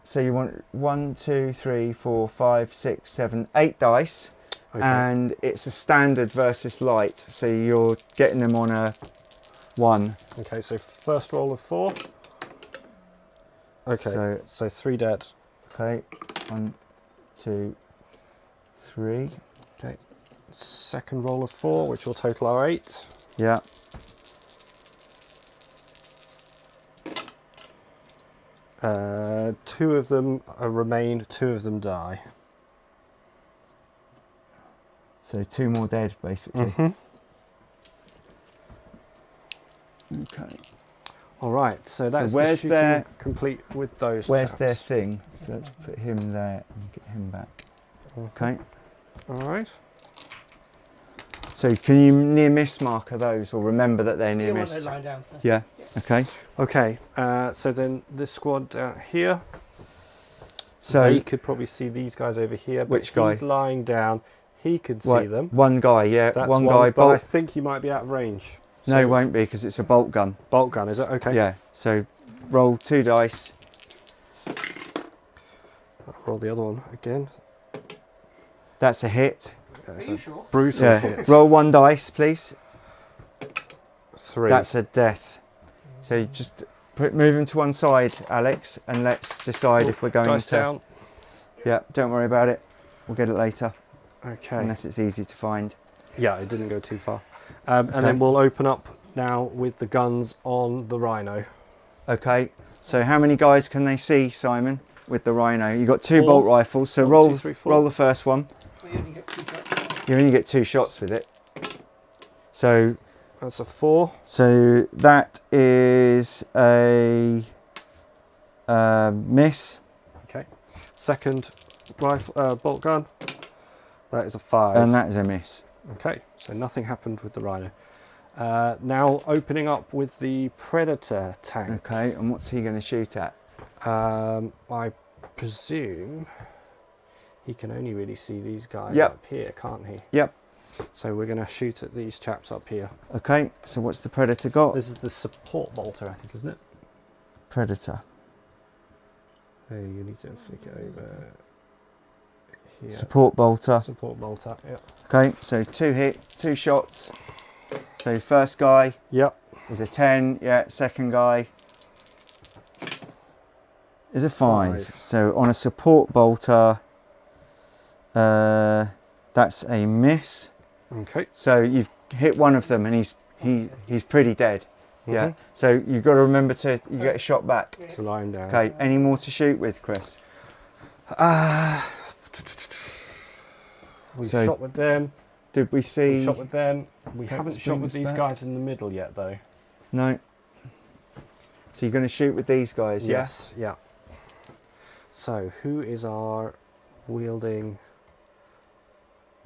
So you want 1, 2, 3, 4, 5, 6, 7, 8 dice, Okay. and it's a standard versus light. So you're getting them on a 1. Okay, so first roll of 4. Okay, so 3 dead. Okay, 1, 2, 3. Okay. Second roll of 4, which will total our 8. Yeah. Two of them remain, 2 of them die. So 2 more dead, basically. Mm-hmm. Okay. All right, so that's where's the shooting their- complete with those. Where's chaps. their thing? So let's put him there and get him back. Okay. All right. So can you near miss marker those, or remember that they're near you want to miss? lie down. So. Yeah. Okay. Okay. So then this squad out here. So they could probably see these guys over here. But Which guy? He's lying down. He could see right, them. 1 guy. Yeah. That's one guy. but I Bolt. think he might be out of range. No, it won't be because it's a bolt gun. Bolt gun, is it? Okay. Yeah. So roll 2 dice. I'll roll the other one again. That's a hit. That's Are you a sure? brutal Yeah. hit. Roll 1 dice, please. 3. That's a death. So you just move him to one side, Alex, and let's decide if we're going Dice to. down. Yeah. Don't worry about it. We'll get it later, Okay. unless it's easy to find. Yeah, it didn't go too far. And then we'll open up now with the guns on the Rhino. Okay, so how many guys can they see, Simon, with the Rhino? You've got 2 4. bolt rifles, so 1, roll 2, 3, 4. roll the first one. Well, you only get 2 shots. You only get 2 shots with it. So That's a 4. that is a miss. Okay. Second rifle bolt gun. That is a 5. And that is a miss. Okay, so nothing happened with the Rhino. Now opening up with the Predator tank. Okay, and what's he going to shoot at? I presume he can only really see these guys Yep. up here, can't he? Yep. So we're going to shoot at these chaps up here. Okay, so what's the Predator got? This is the support bolter, I think, isn't it? Predator. Hey, you need to flick it over here. Support bolter. Support bolter, yeah. Okay, so 2 hits, 2 shots. So first guy Yep. is a 10. Yeah, second guy is a 5. 5. So on a support bolter, that's a miss. Okay. So you've hit one of them, and he's pretty dead. Yeah. Mhm. So you've got to remember to get a shot back. To line down. Okay. Any more to shoot with, Chris? We've So- shot with them. Did we We've see? shot with them. We Let's haven't shot bring with this these back. guys in the middle yet, though. No. So you're going to shoot with these guys? Yeah? Yes, yeah. So, who is our wielding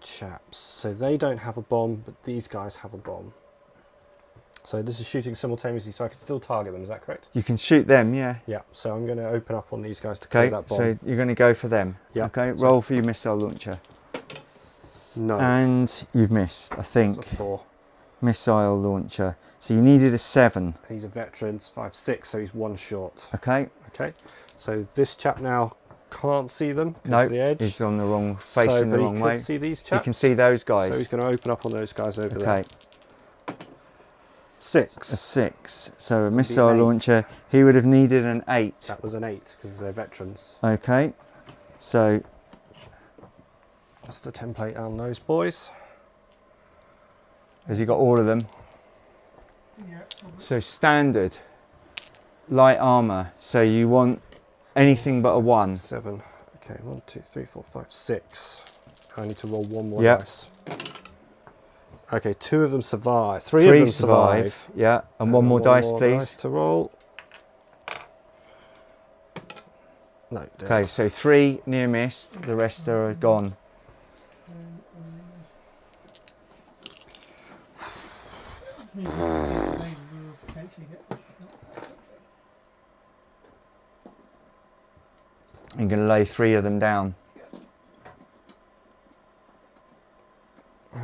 chaps? So they don't have a bomb, but these guys have a bomb. So this is shooting simultaneously, so I can still target them. Is that correct? You can shoot them, yeah. Yeah. So I'm going to open up on these guys to clear Okay, that bomb. so you're going to go for them. Yeah. Okay, So- roll for your missile launcher. No. And you've missed, I That's think. a 4. Missile launcher. So you needed a 7. He's a veteran, 5, 6, so he's 1 short. Okay. Okay. So this chap now can't see them because No, of the edge. he's on the wrong, facing but the he wrong could way. see these You chaps. can see those So he's guys. going to open up on those guys over there. Okay, 6. a 6. So a missile an 8. launcher, he would have needed an 8. That was an 8 because they're veterans. Okay, so That's the template on those boys. has he got all of them? Yeah. So standard, light armour. So you want anything but a 1. 7. Okay, 1, 2, 3, 4, 5, 6. I need to roll 1 more Yep. dice. Okay, 2 of them survive. 3 of them survive. Yeah, and one more dice, please. Dice to roll. No. Dead. Okay, so 3 near missed, the rest are gone. They will potentially get the shot. You're going to lay 3 of them down.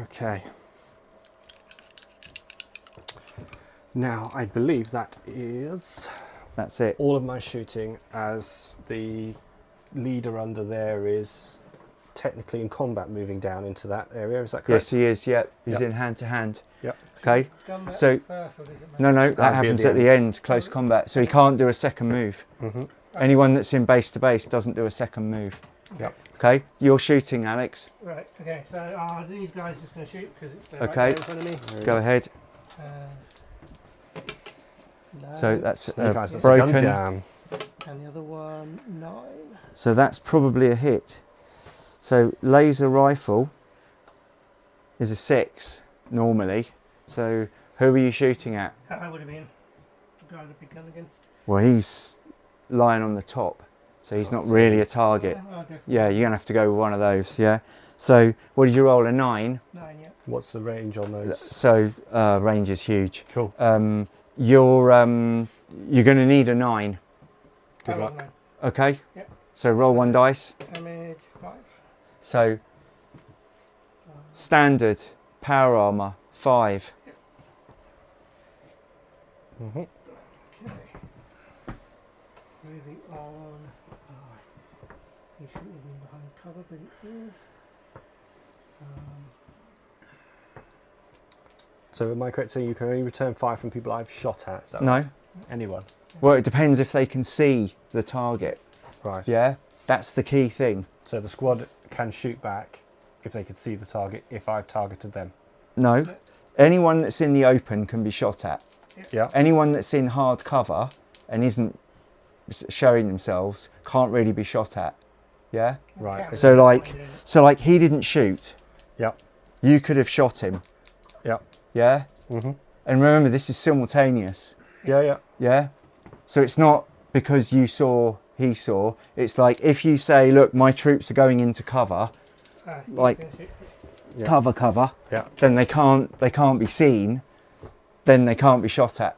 Okay. Now, I believe that is That's it. all of my shooting, as the leader under there is technically in combat moving down into that area. Is that correct? Yes, he is. Yeah, he's Yep. in hand to hand. Yep. Okay. Done that So- first, or does it matter? No, that That'd be happens at the end, close combat. So he can't do a second move. Mm-hmm. Anyone that's in base to base doesn't do a second move. Yep. Okay, you're shooting, Alex. Right, okay, so are these guys just going to shoot because it's Okay. right there in front of me? Go ahead. No. So that's Snake eyes, that's a gun broken. jam. And the other one, 9. So that's probably a hit. So laser rifle is a 6 normally. So who are you shooting at? That would have been the guy with the big gun again. Well, he's lying on the top, so he's not Can't see really him. a target. I'll go for Yeah, you're gonna have to go with one of those. Yeah. So what did you roll? A 9. 9, yeah. What's the range on those? So range is huge. Cool. You're going to need a 9. Good I rolled luck. 9. Okay. Yep. So roll 1 dice. Damage 5. So standard power armor 5. Mm-hmm. Okay. Moving on. Oh, he shouldn't have been behind cover, but it is. So am I correct saying you can only return fire from people I've shot at? Is that No. right? Anyone? Well, it depends if they can see the target. Right. Yeah. That's the key thing. So the squad can shoot back if they can see the target if I've targeted them. No. Anyone that's in the open can be shot at. Yeah. Anyone that's in hard cover and isn't showing themselves can't really be shot at. Yeah. Right. Okay. So like he didn't shoot. Yeah. You could have shot him. Yeah. Yeah. Mm-hmm. And remember, this is simultaneous. Yeah, yeah. Yeah. So it's not because you saw, he saw. It's like if you say, look, my troops are going into cover, like Yeah. cover, Yeah. then they can't be seen, then they can't be shot at.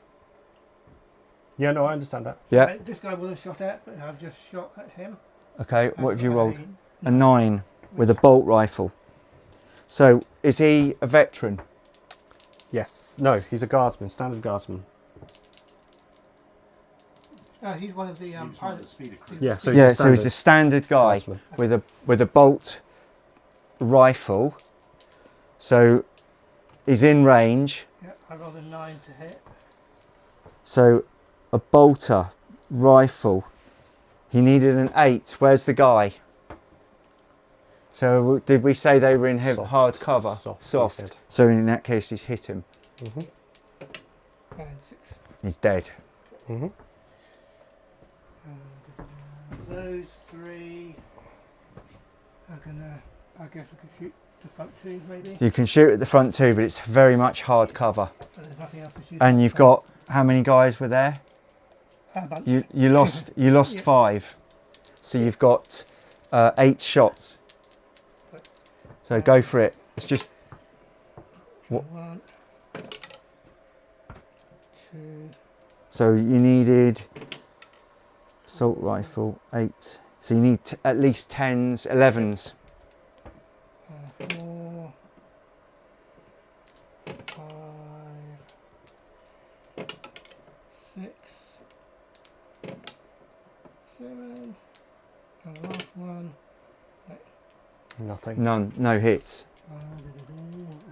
Yeah, no, I understand that. Yeah. This guy wasn't shot at, but I've just shot at him. Okay. What have you rolled? A A 9 with a bolt rifle. So is he a veteran? Yes. No, he's a guardsman, standard guardsman. He's one of the pilots. Speeder crew. Yeah, so Yeah. he's a So he's a standard guy guardsman. with a bolt rifle. So he's in range. Yeah, I rolled a 9 to hit. So a bolter rifle. He needed an 8. Where's the guy? So did we say they were in Soft. hard cover? Soft, he said. So in that case, he's hit him. Mm-hmm. And 6. He's dead. Mm-hmm. Those 3 are gonna. I guess I could shoot the front two, maybe. You can shoot at the front too, but it's very much hard cover. But there's nothing else to shoot. And you've got, how many guys were there? A bunch. You lost Yeah. 5. So you've got 8 shots. So go for it. It's just, what? 1, 2. So you needed assault rifle 8. So you need at least 10s, 11s. 4, 5, 6, 7, and the last one. Nothing. None, no hits.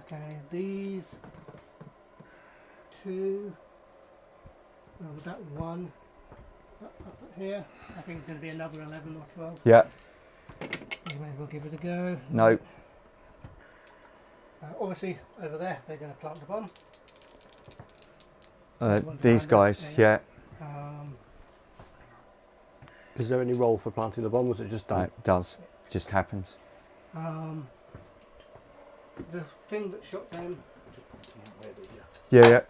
Okay, these 2. Well, that 1 up here. I think it's going to be another 11 or 12. Yeah. We may as well give it a go. No. Obviously, over there, they're going to plant the bomb. These guys, yeah. Is there any role for planting the bomb? Was it just No, done? it does. Just happens. The thing that shot them. Yeah, yeah.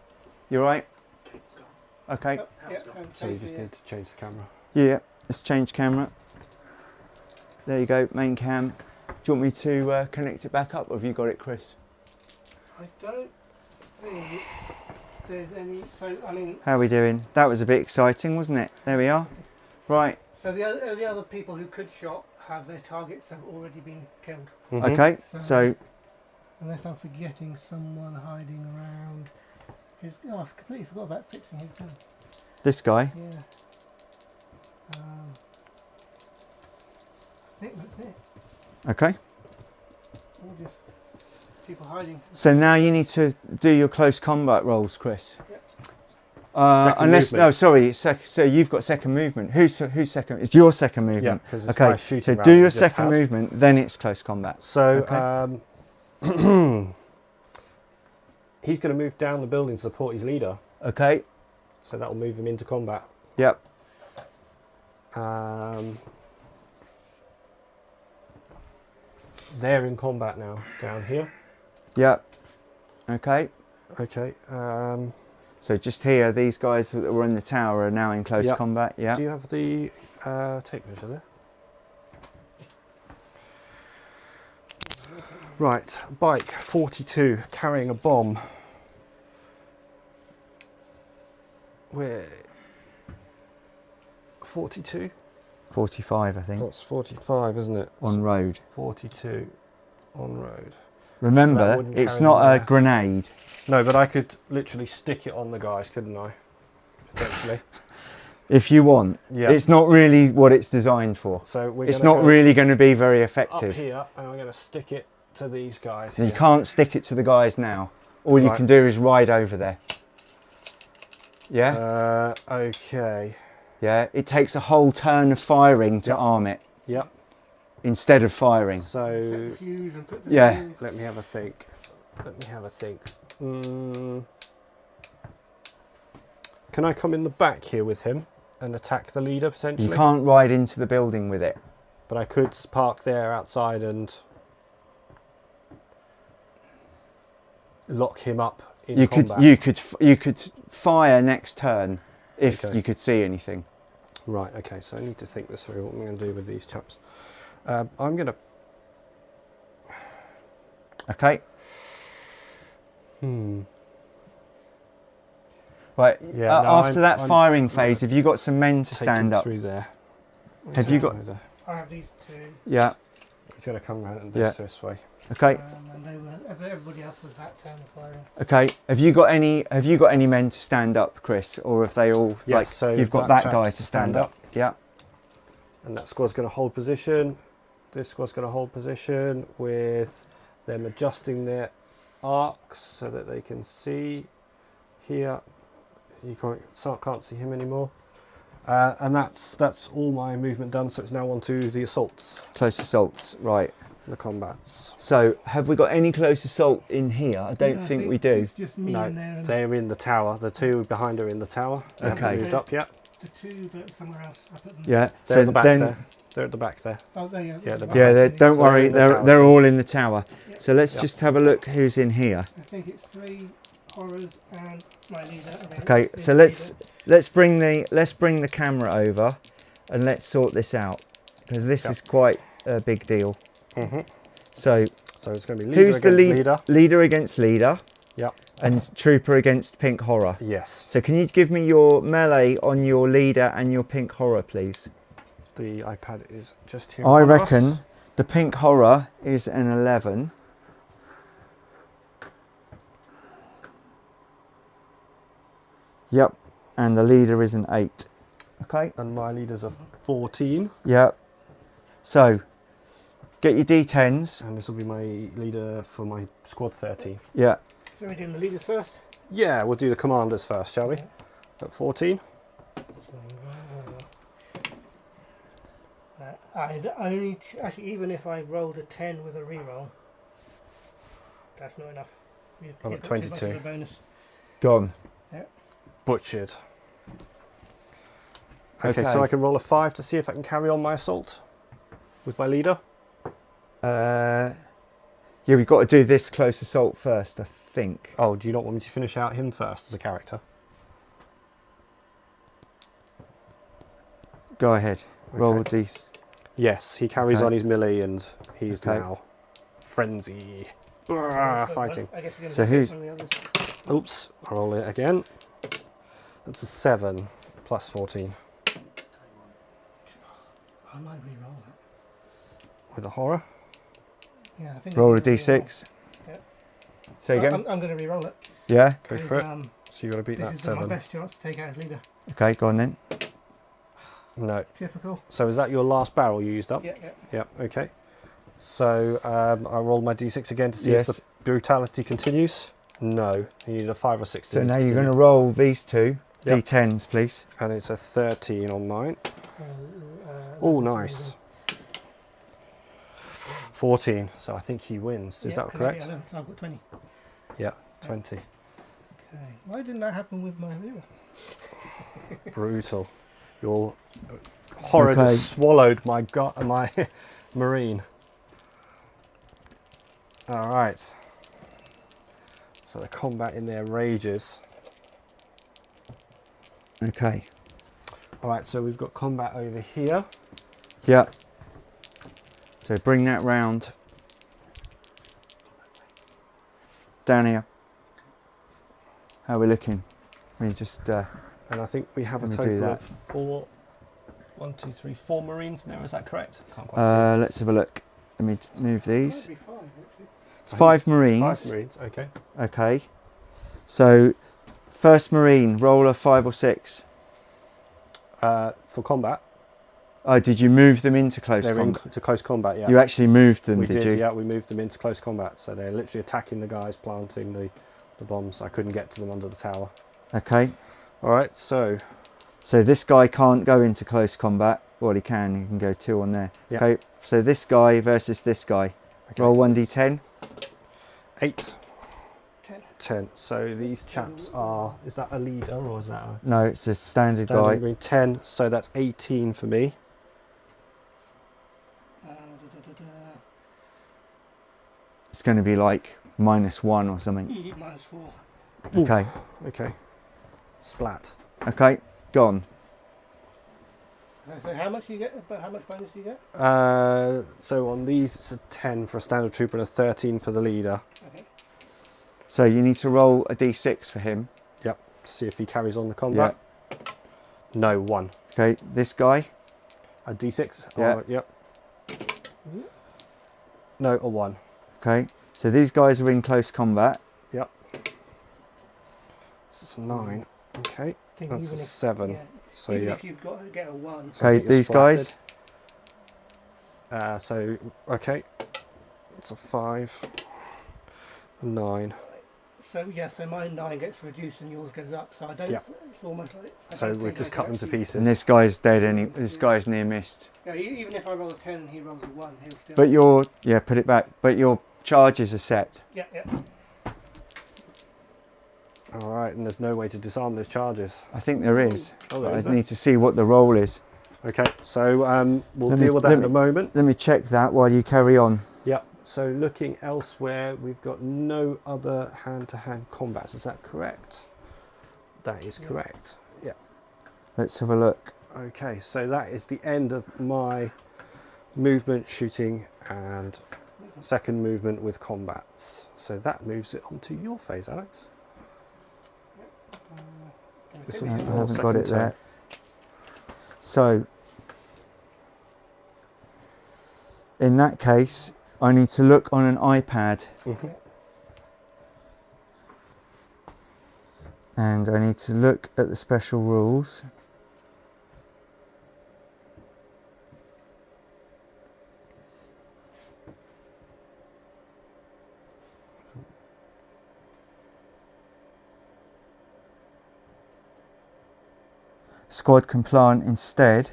You right? Okay. So we just need to change the camera. Yeah, let's change camera. There you go, main cam. Do you want me to connect it back up, or have you got it, Chris? I don't think there's any. So, I mean. How are we doing? That was a bit exciting, wasn't it? There we are. Right. So the other people who could shot have their targets have already been killed. Mhm. Okay, so Unless I'm forgetting someone hiding around. Oh, I completely forgot about fixing his gun. this guy. Yeah. I think that's it. Okay. All just people hiding. So now you need to do your close combat rolls, Chris. Yep. Unless, movement. no, sorry. So you've got second movement. Who's second? It's your second Yeah, movement. because it's Okay. my shooting So round do we your just second had. movement, then it's close combat. So Okay. he's going to move down the building to support his leader. Okay. So that will move him into combat. Yep. They're in combat now, down here. Yep. Okay. Okay. So just here, these guys that were in the tower are now in close Yep. combat. Yeah. Do you have the tape measure there? Right, bike 42 carrying a bomb. Where? 42? 45, I think. That's 45, isn't it? On road. 42 on road. Remember, wouldn't it's carry not them a there. grenade. No, but I could literally stick it on the guys, couldn't I? Potentially. If you want. Yeah. It's not really what it's designed for. So we're It's gonna not go really going to be very up effective. here, and I'm going to stick it to these guys. You here. can't stick it to the guys now. All you Right. can do is ride over there. Yeah? Okay. Yeah. It takes a whole turn of firing to Yep. arm it Yep. instead of firing. Set the So fuse and put the Yeah. fuse. let me have a think. Can I come in the back here with him and attack the leader potentially? You can't ride into the building with it. But I could park there outside and lock him up in You combat. you could fire next turn if Okay. you could see anything. Right. Okay. So I need to think this through. What I'm going to do with these chaps. I'm going to. Okay. Hmm. Right. Yeah, no, after that I'm firing phase, have you got some men to Take stand him up? through there. Have you got? I have these two. Yeah. He's going to come round Yeah. this way. Okay. And they were, everybody else was that turn of firing. Okay. Have you got any men to stand up, Chris, or have they all Yes, like so you've got that that guy chap's to stand up? Yeah. And that squad's going to hold position. This squad's going to hold position with them adjusting their arcs so that they can see here. You can't see him anymore. And that's all my movement done. So it's now on to the assaults, Close assaults. Right. the combats. So have we got any close assault in here? I don't Yeah, I think we do. It's just me No, in there and they're in the tower. The two behind are in the tower. They haven't Okay. moved up yet. the two, but somewhere else. I put them Yeah. They're in the back then there. They're at the back there. Oh, there you go. Yeah, they're Yeah, don't So worry, they're in the tower, they're so- all in the tower. Yeah. So let's Yeah. just have a look who's in here. I think it's 3 horrors and my leader. I think Okay, it's so leader. let's bring the camera over and let's sort this out, because this Yep. is quite a big deal. Mhm. So So it's going to be leader who's the against leader. leader against leader Yep. and trooper against pink horror? Yes. So can you give me your melee on your leader and your pink horror, please? The iPad is just here. I in front of reckon us. the pink horror is an 11. Yep, and the leader is an 8. Okay. And my leader's a 14. Yep. So get your D10s. And this will be my leader for my squad 13. Yeah. So we're doing the leaders first. Yeah, we'll do the commanders first, shall we? At 14. I'd only actually, even if I rolled a 10 with a reroll, that's not enough. I'm at 22. Bonus. Gone. Butchered. Okay, Okay. so I can roll a 5 to see if I can carry on my assault with my leader. Yeah, we've got to do this close assault first, I think. Oh, do you not want me to finish out him first as a character? Go ahead. Roll Okay. these. Yes, he carries Okay. on his melee and he's Okay. now frenzy. Fighting. I guess So who's- one of the others. Oops, I roll it again. That's a 7 plus 14 I might reroll that. with a horror. Yeah, I think. Roll I'm a gonna reroll. D6. Yeah. Say again. I'm going to reroll it. Yeah. Go for it. Um, So you got to beat that this is my 7. best chance to take out his leader. Okay, go on then. No. Typical. So is that your last barrel you used up? Yeah, yeah. Yep, okay. So I roll my d6 again to see Yes. if the brutality continues. No, you need a 5 or 16. So now you're going to roll these two Yep. D10s, please. And it's a 13 on mine. Uh, Oh, nice. 14. So I think he wins. Is that correct? Yeah, so I've got 20. Yeah, 20. Okay. Why didn't that happen with my reroll? Brutal. Your horror Okay. just swallowed my my marine. All right. So the combat in there rages. Okay. All right, so we've got combat over here. Yeah. So bring that round. Down here. How are we looking? We just. And I think we have a Let me do total that. of 4, 1, 2, 3, 4 marines now. Is that correct? Can't quite Let's have a look. Let me move Might these. be 5, actually. It's 5 see. Marines. 5 marines, okay. Okay. So, first Marine, roll a 5 or 6. For combat, Oh, did you move them into close they're in combat? to close combat, yeah. You actually moved them, we did did, you? yeah, we moved them into close combat. So they're literally attacking the guys, planting the bombs. I couldn't get to them under the tower. Okay. All right, so So this guy can't go into close combat. Well, he can. He can go 2 on there. Yeah. Okay. So this guy versus this guy. okay. Roll 1d10. 8, 10. 10. So these chaps are, is that a leader or is that a No, it's a standard standard guy. marine? 10, so that's 18 for me. It's going to be like -1 or something. Minus 4. Oof. Okay. Okay. Splat. Okay. Gone. So how much you get? How much bonus do you get? So on these, it's a 10 for a standard trooper and a 13 for the leader. Okay. So you need to roll a d6 for him. Yep. To see if he carries on the combat. No, 1. Okay. This guy. A d6? Yeah. Oh, yep. No, a 1. Okay. So these guys are in close combat. Yep. So it's a 9. Okay. Think That's even a if- 7. Yeah. So Even yeah. if you've got to get a 1. So I Okay. think you're These guys. splatted. So, okay. It's a 5. 9. So yeah, so my 9 gets reduced and yours goes up. So I don't. Yeah. It's almost like. I So don't we've think just I cut can them to actually- pieces. And this guy's dead. This guy's near missed. Yeah, even if I roll a 10 and he rolls a 1, he'll still. But your put it back. But your charges are set. Yeah, yeah. All right, and there's no way to disarm those charges. I think there is. Oh, But there is I there? need to see what the roll is. Okay, so we'll Let me- deal with that let in a me- moment. Let me check that while you carry on. Yep. So looking elsewhere, we've got no other hand-to-hand combats. Is that correct? That is correct. Yeah. Let's have a look. Okay, so that is the end of my movement, shooting, and second movement with combats. So that moves it onto your phase, Alex. This will I be your haven't got second it turn. there. So, in that case, I need to look on an iPad. Mhm. And I need to look at the special rules. Squad can plant instead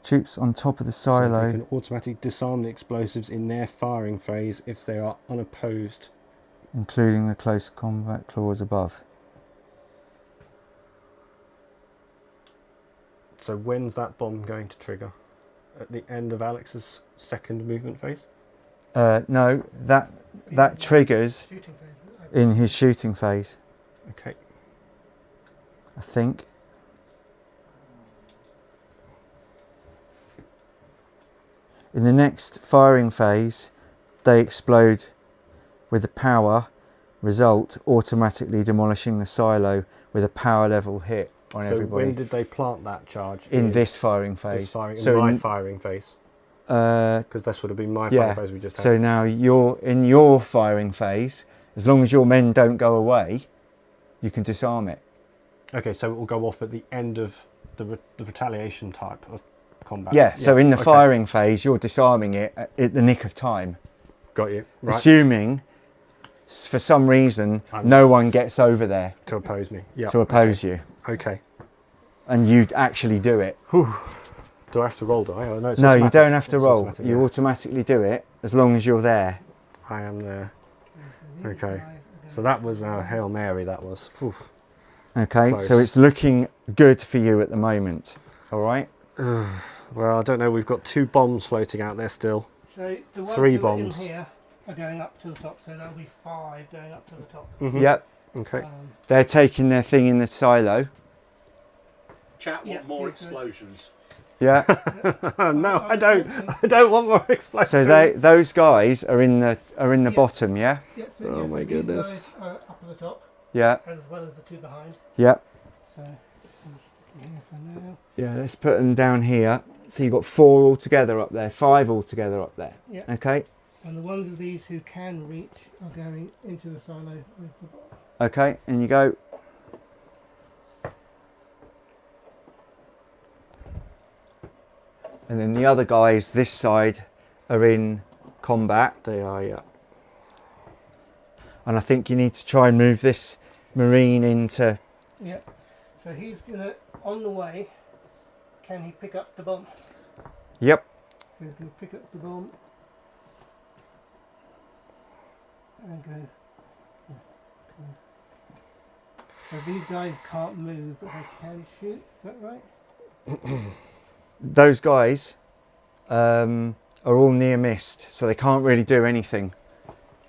troops on top of the So they silo. can automatically disarm the explosives in their firing phase if they are unopposed. Including the close combat clause above. So when's that bomb going to trigger? At the end of Alex's second movement phase? No, that triggers Shooting phase. in his shooting phase, Okay. I think. In the next firing phase, they explode with a power result, automatically demolishing the silo with a power level hit on So everybody. when did they plant that charge? In this firing phase. This firing, So in my in- firing phase? Uh, Because this would have been my yeah. firing phase we just had. So now you're in your firing phase. As long as your men don't go away, you can disarm it. Okay, so it will go off at the end of the retaliation type of combat. Yeah. So in the okay. firing phase, you're disarming it at the nick of time, Got you. Right. assuming for some reason I'm- no one gets over there To oppose me. Yeah. to oppose you, Okay. and you actually do it. Do I have to roll, do I? Oh, no, it's No, you automatic. don't have to It's roll. automatic, You yeah. automatically do it as long as you're there. I am there. These Okay. guys are So going that was Hail Mary, that was. Phew. Okay. Close. So it's looking good for you at the moment. All right. Well, I don't know. We've got 2 bombs floating out there still. So the ones 3 who are bombs. in here are going up to the top, so that'll be 5 going up to the top. Mhm. Yep. Okay. They're taking their thing in the silo. Chat, Yeah, want more good, good. explosions. Yeah. No, I don't. I don't want more explosions. So those guys are in the Yeah. bottom. Yeah. Yeah, so Oh yes, my these goodness. guys are up at the top, Yeah. as well as the 2 behind. Yeah. So I'm sticking here for now. Yeah. Let's put them down here. So you've got 4 altogether up there, 5 altogether up there. Yeah. Okay. And the ones of these who can reach are going into the silo with the bomb. Okay. And you go. And then the other guys this side are in combat. They are, yeah. And I think you need to try and move this marine into. Yeah. So he's gonna, on the way, can he pick up the bomb? Yep. So he's gonna pick up the bomb and go. yeah, okay. So these guys can't move, but they can shoot. Is that right? Those guys are all near mist, so they can't really do anything.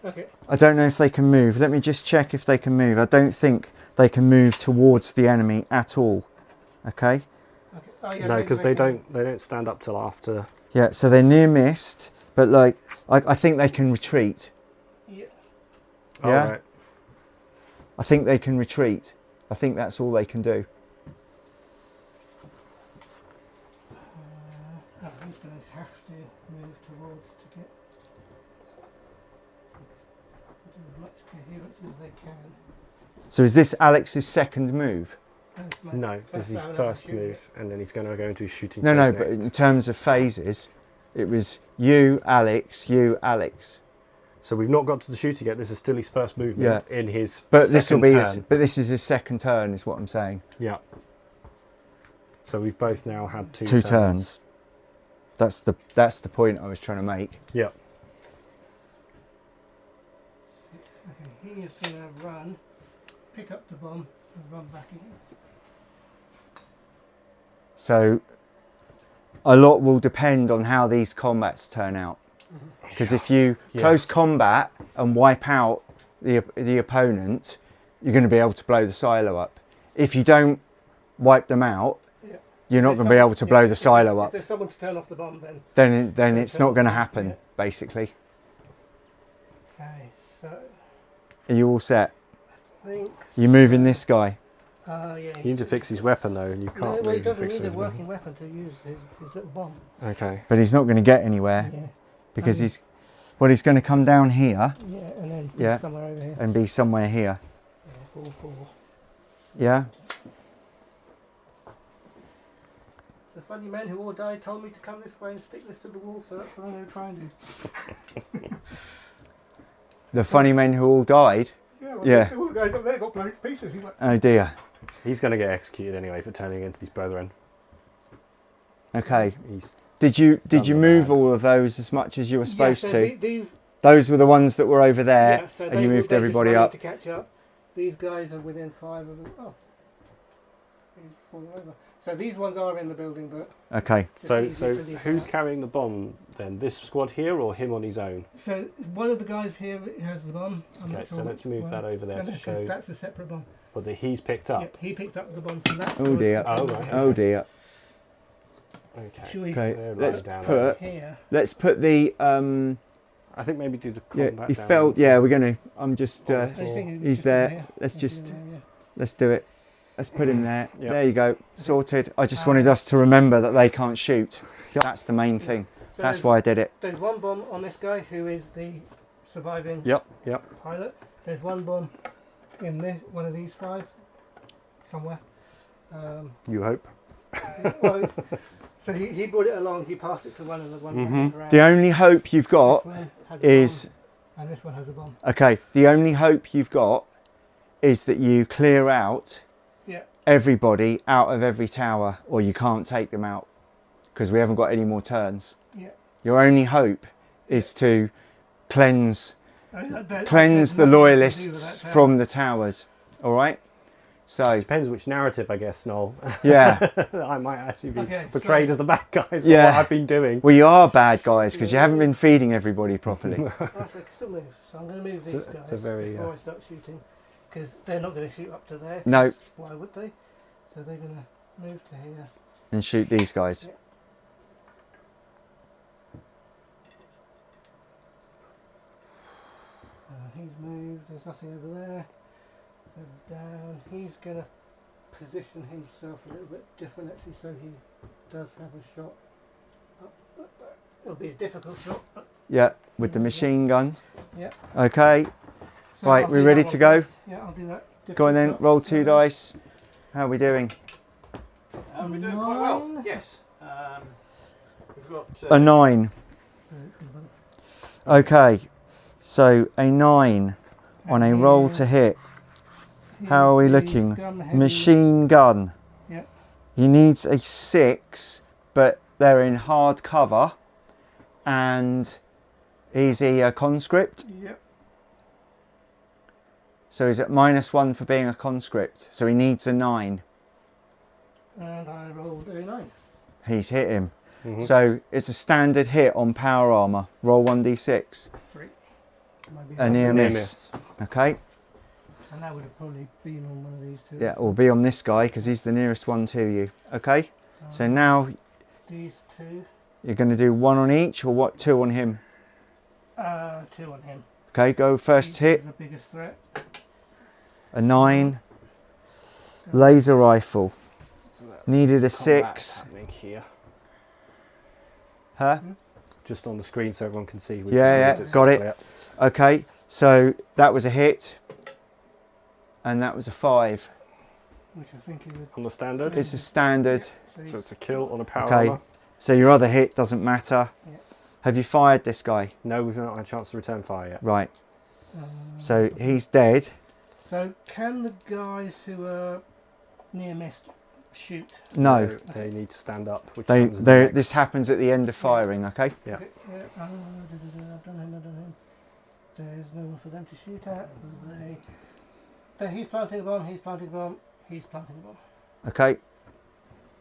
Okay. I don't know if they can move. Let me just check if they can move. I don't think they can move towards the enemy at all. Okay. Okay. Oh, yeah, No, because they can. don't stand up till after. Yeah. So they're near mist, but like I think they can retreat. Yeah. Yeah? Oh, right. I think they can retreat. I think that's all they can do. Oh, these guys have to move towards to get as much coherence as they can. So is this Alex's second move? That's my No, this is his time I've first shooting. move, and then he's going to go into his shooting No, phase no. next. But in terms of phases, it was you, Alex, you, Alex. So we've not got to the shooting yet. This is still his first movement in his But this will second be. turn. But this is his second turn, is what I'm saying. Yeah. So we've both now had 2 Two turns. That's the point I was trying to make. Yeah. Okay, he is going to run, pick up the bomb, and run back again. So a lot will depend on how these combats turn out. Because if you close combat and wipe out the opponent, you're going to be able to blow the silo up. If you don't wipe them out, you're not going to be able to blow the silo up. If there's someone to turn off the bomb, Then it's not going to happen, basically. Okay, so Are you all set? I think. You're moving this guy. Yeah. You need to fix his weapon though, and you can't No, well, move he and doesn't fix need a everything. working weapon to use his little bomb. Okay. But he's not going to get anywhere Yeah. because he's going to come down here Yeah, and then Yeah. somewhere over here. and be somewhere here. Yeah, 4-4. Yeah? The funny men who all died told me to come this way and stick this to the wall, so that's what I'm going to try and do. The funny men who all died. Yeah, all the guys up there got blown to pieces. He's like, Oh dear. He's going to get executed anyway for turning against his brethren. Okay. He's Did you Done move bad. all of those as much as you were supposed so to? These, Those were the ones that were over there, yeah, so and you moved they everybody just run up. to catch up. These guys are within 5 of them. Oh, he's fallen over. So these ones are in the building, but Okay. it's so easy so to leave who's out. carrying the bomb then? This squad here or him on his own? So one of the guys here has the bomb. I'm Okay, not so sure let's which move one. that over there No, to 'cause show that's a separate bomb. what that he's picked up. Yep, he picked up the bomb from that. Oh squad. dear. Oh, right. Oh dear. Okay. Should we Okay. They're right Let's down put here? the I think maybe do the yeah. combat He down fell. on the Yeah, floor. we're gonna. I'm just. Oh, I was thinking we he's should put him there. here. Let's Let's just. put him there, Let's do it. Let's put him there. Yep. There you go. Sorted. I just wanted us to remember that they can't shoot. That's the main thing. So That's why I did it. There's one bomb on this guy who is the surviving Yep. pilot. There's one bomb in this, one of these 5 somewhere. You hope. Well, so he brought it along. He passed it to one of the ones that Mhm. went around. The only hope you've got This one has a is bomb, and this one has a bomb. okay. The only hope you've got is that you clear out Yeah. everybody out of every tower, or you can't take them out because we haven't got any more turns. Yeah. Your only hope is to cleanse There's the nothing to do with loyalists that from the towers. All right. So Depends which narrative, I guess, Noel. yeah, I might actually be Okay, portrayed so- as the bad guys for Yeah. what I've been doing. well, you are bad guys because you haven't been feeding everybody properly. Oh, so I can still move. So I'm going to move these It's a- guys it's a very, before I start shooting, because they're not going to shoot up to there. No, Why would they? So they're going to move to here. and shoot these guys. Yeah. He's moved. There's nothing over there. They're down. He's going to position himself a little bit different, actually, so he does have a shot. Up there. It'll be a difficult shot. But Yeah, with the machine gun. yeah. Okay, So Right, I'll we do ready that to one go? first. Yeah, I'll do that. go on then. Difficult Roll shot. 2 dice. How are we doing? We're doing quite well. 9. Yes. We've got A 9. Okay, so a 9 on a roll to hit. How are we looking? Machine gun. Yeah. He needs a 6, but they're in hard cover, and he's a conscript, Yep. so he's at -1 for being a conscript. So he needs a 9. And I rolled a 9. He's hit him. Mhm. So it's a standard hit on power armor. Roll 1d6. 3. Might be A that. near Near miss. Okay. And that would have probably been on one of these two. Yeah, it will be on this guy because he's the nearest one to you. Okay. So now These 2. you're going to do 1 on each, or what? 2 on him. 2 on him. Okay. Go first He's hit. the biggest threat. A 9. Laser rifle. Needed a Combat 6. happening here. Huh? Just on the screen so everyone can see. Yeah, got it. Okay. So that was a hit, and that was a 5. Which I think he would. On the standard. It's a standard. So So he's- it's a kill on a power Okay. armor. So your other hit doesn't matter. Yeah. Have you fired this guy? No, we've not had a chance to return fire yet. Right. uh, So he's dead. So can the guys who are near missed shoot? No. They need to stand up. Which They, happens in the next- this happens at the end of firing. Okay. Yeah. Okay, yeah. I've done him. There's no one for them to shoot at. He's planting a bomb. He's planting a bomb. He's planting a bomb. Okay.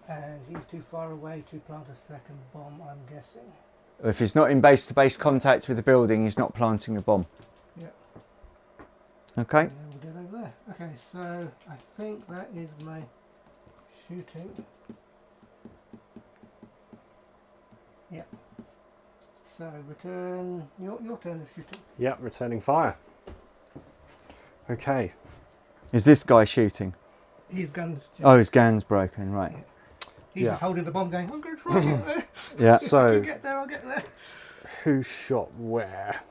And he's too far away to plant a second bomb, I'm guessing. If he's not in base-to-base contact with the building, he's not planting a bomb. Yeah. Okay. And then we'll get over there. Okay, so I think that is my shooting. Yeah. So return your turn of shooting. Yeah, returning fire. Okay. Is this guy shooting? His gun's just, Oh, his gun's broken, right. he's yeah. just holding the bomb going, I'm going to try and get there. Yeah. If I So, can get there, I'll get there. who shot where?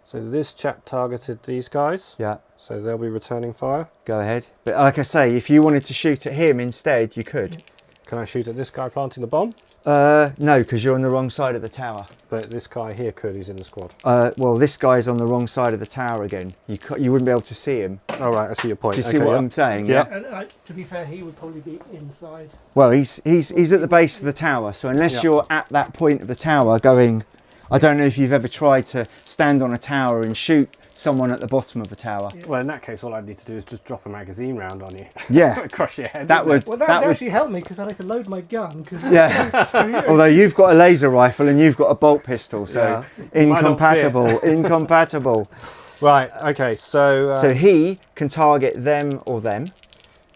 So this chap targeted these guys. Yeah. So they'll be returning fire. Go ahead. But like I say, if you wanted to shoot at him instead, you could. Can I shoot at this guy planting the bomb? No, because you're on the wrong side of the tower. But this guy here could, he's in the squad. Well, this guy's on the wrong side of the tower again. You wouldn't be able to see him. All right, I see your point. Do you see what I'm saying? Yeah. And to be fair, he would probably be inside. Well, he's at the base of the tower. So unless Yeah. you're at that point of the tower going, I don't know if you've ever tried to stand on a tower and shoot someone at the bottom of a tower. Yeah. Well, in that case, all I'd need to do is just drop a magazine round on you. Yeah. Crush your head. That wouldn't would Well, that that would actually helped me because then I could load my gun. Cause yeah. Although you've got a laser rifle and you've got a bolt pistol, so Yeah. Might not incompatible. Incompatible. it? Right, okay, so... So he can target them or them,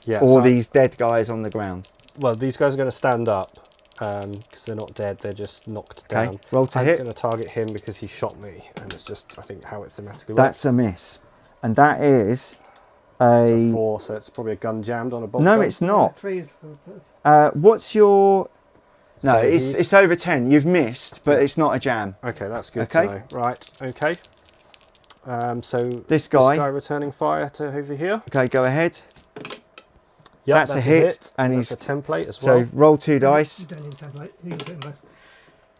yeah, or so these dead guys on the ground. well, these guys are going to stand up because they're not dead, they're just knocked Okay. down. Roll to I'm hit. going to target him because he shot me, and it's just, I think, how it thematically works. That's a miss, and that is It's a. a 4, so it's probably a gun jammed on a bolt No, gun. it's not. 3 is for What's your? No, So it's he's- over 10. You've missed, but it's not a jam. Okay, that's good Okay. to know. Right, okay. So This guy. returning fire to over here. Okay, go ahead. Yep, That's a hit, and that's he's- a template as So well. roll 2 dice. You don't need template. You can put them both.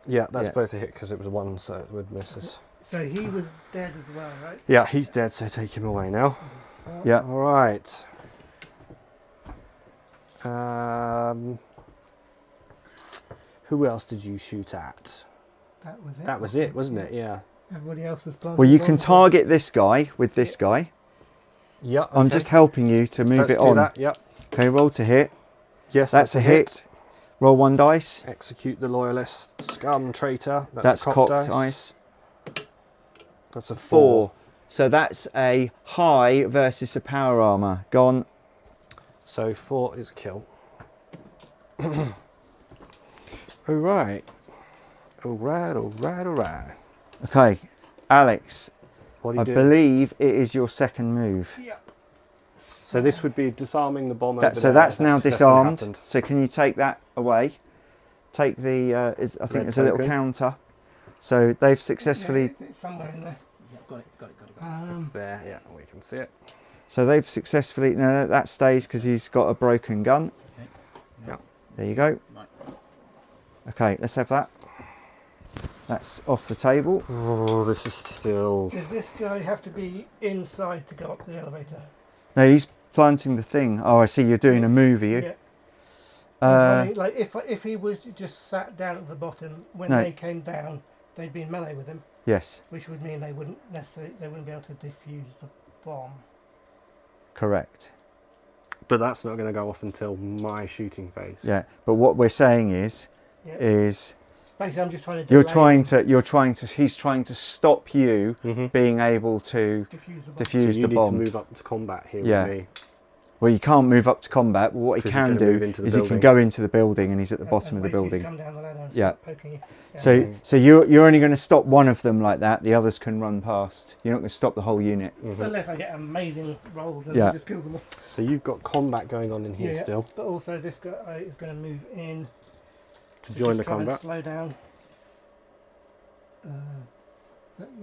Yeah, that's Yeah. both a hit because it was 1, so it would miss us. So he was dead as well, right? Yeah, he's dead, so take him away now. Yeah. All right. Who else did you shoot at? That was it. That was it, wasn't it? Yeah. Everybody else was planted. Well, you can target this guy with this guy. Yeah. I'm okay. just helping you to move Let's it do on. that. Yep. Okay, roll to hit. Yes, That's a hit. Roll 1 dice. Execute the loyalist, scum traitor. That's a cocked dice. dice. That's a 4. So that's a high versus a power armor. Gone. So 4 is a kill. All right. All right. All right. All right. Okay, Alex, What do I you do? believe it is your second move. Yeah. So this would be disarming the bomb. over So there. that's now definitely disarmed. happened. So can you take that away? Take the, I think Red there's a little token. counter. So they've successfully, Yeah, it's somewhere in there. Yeah, got it. It's there. Yeah, we can see it. so they've successfully, no, that stays because he's got a broken gun. Yeah. There you go. Right. Okay, let's have that. That's off the table. Oh, this is still. Does this guy have to be inside to go up the elevator? No, he's planting the thing. Oh, I see you're doing a move, are you? Yeah. Uh, Like if he was just sat down at the bottom when No. they came down, they'd be in melee with him, yes, which would mean they wouldn't be able to defuse the bomb. correct. But that's not going to go off until my shooting phase. Yeah, but what we're saying is Yeah. Basically, I'm just trying to. he's trying to stop you being able to defuse the bomb. So defuse you the need bomb. to move up to combat here Yeah. with me. Well, you can't move up to combat, but what he Because can he's gonna move do into the is he can building. go into the building and he's at the And- bottom and of the wait for you to building. come down the ladder and Yeah. start poking you. Yeah. So you're only going to stop one of them like that. The others can run past. You're not going to stop the whole unit. Unless I get amazing rolls and Yeah. just kills them all. So you've got combat going on in here Yeah, still But also this guy is going to move in to join the just try and combat. slow down. Yeah,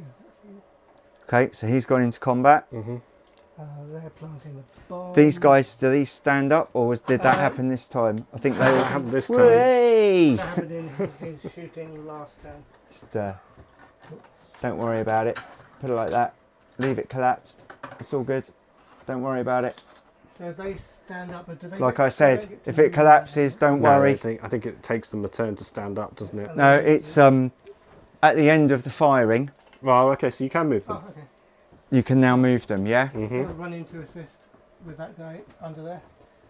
Okay, so he's gone into combat. they're planting the bomb. These guys, do these stand up, or did that happen this time? I think they What all happened this time? Hooray! That happened in his shooting last turn. Just don't worry about it. Put it like that. Leave it collapsed. It's all good. Don't worry about it. So they stand up, but do they? Like get- I said, they get to if it move? collapses, don't No, worry. I think it takes them a turn to stand up, doesn't it? No, it's at the end of the firing. Well, okay, so you can move them. Oh, okay. You can now move them. Yeah. I'll run in to assist with that guy under there.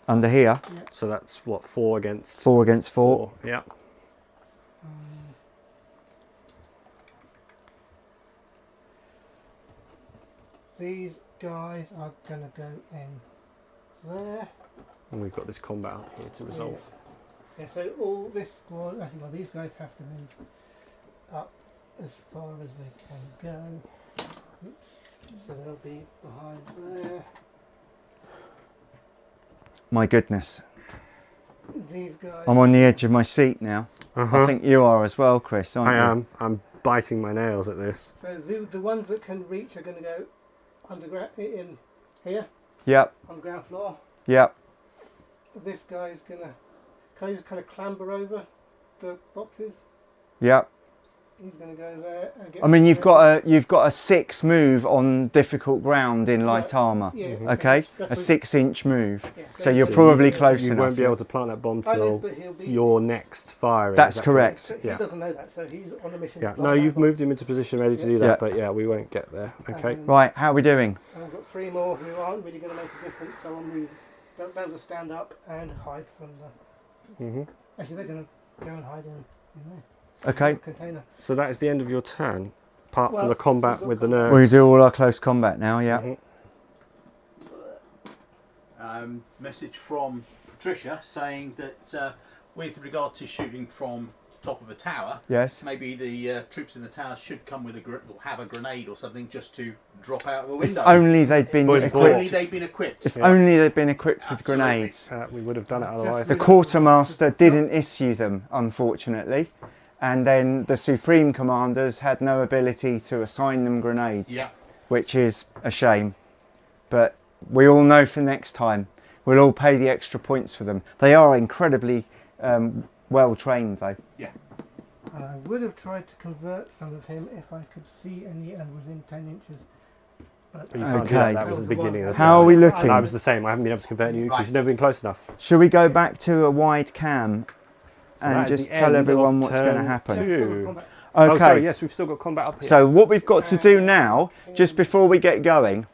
Under here, So that's what, 4 against 4 against 4. 4. Yeah. These guys are going to go in there. And we've got this combat up here to resolve. Yeah, so all this squad, actually, well, these guys have to move up as far as they can go. Oops. So they'll be behind there. My goodness, These guys. I'm on the edge of my seat now. I think you are as well, Chris, aren't I you? am. I'm biting my nails at this. So the ones that can reach are going to go underground in here Yep, on the ground floor. yep. This guy's going to kind of clamber over the boxes. Yep. He's going to go there and get. I mean, you've got a 6 move on difficult ground in light armour. Yeah. Okay, That's a 6-inch move. Yeah, So you're probably close You enough. won't be able to plant that bomb I know, till but he'll be. your next firing. That's is that correct. So Yeah. he doesn't know that, so he's on a mission. Yeah. to No, plant you've that moved him into position ready to do that, Yeah. but yeah, we won't get there. Okay. bomb. Right, how are we doing? And I've got 3 more who aren't really going to make a difference, so I'll move. They'll just stand up and hide from the. hmm Actually, they're going to go and hide in there. Okay, Container. So that is the end of your turn, apart Well, from the combat we've got with the combat. nerds. we do all our close combat now, yeah. Mhm. Message from Patricia saying that with regard to shooting from top of a tower, Yes. maybe the troops in the tower should come with or have a grenade or something just to drop out of the If window. only they'd been Point If only equipped. they'd been equipped. If Yeah. only they'd been equipped with Absolutely. grenades. We would have done it otherwise. The quartermaster didn't issue them, unfortunately, and then the supreme commanders had no ability to assign them grenades, Yeah. which is a shame. But we all know for next time, we'll all pay the extra points for them. They are incredibly well trained, though. Yeah. And I would have tried to convert some of him if I could see any and within 10 inches. But But you can't do Okay. that. That was the beginning of the How are turn. we looking? I was the same. I haven't been able to convert you because Right. you've never been close enough. Shall we go back to a wide cam So and that is just the tell end everyone of what's going to turn happen? 2. Okay. Oh, sorry. Yes, we've still got combat up here. So what we've got to do now, just before we get going,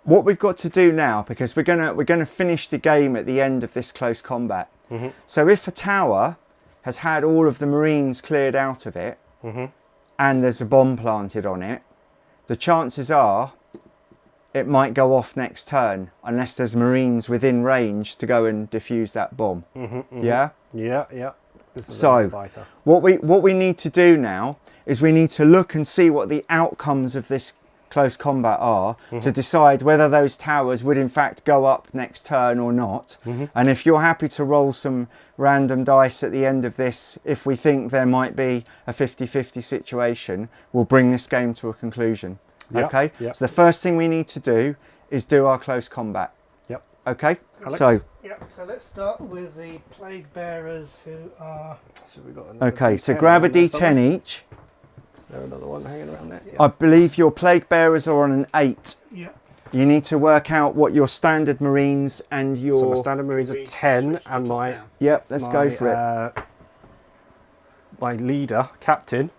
what we've got to do now, because we're gonna finish the game at the end of this close combat. Mhm. So if a tower has had all of the Marines cleared out of it, Mhm. and there's a bomb planted on it, the chances are it might go off next turn, unless there's Marines within range to go and defuse that bomb. Mhm, mhm. Yeah. Yeah, yeah. This is So- a biter. What we need to do now is we need to look and see what the outcomes of this close combat are to decide whether those towers would in fact go up next turn or not. And if you're happy to roll some random dice at the end of this, if we think there might be a 50-50 situation, we'll bring this game to a conclusion. Yep, Okay? yep. So the first thing we need to do is do our close combat. Yep. Okay? Alex? So, Yeah, so let's start with the plague bearers who are. So we got another okay, so D10 grab a around there D10 somewhere. each. Is there another one hanging around there? Yeah. I believe your plague bearers are on an 8. Yeah. You need to work out what your standard Marines and your... So my standard Marines are 10 and my... Yep, let's go my, for it. My leader, captain,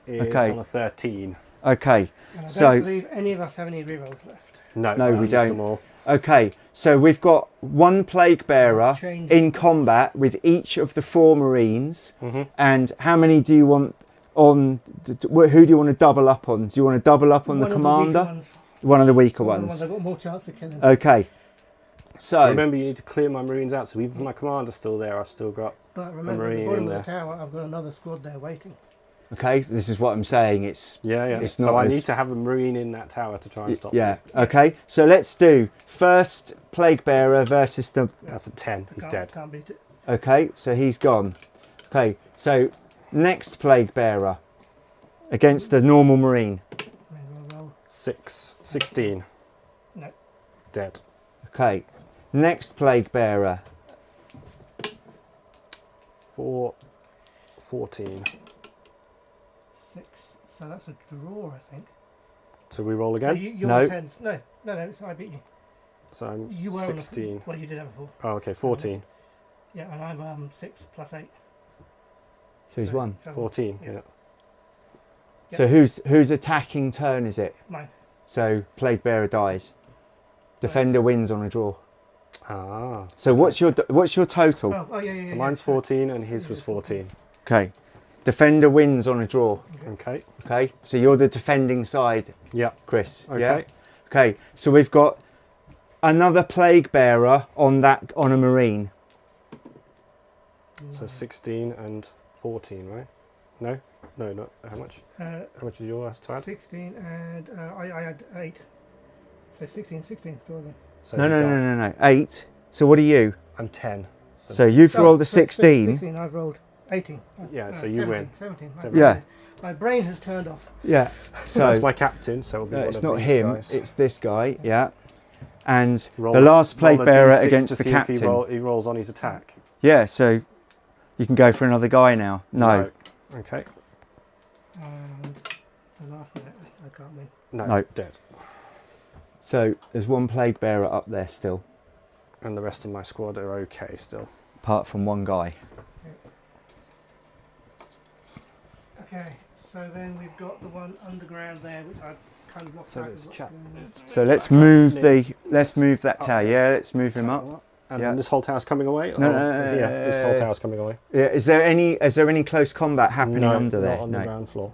is Okay. on a 13. Okay, And I don't So- believe any of us have any rerolls left. No, No, I we used don't. them all. okay. So we've got one plague bearer Change. in combat with each of the 4 Marines. Mhm. And how many do you want on... Who do you want to double up on? Do you want to double up on the One of commander? weaker ones. One of the weaker One of the ones. I've got more chance of killing. Okay. So, Remember, you need to clear my Marines out. So even if my commander's still there, I've still got... But remember, at Marine the bottom in of the there. tower, I've got another squad there waiting. okay, this is what I'm saying. It's... Yeah, yeah. It's So not I as- need to have a Marine in that tower to try and stop Yeah, them. okay. So let's do first plague bearer versus the... That's a 10. He's dead. Can't beat it. Okay, so he's gone. Okay, so next plague bearer against the normal Marine. Maybe we'll roll. 16. No. Dead. Okay, next plague bearer. 14. 6. So that's a draw, I think. So we roll No, again? you're No. on 10. No, so I beat you. So I'm You were 16. On a, well, you did have a 4. Oh, okay, 14. Yeah, and I'm 6 plus 8. So he's won. 14, Yeah. yeah. So whose attacking turn is it? Mine. So plague bearer dies. Defender wins on a draw. Ah. So what's your total? Yeah. So mine's 14 and his was 14. Okay. Defender wins on a draw. Okay. Okay. So you're the defending side, Yeah. Chris. Okay. Yeah? Okay. So we've got another plague bearer on a marine. So 16 and 14, right? No, not how much? How much is yours to add? 16 and I had 8. So 16, surely. So No. 8. So what are you? I'm 10. So you've rolled a 16. 16, I've rolled 18. Yeah, so you win. 17. Yeah. My brain has turned off. Yeah. So So that's my captain. So it'll be one it's of not these him. guys. It's this guy. Yeah. And Roll- the last plague roll a bearer D6 against to the see if he captain. he rolls on his attack. Yeah. So you can go for another guy now. No. Okay. And the last minute, I can't win. No. Dead. So there's one plague bearer up there still, And the rest of my squad are okay still. apart from one guy. Okay, so then we've got the one underground there, which I've kind of lost So track let's of what's chat. going on. So let's move that tower. Yeah, let's move him up. And Yeah. then this whole tower's coming away? No, Yeah, this whole tower's coming away. Yeah. Is there any close combat happening under there? Not on the ground floor.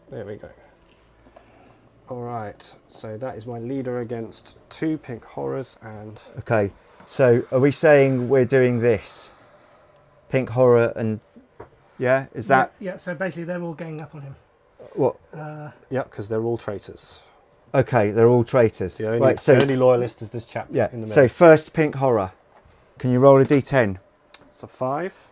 There we go. All right, so that is my leader against 2 pink horrors and... Okay. So are we saying we're doing this? Pink horror and yeah, is that Yeah, so basically they're all ganging up on him. what? Yeah, because they're all traitors. Okay, they're all traitors. The only, Right. So the only loyalist is this chap yeah. in the So middle. first pink horror. Can you roll a d10? It's a 5.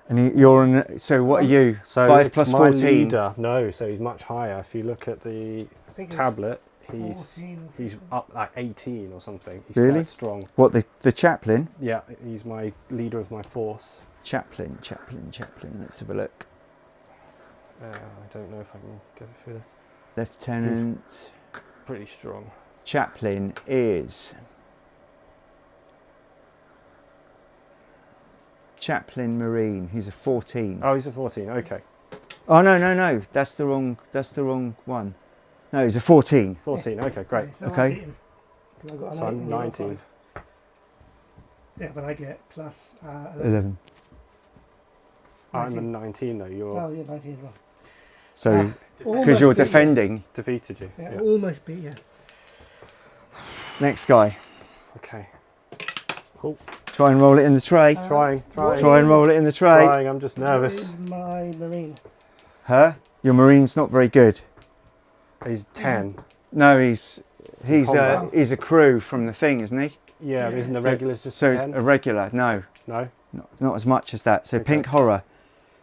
And you're on. So what are you? So 5 it's plus my 14. leader. No, so he's much higher. If you look at the I think it's tablet, he's 14. he's up like 18 or something. He's Really? quite strong. What the chaplain? Yeah, he's my leader of my force. Chaplain. Let's have a look. I don't know if I can get it through. Lieutenant. Pretty strong. Chaplain is. Chaplain Marine. He's a 14. Oh, he's a 14. Okay, Oh no. That's the wrong one. No, he's a 14. 14. Okay, great. So I Okay. beat him. 'Cause I've got an So 8 I'm and you're on 19. 5. Yeah, but I get plus 11. 11. I'm a 19. 19 though. You're Oh, yeah, 19 as well. So Almost because you're beat you. defending. defeated you. Yeah, Yeah. almost beat you. Next guy. Okay. Cool. Try and roll it in the tray. Trying. Try and roll it in the tray. Trying. I'm just nervous. What is my marine? Huh? Your marine's not very good. He's 10. No, he's Combat. he's a crew from the thing, isn't he? Yeah, Yeah. isn't the regulars just So a he's 10? a regular. No, No. not as much as that. So Okay. pink horror,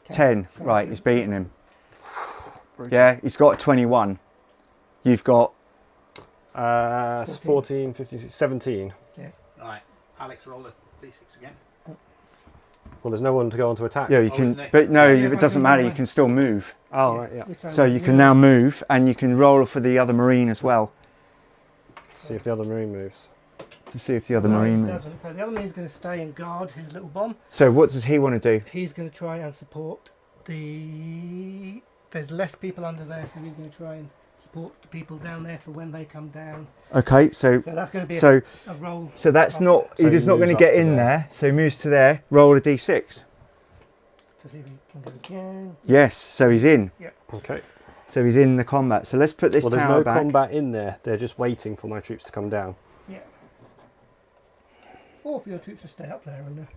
10. Right, he's beating him. Yeah, he's got a 21. You've got 14, 15, 17. Right, Alex, roll a d6 again. Well, there's no one to go on to attack. yeah. You Oh, can, isn't it? but no, Yeah, it but doesn't you matter. know You can still move. Oh, right, yeah. Which I So you win. can now move, and you can roll for the other marine as well See if the other marine moves. to see if the other No, marine he moves. doesn't. So the other marine's going to stay and guard his little bomb. So what does he want to do? He's going to try and support the... There's less people under there, so he's going to try and support the people down there for when they come down. Okay, so So that's going to be so a roll. so that's not. So He's he not going to moves get up to in there. there. So he moves to there. Roll a d6. To see if he can go again. Yes. So he's in. Okay. So he's in the combat. So let's put this Well, there's tower no back. combat in there. They're just waiting for my troops to come down. Yeah. Or for your troops to stay up there and...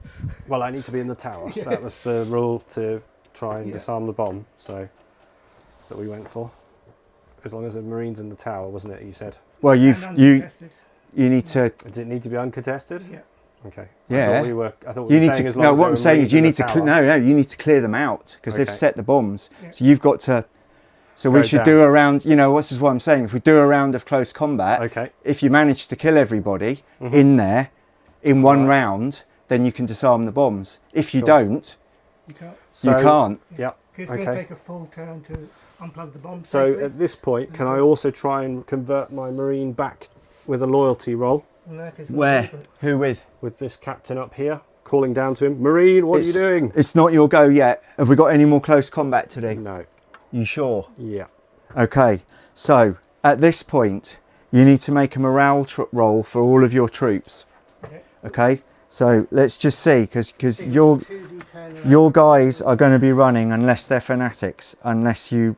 Well, I need to be in the tower. Yeah. That was the rule to try and Yeah. disarm the bomb, so that we went for. As long as the Marines in the tower, wasn't it? You said. Well, you uncontested. need to. Did it need to be uncontested? Yeah. Okay. Yeah. I thought we were. I thought we You were need saying to. as long No, as what there I'm were saying Marines is you in the need to. tower. No, you need to clear them out because they've Okay. set the bombs. Yeah. So you've got to. So we Go should down. do a round. You know, this is what I'm saying. If we do a round of close combat, Okay. if you manage to kill everybody Mhm. in there in one Right. round, then you can disarm the bombs. If you Sure. don't, You can't. So, you can't. Yeah. It's going to Okay. take a full turn to unplug the bomb. So safely. at this point, can I also try and convert my Marine back with a loyalty roll No, 'cause it's not Where? open. Who with? with this captain up here, calling down to him, Marine, what are you It's- doing? It's not your go yet. Have we got any more close combat today? No. You sure? Yeah. Okay. So at this point, you need to make a morale roll for all of your troops. Okay. Okay, so let's just see, because It's your 2d10 guys are going to be running unless they're fanatics, unless you.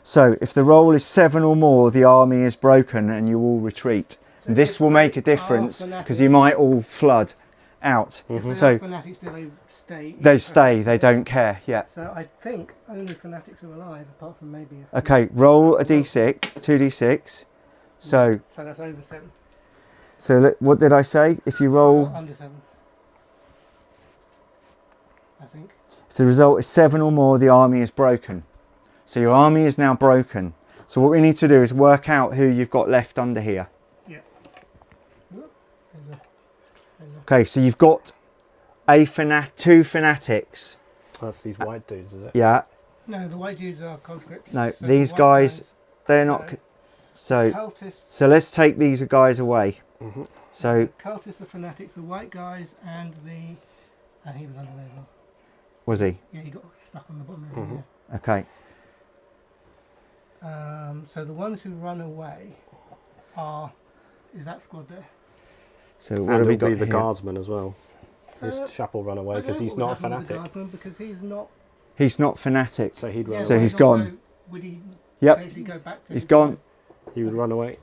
So if the roll is 7 or more, the army is broken and you all retreat. So This if will make a they are difference because fanatics- you might all flood out. If they So are fanatics, do they stay? they stay, they don't care. Yeah. So I think only fanatics are alive, apart from maybe a few. Okay, roll a d6, 2d6. So that's over 7. what did I say? If you roll, Under 7. I think. if the result is 7 or more, the army is broken. So your army is now broken. So what we need to do is work out who you've got left under here. Yeah. There's Okay, so you've got two fanatics. That's these white dudes, is it? Yeah. no, the white dudes are conscripts. No, So these the white guys, they're not. no. So Cultists. so let's take these guys away. Mm-hmm. So Cultists, the fanatics, the white guys, and the. And he was under there as well. was he? Yeah, he got stuck on the bottom of Mhm. Okay. So the ones who run away are. Is that squad there? So And what have we it'll got be the here? guardsman as well. His Uh, chap will run away I because don't know he's what not a would happen with the fanatic. guardsman because he's not. He's not fanatic. So he'd run Yeah, So away. he's but also, gone. Would he Yep. potentially go back to? He's his gone. side? He would run away.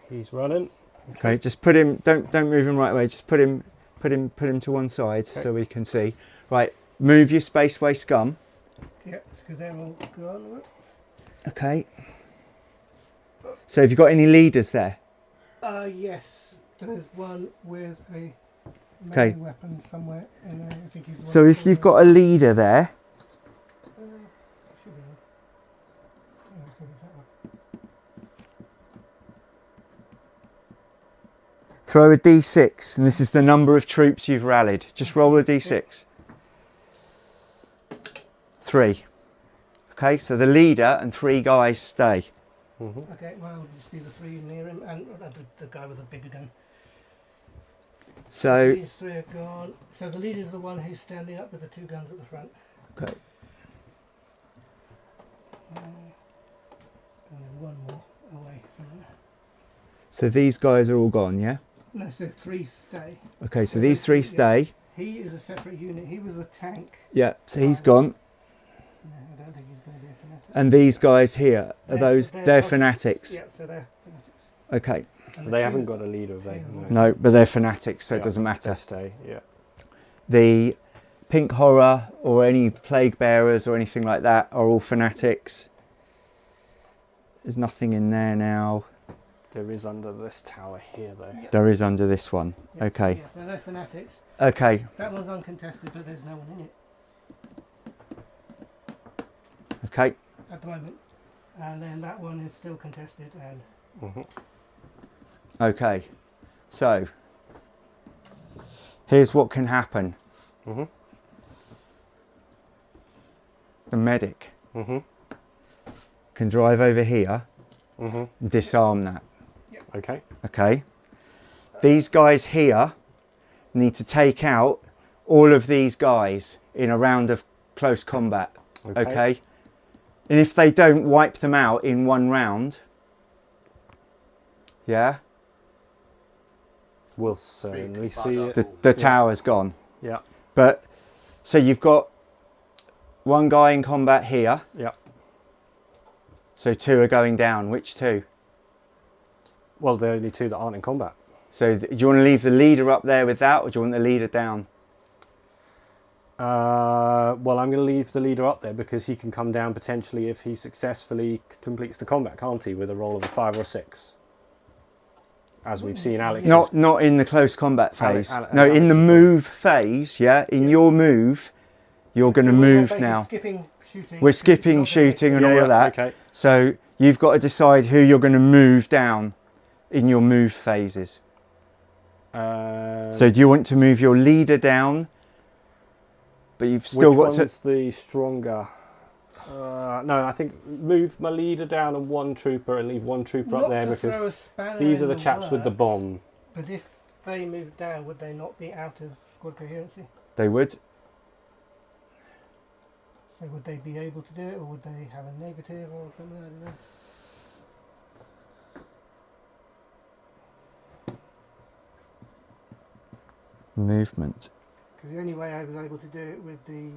He's running. Okay, just put him. Don't move him right away. Just put him to one side Okay. so we can see. Right, move your spaceway scum. Yeah, because they're all gone. Okay. So have you got any leaders there? Yes, there's one with a Okay. melee weapon somewhere in there. I think he's the one So if you've got a leader there, should be one. Yeah, I think it's that one. throw a d6, and this is the number of troops you've rallied. Just roll a d6. 3. Okay, so the leader and 3 guys stay. Mm-hmm. Okay, well, it'll just be the 3 near him and the guy with the bigger gun. So These 3 are gone. So the leader's the one who's standing up with the 2 guns at the front. okay. And then one more away from there. So these guys are all gone, yeah? No, so 3 stay. Okay, so these 3 stay. He is a separate unit. He was a tank. Yeah, so he's gone. No, I don't think he's going to be a fanatic. And these guys here, are they're they're fanatics. Yeah, so they're fanatics. Okay. And They the haven't two- got a leader, have they? No, but they're fanatics, so Yeah, it doesn't matter. They stay, yeah. The pink horror or any plague bearers or anything like that are all fanatics. There's nothing in there now. There is under this tower here, though. Yeah. There is under this one. Yeah, Okay. Yeah, so they're fanatics. Okay. That one's uncontested, but there's no one in it Okay. at the moment. And then that one is still contested. And Mm-hmm. Okay. So here's what can happen. Mm-hmm. The medic Mm-hmm. can drive over here Mm-hmm. and disarm that. Okay. Okay. These guys here need to take out all of these guys in a round of close combat. Okay. And if they don't wipe them out in one round, yeah, We'll certainly see it. the tower's gone. Yeah. But so you've got one guy in combat here. Yeah. So 2 are going down. Which 2? Well, the only 2 that aren't in combat. So do you want to leave the leader up there with that, or do you want the leader down? Well, I'm going to leave the leader up there because he can come down potentially if he successfully completes the combat, can't he? With a roll of a 5 or a 6, as we've seen Alex. Not in the close combat phase. Alex No, in the has done. move phase. Yeah, in your move, you're going to we're move basically now. Skipping shooting. We're because skipping it's not gonna shooting hit. and all of that. Okay. So you've got to decide who you're going to move down in your move phases. So do you want to move your leader down, but you've still which got to... one's the stronger? No, I think move my leader down and 1 trooper and leave 1 trooper Not up there to because throw a spanner these are in the chaps with the works, bomb. But if they move down, would they not be out of squad coherency? They would. So would they be able to do it, or would they have a negative or something? I don't know. Movement. Because the only way I was able to do it with the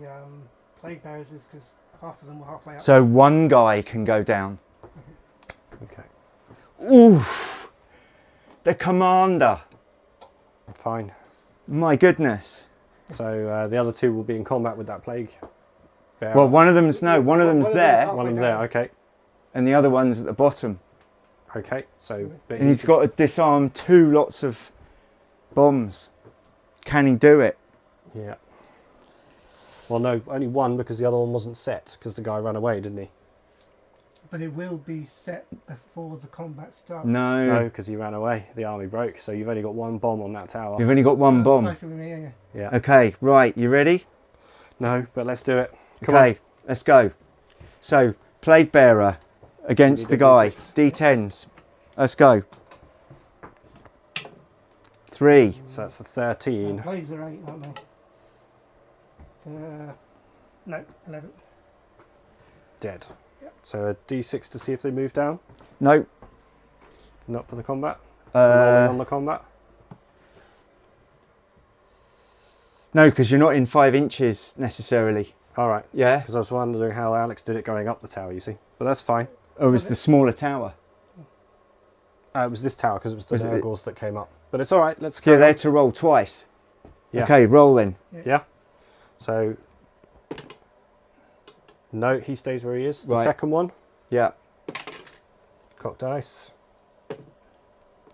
plague bearers is because half of them were halfway up. So one guy can go down. Okay. Oof! The commander. Fine. My goodness. So the other two will be in combat with that plague bearer. Well, one of them's there, one of them's there. Okay. and the other one's at the bottom. Okay. So. But And he's got to disarm 2 lots of bombs. Can he do it? Yeah. Well, no, only one because the other one wasn't set because the guy ran away, didn't he? But it will be set before the combat starts. No, because he ran away. The army broke, so you've only got 1 bomb on that tower. You've only got 1 bomb. I see what you mean, yeah. Yeah. Okay, right, you ready? No, but let's do it. Come Okay, on. let's go. So, plague bearer against the guy. D10s. Let's go. 3. So that's a 13. Plagues are 8, aren't they? No, 11. Dead. Yep. So a D6 to see if they move down. No. Not for the combat. Rolling on No, the combat. because you're not in 5 inches necessarily. All right. Yeah? Because I was wondering how Alex did it going up the tower. You see, but that's fine. Or it was the smaller tower. It was this tower because it was the Was it- Nurgles that came up. But it's all right. Let's You're go. there to roll twice. Yeah. Okay, roll then. Yeah. So. No, he stays where he is. The Right. second one. Yeah. Cock dice.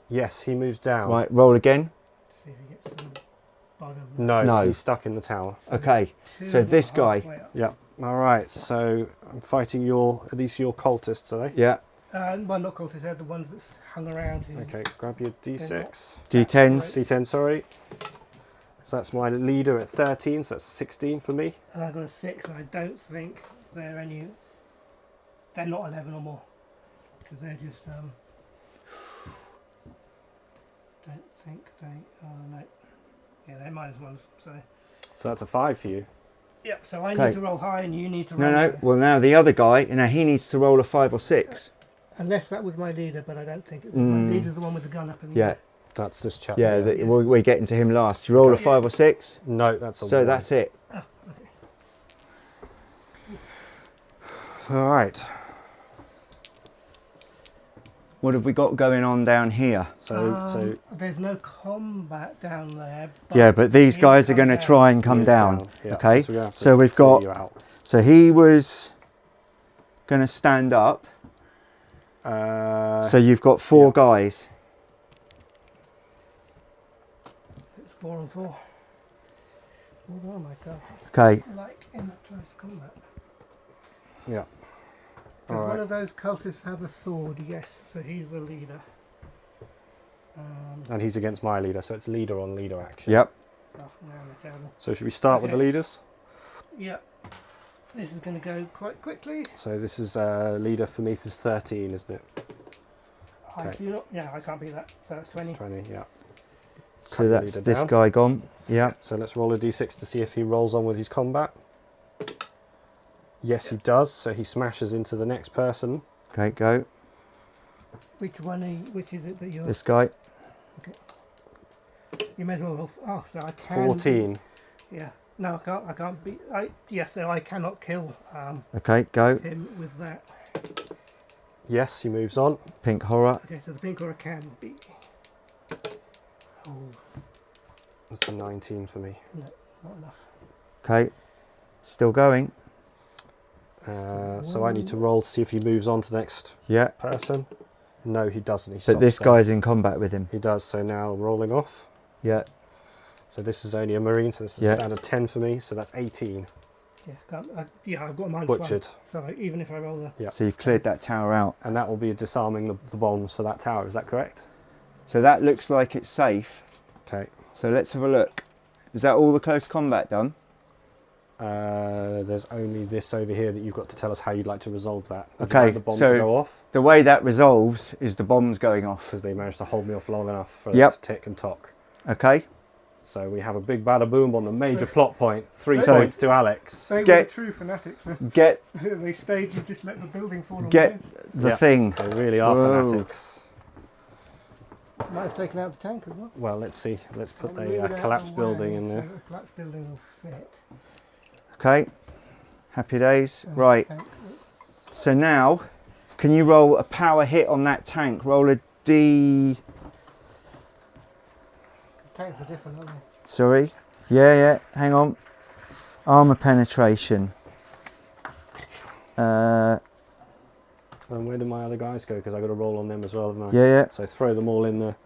Yes, he moves down. Right, roll again. See if he gets to the bottom. No, No. he's stuck in the tower. Okay, Two so this guy. halfway up. Yeah. All right. So I'm fighting at least your cultists, are they? Yeah. Well, not cultists, they're the ones that's hung around here. Okay. Grab your D6. D10s. D10, sorry. So that's my leader at 13, so that's a 16 for me. And I got a 6, and I don't think they're not 11 or more. Because they're just, don't think they are, no. Yeah, they're -1s, so. So that's a 5 for you. Yeah, so I Okay. need to roll high and you need to roll No, no. low. Well, now the other guy, now he needs to roll a 5 or 6. Unless that was my leader, but I don't think it was. Mm. My leader's the one with the gun up in the Yeah, air. That's this chap. yeah. there. We're getting to him last. You roll a 5 or 6. No, that's a So 1. that's it. Oh, okay. All right. What have we got going on down here? So There's no combat down there. Yeah, but these he'll guys are come going to down. try and come move down. Yeah, Okay. so we're gonna have to So we've clear got. you out. So he was going to stand up. So you've got 4 yeah. guys. It's 4 and 4. Oh my god. Okay. Like in that close combat. Yeah. Does All one right. of those cultists have a sword? Yes. So he's the leader. And he's against my leader, so it's leader on leader action. Yep. Oh, now I'm terrible. So should we start with the Okay. leaders? Yeah. This is going to go quite quickly. So this is leader for me is 13, isn't it? I Okay. do not. Yeah, I can't beat that. So that's 20. It's 20, yeah. So your that's leader this down. guy gone. Yeah. So let's roll a d6 to see if he rolls on with his combat. Yes, he does. So he smashes into the next person. Okay, go. Which is it that you're? This guy. You may as well roll. Oh, so I can. 14. Yeah. No, I can't. I can't beat. Yes, so I cannot kill Okay, go. him with that. Yes, he moves on. Pink horror. Okay, so the pink aura can beat. Oh, That's a 19 for me. no, not enough. Okay. Still going. So I need to roll to see if he moves on to the next Yeah. person. No, he doesn't. He But stops this there. guy's in combat with him. He does. So now rolling off. Yeah. So this is only a marine. So this is Yeah. a standard 10 for me. So that's 18. Yeah, I've got a -1. Butchered. So even if I roll the. Yeah. So you've cleared that tower out. And that will be disarming the bombs for that tower. Is that correct? So that looks like it's safe. Okay. So let's have a look. Is that all the close combat done? There's only this over here that you've got to tell us how you'd like to resolve that. Would Okay, you like the bombs so- to go off The way that resolves is the bombs going off. because they managed to hold me off long enough for Yep. it to tick and tock. Okay. So we have a big bada boom on the major plot point. 3 So- points to Alex. They were Get- the true fanatics. Get They stayed. You just let the building fall on Get- their heads. the Yeah. thing. They really are Whoa. fanatics. Might have taken out the tank as well. Well, let's see. Let's put So move it the out collapse the building way in so there. the collapse building will fit. Okay. Happy days. Right. Okay. So now, can you roll a power hit on that tank? Roll a D. The tanks are different, aren't they? Sorry. Yeah. Hang on. Armor penetration. And where do my other guys go? Because I got to roll on them as well, haven't I? Yeah. So throw them all in the.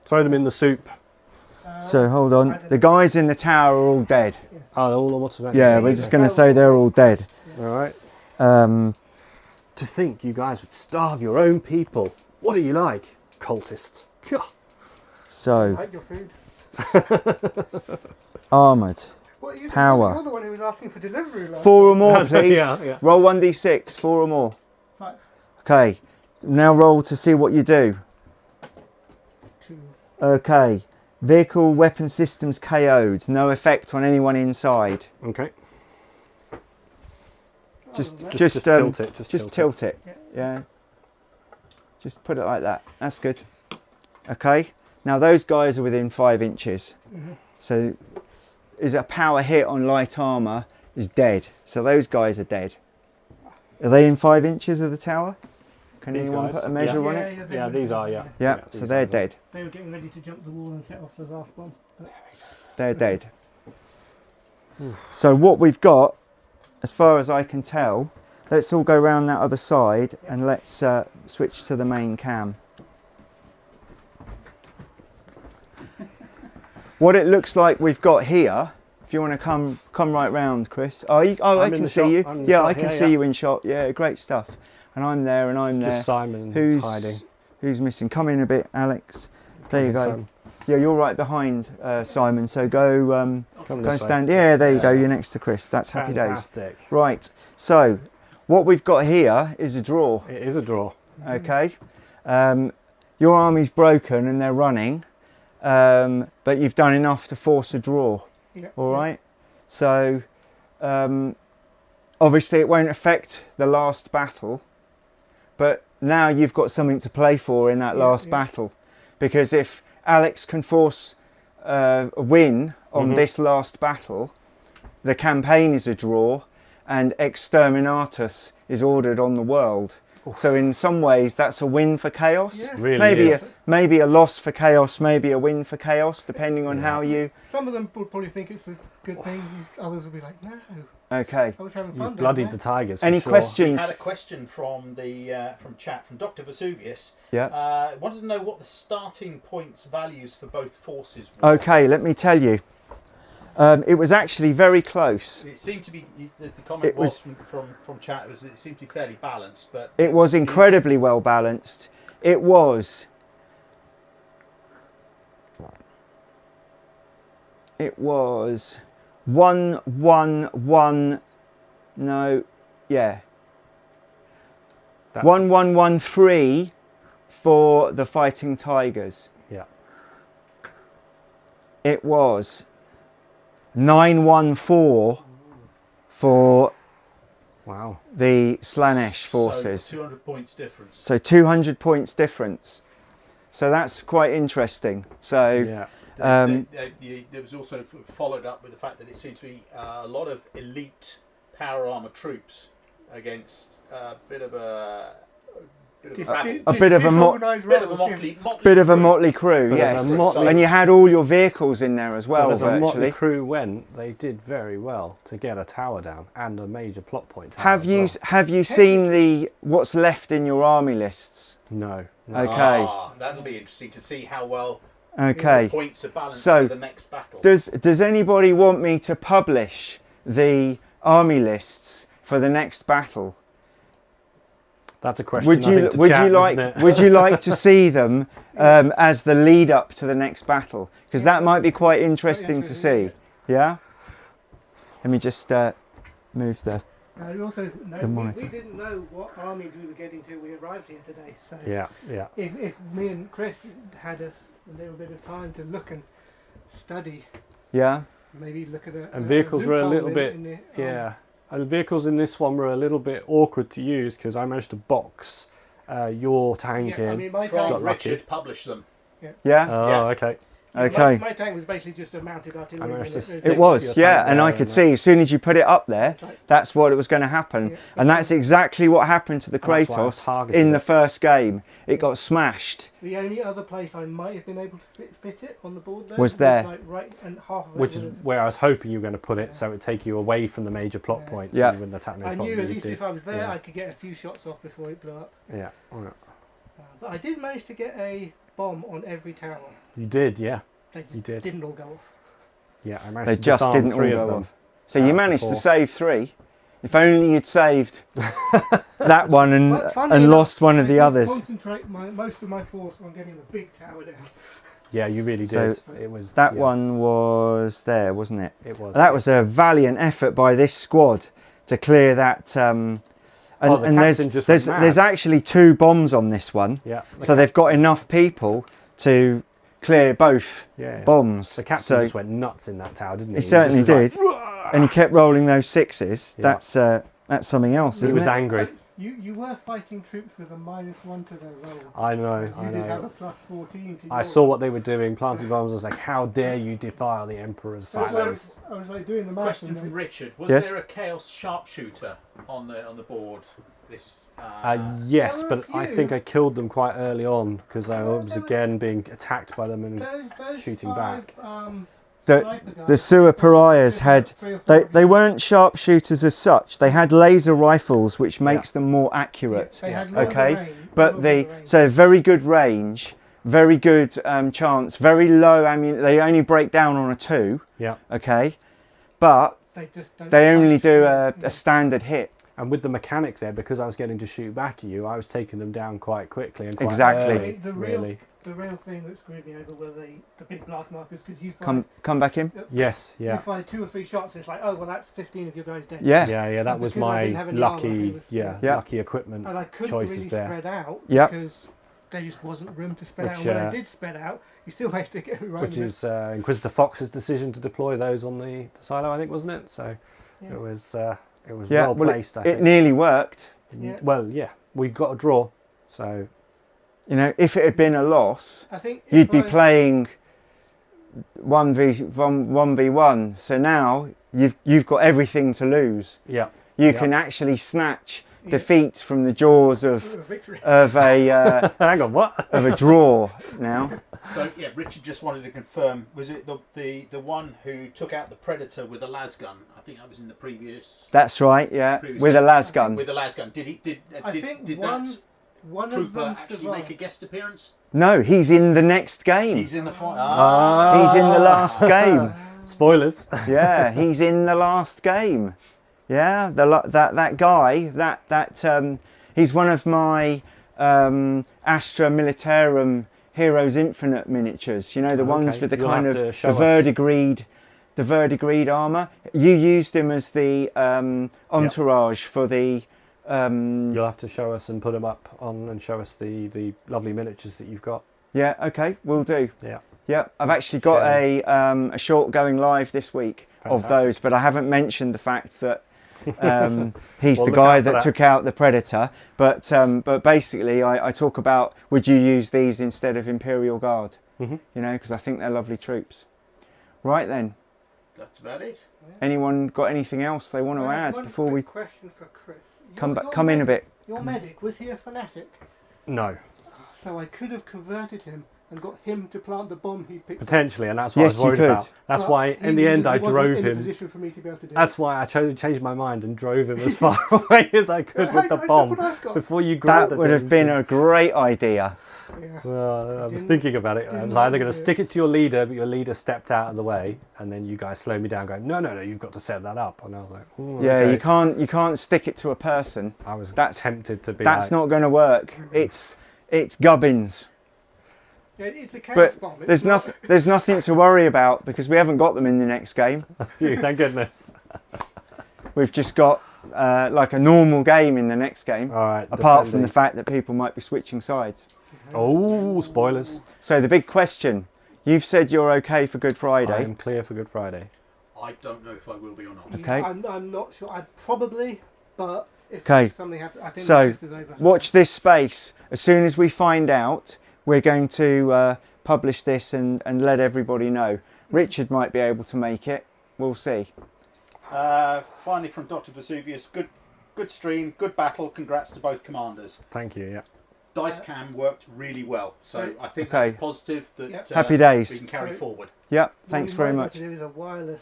Throw them in the soup. So hold on. The guys in the tower are all dead. Oh, they're all on what's Yeah, we're just going to say they're all dead. All right. Um, To think you guys would starve your own people. What are you like, cultists? Phew. so Like your food. armoured. What, Power. You're the one who was asking for delivery last 4 or more, please. Yeah. Roll 1d6. 4 or more. 5, Okay. Now roll to see what you do. 2. Okay. Vehicle weapon systems KO'd. No effect on anyone inside. Okay. Just tilt it. Just tilt it. Yeah. Just put it like that. That's good. Okay. Now those guys are within 5 inches. So is a power hit on light armour is dead. So those guys are dead. Are they in 5 inches of the tower? Can These anyone guys? put a measure on it? Yeah, these are, yeah. Yeah, so these they're are. dead. They were getting ready to jump the wall and set off the last one. But They're dead. So what we've got, as far as I can tell, let's all go around that other side and let's switch to the main cam. What it looks like we've got here, if you want to come right round, Chris. I I'm in can the see shot. you. I'm in the Yeah, shot I can here, see yeah. you in shot. Yeah, great stuff. And I'm there and I'm It's there. just Simon Who's hiding. Who's missing? Come in a bit, Alex. There you go. Simon. Yeah, you're right behind Simon. So go Come go this and way. stand. Yeah, there you go. You're next to Chris. That's happy days. Fantastic. Right. So what we've got here is a draw. It is a draw. Okay. Your army's broken and they're running, but you've done enough to force a draw. yeah. All right. So obviously it won't affect the last battle, but now you've got something to play for in that last battle, because if Alex can force a win on this last battle, the campaign is a draw and Exterminatus is ordered on the world. So in some ways that's a win for Chaos. Yeah. Really Maybe a loss for Chaos, maybe a win for Chaos, depending on how you... Some of them would probably think it's a good thing. Others would be like, no. Okay. I was having fun. You've down bloodied there. the tigers. Any for sure. We questions? had a question from the from chat from Dr. Vesuvius. Yeah. Wanted to know what the starting points values for both forces were. Okay, let me tell you. It was actually very close. It seemed to be, the comment It was- from chat was it seemed to be fairly balanced, but It was incredibly well balanced. It was 1-1-1. No, yeah. 1-1-1-3 for the Fighting Tigers. Yeah. It was 9-1-4 for Wow. the Slanesh forces. So 200 points difference. So 200 points difference. So that's quite interesting. So Yeah. There was also followed up with the fact that it seemed to be a lot of elite power armor troops against a bit of a rabble. A bit of a disorganised Bit of a rebel, motley bit of a crew. motley crew, But yes. as a motley- And you had all your vehicles in there as well, But as a motley virtually. crew went, they did very well to get a tower down and a major plot point tower Have as you well. have you seen the what's left in your army lists? No. Okay. That'll be interesting to see how well Okay. the points are balanced So, for the next battle. Does anybody want me to publish the army lists for the next battle? That's a question. Would you would you like to see them as the lead up to the next battle? Because that might be quite interesting to see. Yeah. Let me just move the. We also The monitor. we didn't know what armies we were getting till we arrived here today. So Yeah. Yeah. if me and Chris had a little bit of time to look and study, Yeah. maybe look at a And vehicles were a loophole little in- bit. in the Yeah. And the vehicles in this one were a little bit awkward to use because I managed to box your tank Yeah, I in. mean, my got From tank, lucky. Richard published them. Yeah. Oh, Yeah. okay. Okay. My tank was basically just a mounted artillery. managed to unit. stick It was, your yeah, tank and there I could and see as soon as you put it up there, It's like- that's what it was going to happen. Yeah. And that's exactly what happened to the And that's why I Kratos targeted in the it. first game. It got smashed. The only other place I might have been able to fit it on the board there Was there. like right, and half of it Which is would have- where I was hoping you were going to put it, Yeah. so it would take you away from the major plot Yeah. points. Yeah. So you wouldn't attack those I plot knew at points. least if I was there, Yeah. I could get a few shots off before it blew up. Yeah. Oh, yeah. But I did manage to get a bomb on every tower. You did, yeah. They just You did. didn't all go off. Yeah, I managed They to just disarm didn't all 3 of go them. off. So out you of the managed to 4. save 3. If only you'd saved that one Funny and enough, lost one of I the did others. Concentrate most of my force on getting the big tower down. Yeah, you really So did. It was That yeah, one was there, wasn't it? It was. That was a valiant effort by this squad to clear that. And Oh, the there's captain just went there's mad. actually 2 bombs on this one, Yeah. so they've got enough people to clear both Yeah. bombs. The captain so just went nuts in that tower, didn't he? he certainly just was did, and he kept rolling those 6s. Yeah. That's something else, He isn't was it? angry. You were fighting troops with a -1 to their roll. I know. You I did have a know. +14 to I your saw roll. what they were doing, planting bombs. I was like, "How dare you defile the Emperor's I was silence?" I was like doing the math. Question and from then- Richard: was Yes? there a Chaos sharpshooter on the board? This. Yes, There were but a I few. think I killed them quite early on because I Well, was there was- again being attacked by them and those shooting 5, back. The sniper guys, the sewer pariahs did had. 3 or 4 They weren't sharpshooters as such. They had laser rifles, which makes them more accurate. They had Yeah. longer Okay, range, but longer the range. so very good range, very good chance, very low ammunition. They only break down on a 2. yeah. Okay, but they just don't they only punch. do Yeah. a standard hit. And with the mechanic there, because I was getting to shoot back at you, I was taking them down quite quickly and quite Exactly. early, The real- really. The real thing that screwed me over were the big blast markers because you find Come back in. Yes, you yeah. find 2 or 3 shots. It's like, oh well, that's 15 of your guys dead. Yeah. Yeah, that was Because I my didn't have any armour, lucky, it was- Yeah. lucky equipment And I couldn't choices really there. spread out Yep. because there just wasn't room to spread out. Which, And when I uh, did spread out, you still managed to get me right. Which in the is Inquisitor Fox's decision to deploy those on the silo, I think, wasn't it? So Yeah. it was Yeah, well well, placed. I it think. nearly worked. Yeah. Well, yeah, we got a draw, so You know, if it had been a loss, I think you'd if be I- playing 1v1. So now you've got everything to lose. yeah, You Yeah. can actually snatch Yeah. defeat from the jaws a of victory. a hang on, what? of a draw now. So yeah, Richard just wanted to confirm: was it the one who took out the Predator with a las gun? I think that was in the previous. That's right. Yeah, Previous with a game. las gun. With a las gun. Did he? I Did think did one that of trooper them actually make a survived. guest appearance? No, he's in the next game. He's in the fight. He's in the last game. Spoilers. Yeah, he's in the last game. Yeah, that guy, he's one of my Astra Militarum Heroes Infinite miniatures. You know, the ones Okay, with the you'll kind have of to show us. the verdigreed armour. You used him as the entourage for the. You'll have to show us and put them up on and show us the lovely miniatures that you've got. Yeah, okay, we'll do. Yeah. Yeah, I've actually got a short going live this week of Fantastic. those, but I haven't mentioned the fact that he's Well, the look guy out for that that. took out the Predator. But basically, I talk about would you use these instead of Imperial Guard? Mhm. You know, because I think they're lovely troops. Right then, That's about it. anyone got anything else they want to I have add one before we quick question for Chris. come in a bit? Your medic, was he a fanatic? No, So I could have converted him and got him to plant the bomb he picked. potentially, and that's what Yes, I you was worried could. about. That's But why, he in the end, I wasn't drove in a him. position for me to be able to do That's why I changed my mind and drove him as far away as I could with the bomb before you grabbed That it. would have been a great idea. Yeah. Well, I was Didn't- thinking about it. I didn't was either want going to to do stick it to your leader, but your leader stepped out of the way, and then you guys slowed me down, going, "No, you've got to set that up." And I was like, "Ooh, Yeah, okay." you can't stick it to a person. I was that's- tempted to be. That's like, not going to work. It's gubbins. Yeah, it's a chaos But bomb. It's there's not- nothing to worry about because we haven't got them in the next game. Phew, thank goodness. We've just got like a normal game in the next game, All right. apart from the defending. fact that people might be switching sides. Oh, spoilers! So the big question: you've said you're okay for Good I Friday. am clear for Good Friday. I don't know if I will be or not. Okay. I'm not sure. I'd probably, but if Okay. something happens, I think So, the sister's over. Watch this space. As soon as we find out, we're going to publish this and let everybody know. Richard might be able to make it. We'll see. Finally, from Dr. Vesuvius, good stream, good battle. Congrats to both commanders. Thank you. Yeah. Dice cam worked really well, so I think Okay. that's positive that Happy days. we can carry forward. Yeah, thanks very much. To do is a wireless.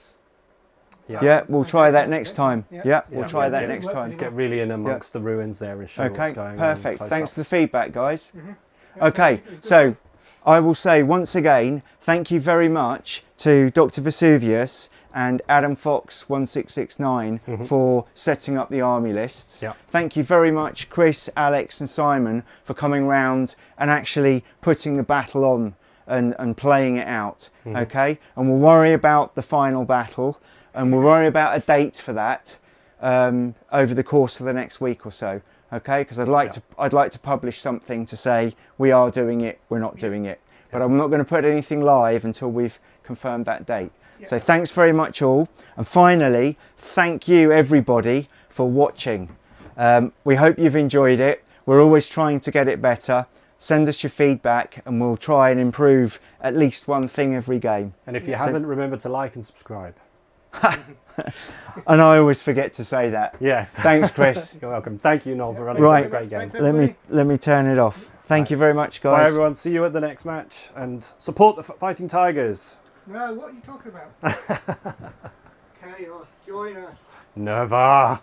Yeah, we'll try that next time. Yeah. Yeah, we'll Yeah. try that Yeah. next time. Get really in amongst the ruins there and show Okay, what's going on. perfect. close Thanks up. for the feedback, guys. Mm-hmm. Okay, so I will say once again, thank you very much to Dr. Vesuvius and Adam Fox 1669 for setting up the army lists. Yeah. Thank you very much, Chris, Alex and Simon, for coming round and actually putting the battle on and playing it out. Okay, and we'll worry about the final battle and we'll worry about a date for that over the course of the next week or so. Okay, because I'd like to publish something to say we are doing it, we're not doing it, but I'm not going to put anything live until we've confirmed that date. So thanks very much all, and finally thank you everybody for watching. We hope you've enjoyed it. We're always trying to get it better. Send us your feedback and we'll try and improve at least one thing every game. And if you haven't, remember to like and subscribe. And I always forget to say that. Yes. Thanks, Chris. You're welcome. Thank you, Noel, for running Right. such a great game. Thanks, Let me turn it off. Thank you very much, guys. Bye, everyone. See you at the next match and support the Fighting Tigers. No, what are you talking about? Chaos, join us. Never.